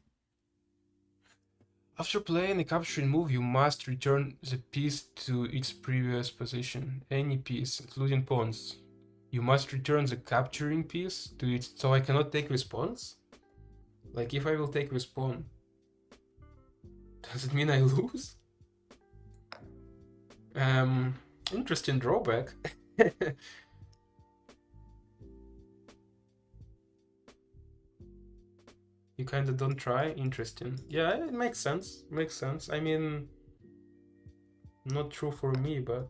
After playing a capturing move, you must return the piece to its previous position. Any piece, including pawns. You must return the capturing piece to its... So I cannot take response? Like, if I will take this pawn, does it mean I lose? Interesting drawback. You kinda don't try? Interesting. Yeah, it makes sense. Makes sense. I mean, not true for me, but...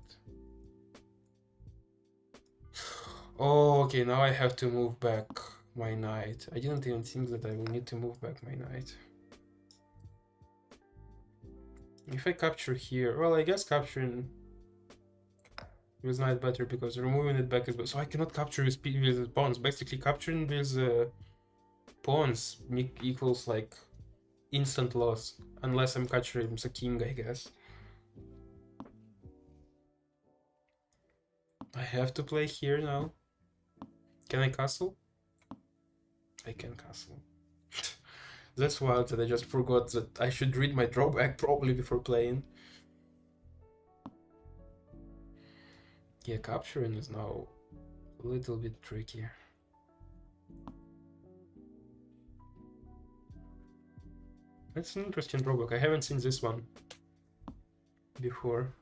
Oh, okay, now I have to move back my knight. I didn't even think that I will need to move back my knight. If I capture here, well, I guess capturing with knight better because removing it back is better. So I cannot capture with pawns. Basically, capturing with pawns equals like instant loss, unless I'm capturing the king, I guess. I have to play here now. Can I castle? I can castle. That's wild that I just forgot that I should read my drawback probably before playing. Yeah, capturing is now a little bit tricky. That's an interesting drawback. I haven't seen this one before.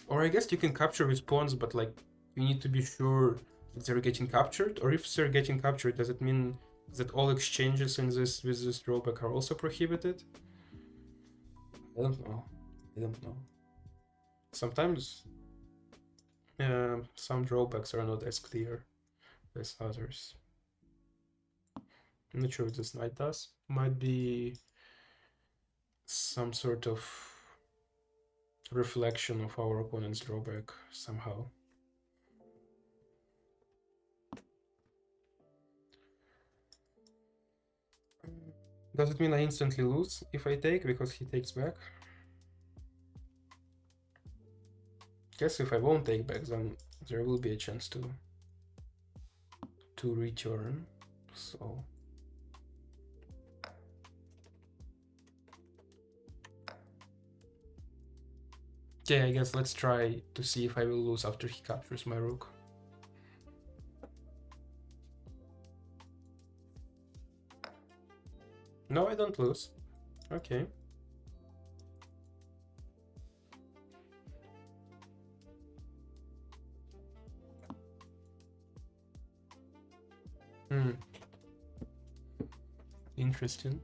Or I guess you can capture with pawns, but like you need to be sure that they're getting captured. Or if they're getting captured, does it mean that all exchanges in this with this drawback are also prohibited? I don't know. I don't know. Sometimes some drawbacks are not as clear as others. I'm not sure what this knight does. Might be some sort of reflection of our opponent's drawback somehow. Does it mean I instantly lose if I take because he takes back? Guess if I won't take back, then there will be a chance to return. So Okay, I guess let's try to see if I will lose after he captures my rook. No, I don't lose. Okay. Interesting.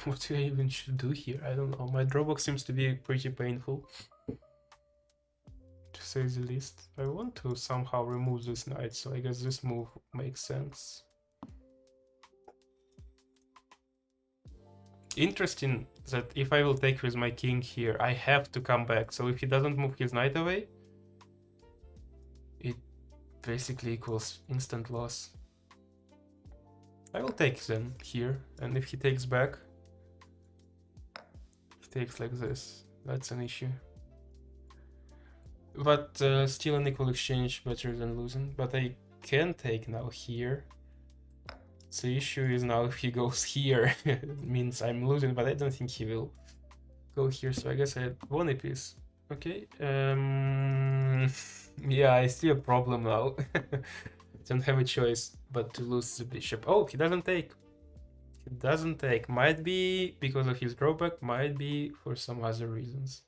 What do I even should do here? I don't know. My drawback seems to be pretty painful, to say the least. I want to somehow remove this knight, so I guess this move makes sense. Interesting that if I will take with my king here, I have to come back. So if he doesn't move his knight away, it basically equals instant loss. I will take then here, and if he takes back, he takes like this. That's an issue. But still an equal exchange better than losing. But I can take now here. The issue is now if he goes here, it means I'm losing, but I don't think he will go here, so I guess I won a piece. Okay. Yeah, I see a problem now. Don't have a choice but to lose the bishop. Oh, he doesn't take. He doesn't take. Might be because of his drawback, might be for some other reasons.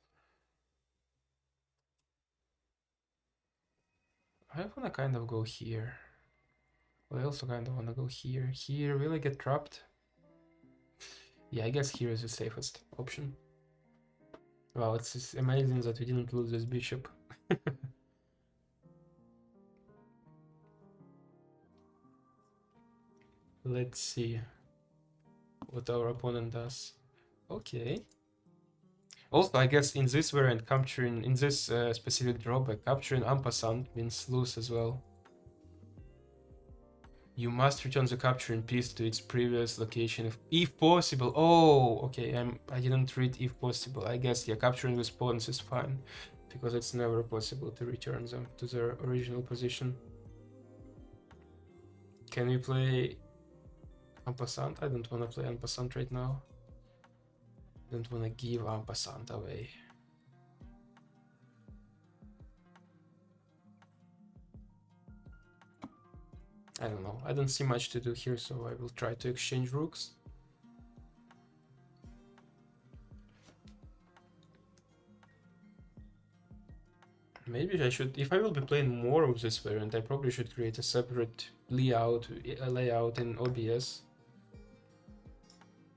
I wanna kind of go here. I also kind of wanna go here. Here, will I get trapped? Yeah, I guess here is the safest option. Wow, it's just amazing that we didn't lose this bishop. Let's see what our opponent does. Okay. Also, I guess in this variant, capturing, in this specific drawback, capturing en passant means lose as well. You must return the capturing piece to its previous location if possible. Oh, okay, I didn't read if possible. I guess, yeah, capturing with pawns is fine, because it's never possible to return them to their original position. Can we play en passant? I don't want to play en passant right now. Don't want to give en passant away. I don't know. I don't see much to do here, so I will try to exchange rooks. Maybe I should, if I will be playing more of this variant, I probably should create a separate layout in OBS.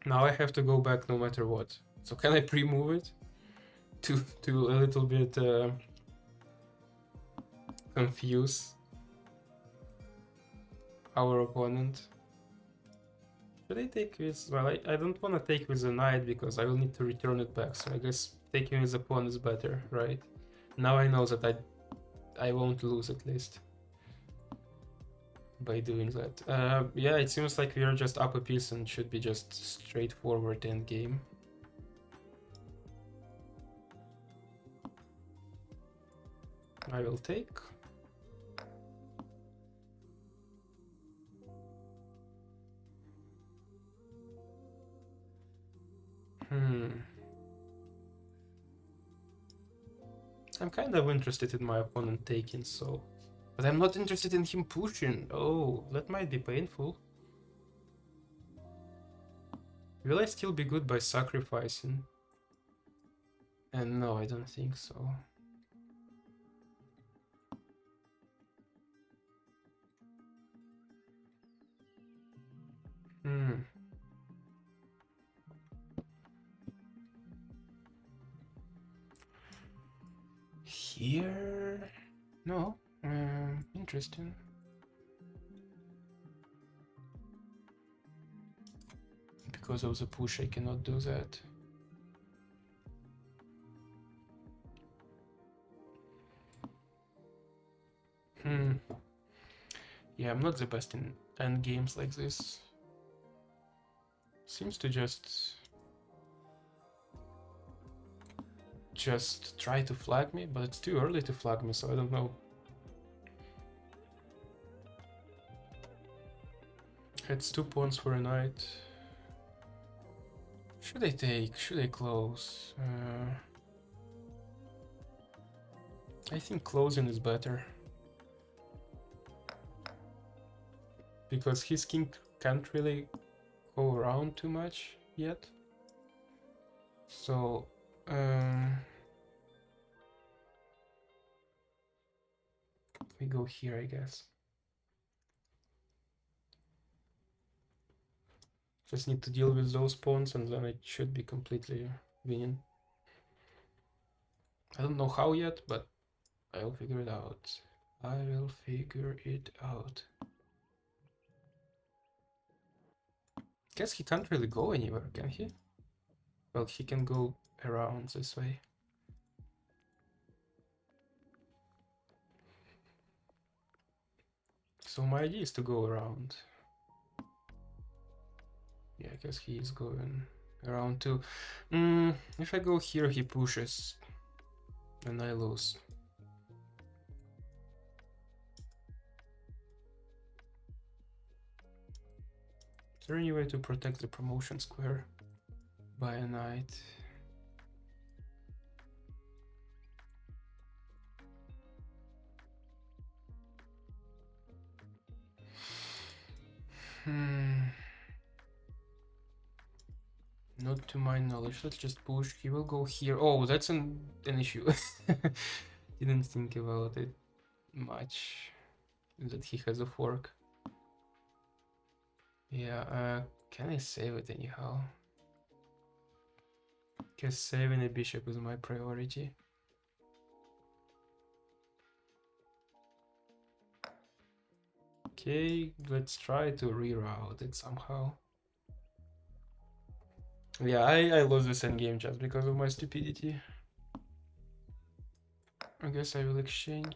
Now I have to go back no matter what. So can I pre-move it to a little bit confuse our opponent? Should I take with, well, I don't want to take with the knight because I will need to return it back, so I guess taking with the pawn is better, right? Now I know that I won't lose at least by doing that. Yeah, it seems like we are just up a piece and should be just straightforward end game. I will take. I'm kind of interested in my opponent taking, so... But I'm not interested in him pushing. Oh, that might be painful. Will I still be good by sacrificing? And no, I don't think so. Here... No. Interesting. Because of the push, I cannot do that. Yeah, I'm not the best in end games like this. Seems to just try to flag me, but it's too early to flag me, so I don't know. It's 2 pawns for a knight. Should I take? Should I close? I think closing is better. Because his king can't really go around too much yet. So, we go here, I guess. Just need to deal with those pawns and then it should be completely winning. I don't know how yet, but I'll figure it out. I will figure it out. Guess he can't really go anywhere, can he? Well, he can go around this way. So my idea is to go around. Yeah, I guess he is going around too. If I go here, he pushes, and I lose. Is there any way to protect the promotion square by a knight? Not to my knowledge. Let's just push. He will go here. Oh, that's an issue. Didn't think about it much. That he has a fork. Yeah, can I save it anyhow? Guess saving a bishop is my priority. Okay, let's try to reroute it somehow. Yeah, I lost this endgame just because of my stupidity. I guess I will exchange.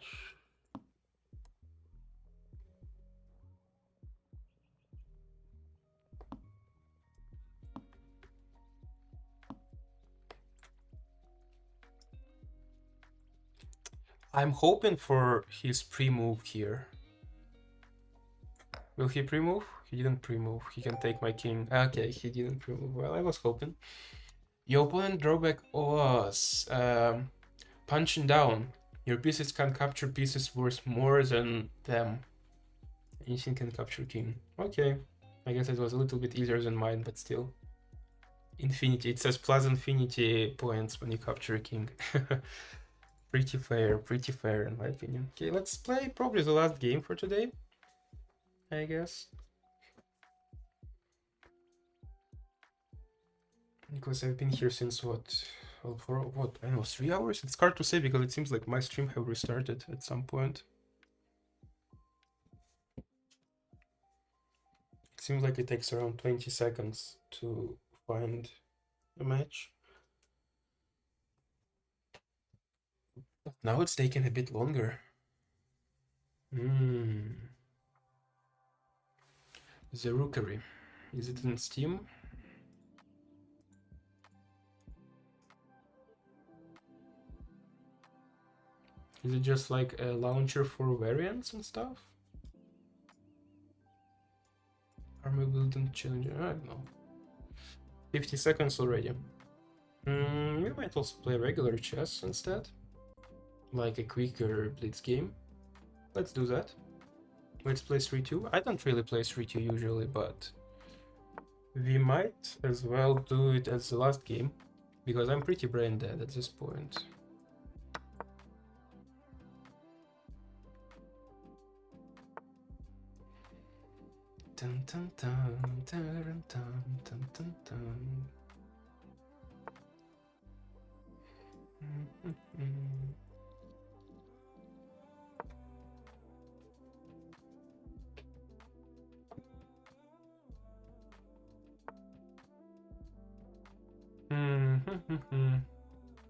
I'm hoping for his pre-move here. Will he pre-move? He didn't pre-move. He can take my king. Okay, he didn't pre-move. Well, I was hoping. Your opponent drawback was punching down. Your pieces can capture pieces worth more than them. Anything can capture king. Okay. I guess it was a little bit easier than mine, but still. Infinity. It says plus infinity points when you capture a king. Pretty fair in my opinion. Okay, let's play probably the last game for today, I guess. Because I've been here since what? Well, for what? I don't know, 3 hours? It's hard to say because it seems like my stream have restarted at some point. It seems like it takes around 20 seconds to find a match. But now it's taking a bit longer. The Rookery. Is it in Steam? Is it just like a launcher for variants and stuff? Army building challenger, I don't know. 50 seconds already. We might also play regular chess instead. Like a quicker blitz game. Let's do that. Let's play 3-2. I don't really play 3-2 usually, but we might as well do it as the last game, because I'm pretty brain dead at this point. Dun, dun, dun, dun, dun, dun, dun, dun.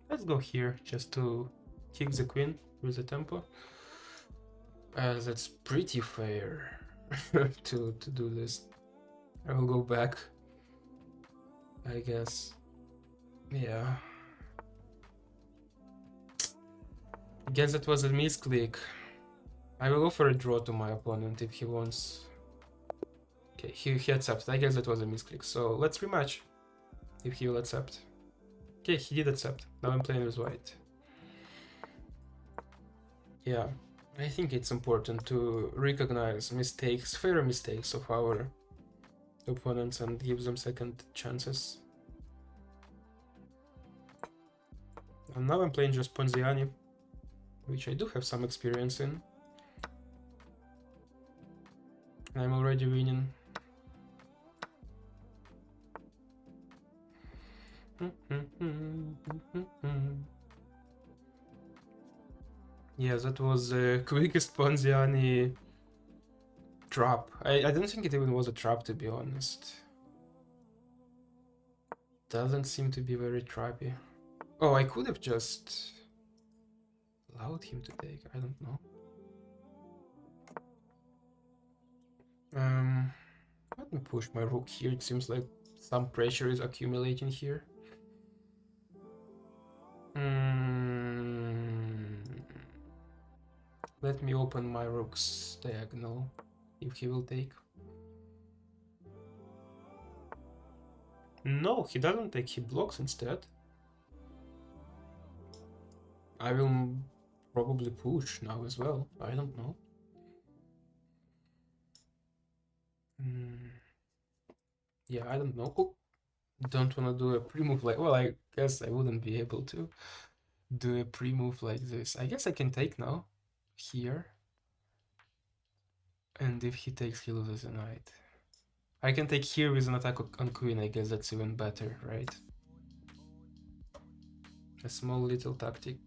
Let's go here just to kick the queen with the tempo. That's pretty fair to do this. I will go back, I guess. Yeah. Guess that was a misclick. I will offer a draw to my opponent if he wants. Okay, he accepted. I guess that was a misclick. So let's rematch if he will accept. Okay, he did accept. Now I'm playing with white. Yeah, I think it's important to recognize mistakes, fair mistakes of our opponents and give them second chances. And now I'm playing just Ponziani, which I do have some experience in. I'm already winning. Yeah, that was the quickest Ponziani trap. I don't think it even was a trap, to be honest. Doesn't seem to be very trappy. Oh, I could have just allowed him to take. I don't know. Let me push my rook here. It seems like some pressure is accumulating here. Let me open my rook's diagonal if he will take. No, he doesn't take. He blocks instead. I will probably push now as well. I don't know. Yeah, I don't know. Oh, don't want to do a pre-move like... Well, I guess I wouldn't be able to do a pre-move like this. I guess I can take now. Here. And if he takes, he loses a knight. I can take here with an attack on queen. I guess that's even better, right? A small little tactic.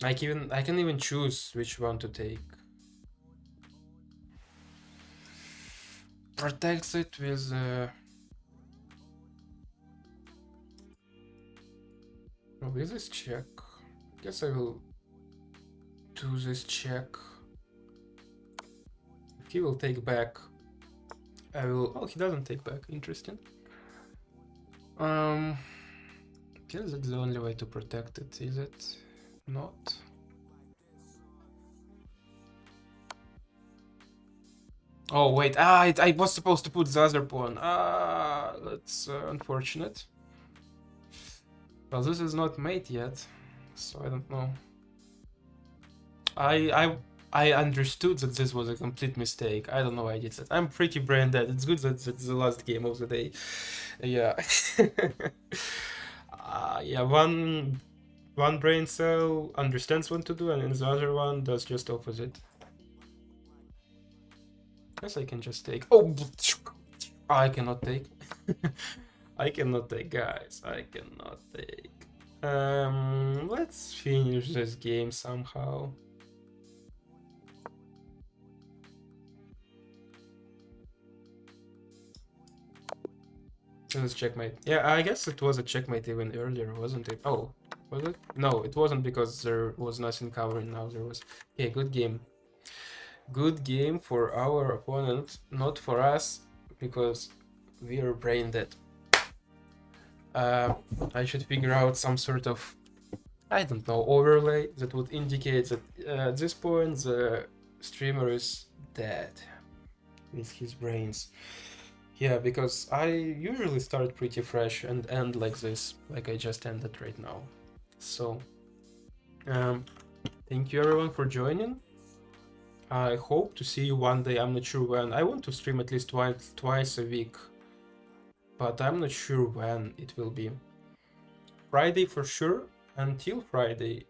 I can even choose which one to take. Protects it with with this check. Guess I will do this check. If he will take back, I will... Oh, he doesn't take back. Interesting. Guess that's the only way to protect it, is it? Not. Oh wait, I was supposed to put the other pawn. That's unfortunate. Well, this is not mate yet, so I don't know. I understood that this was a complete mistake. I don't know why I did that. I'm pretty brain dead. It's good that it's the last game of the day. Yeah. Yeah, one brain cell understands what to do, and the other one does just opposite. Guess I can just take. Oh, I cannot take. I cannot take, guys. I cannot take. Let's finish this game somehow. Let's checkmate. Yeah, I guess it was a checkmate even earlier, wasn't it? Oh, was it? No, it wasn't, because there was nothing covering. Now there was. Okay, good game. Good game for our opponent, not for us, because we are brain dead. I should figure out some sort of, I don't know, overlay that would indicate that at this point the streamer is dead with his brains. Yeah, because I usually start pretty fresh and end like this, like I just ended right now. So, thank you everyone for joining. I hope to see you one day. I'm not sure when. I want to stream at least twice a week, but I'm not sure when it will be. Friday for sure, until Friday.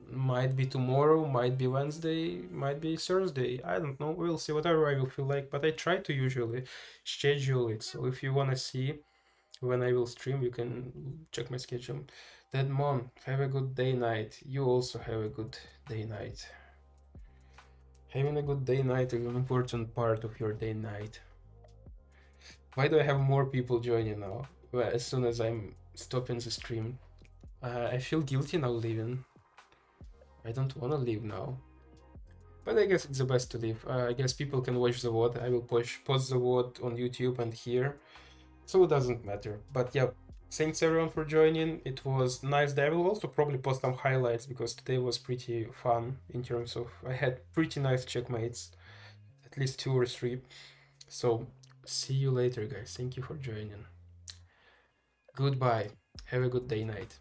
Might be tomorrow, might be Wednesday, might be Thursday. I don't know. We'll see, whatever I will feel like. But I try to usually schedule it. So if you want to see when I will stream, you can check my schedule. Deadmon, have a good day night. You also have a good day night. Having a good day night is an important part of your day night. Why do I have more people joining now? Well, as soon as I'm stopping the stream. I feel guilty now leaving. I don't want to leave now. But I guess it's the best to leave. I guess people can watch the VOD. I will post the VOD on YouTube and here. So it doesn't matter. But yeah, Thanks everyone for joining. It was nice day. I will also probably post some highlights because today was pretty fun in terms of I had pretty nice checkmates, at least 2 or 3. So see you later, guys. Thank you for joining. Goodbye. Have a good day, night.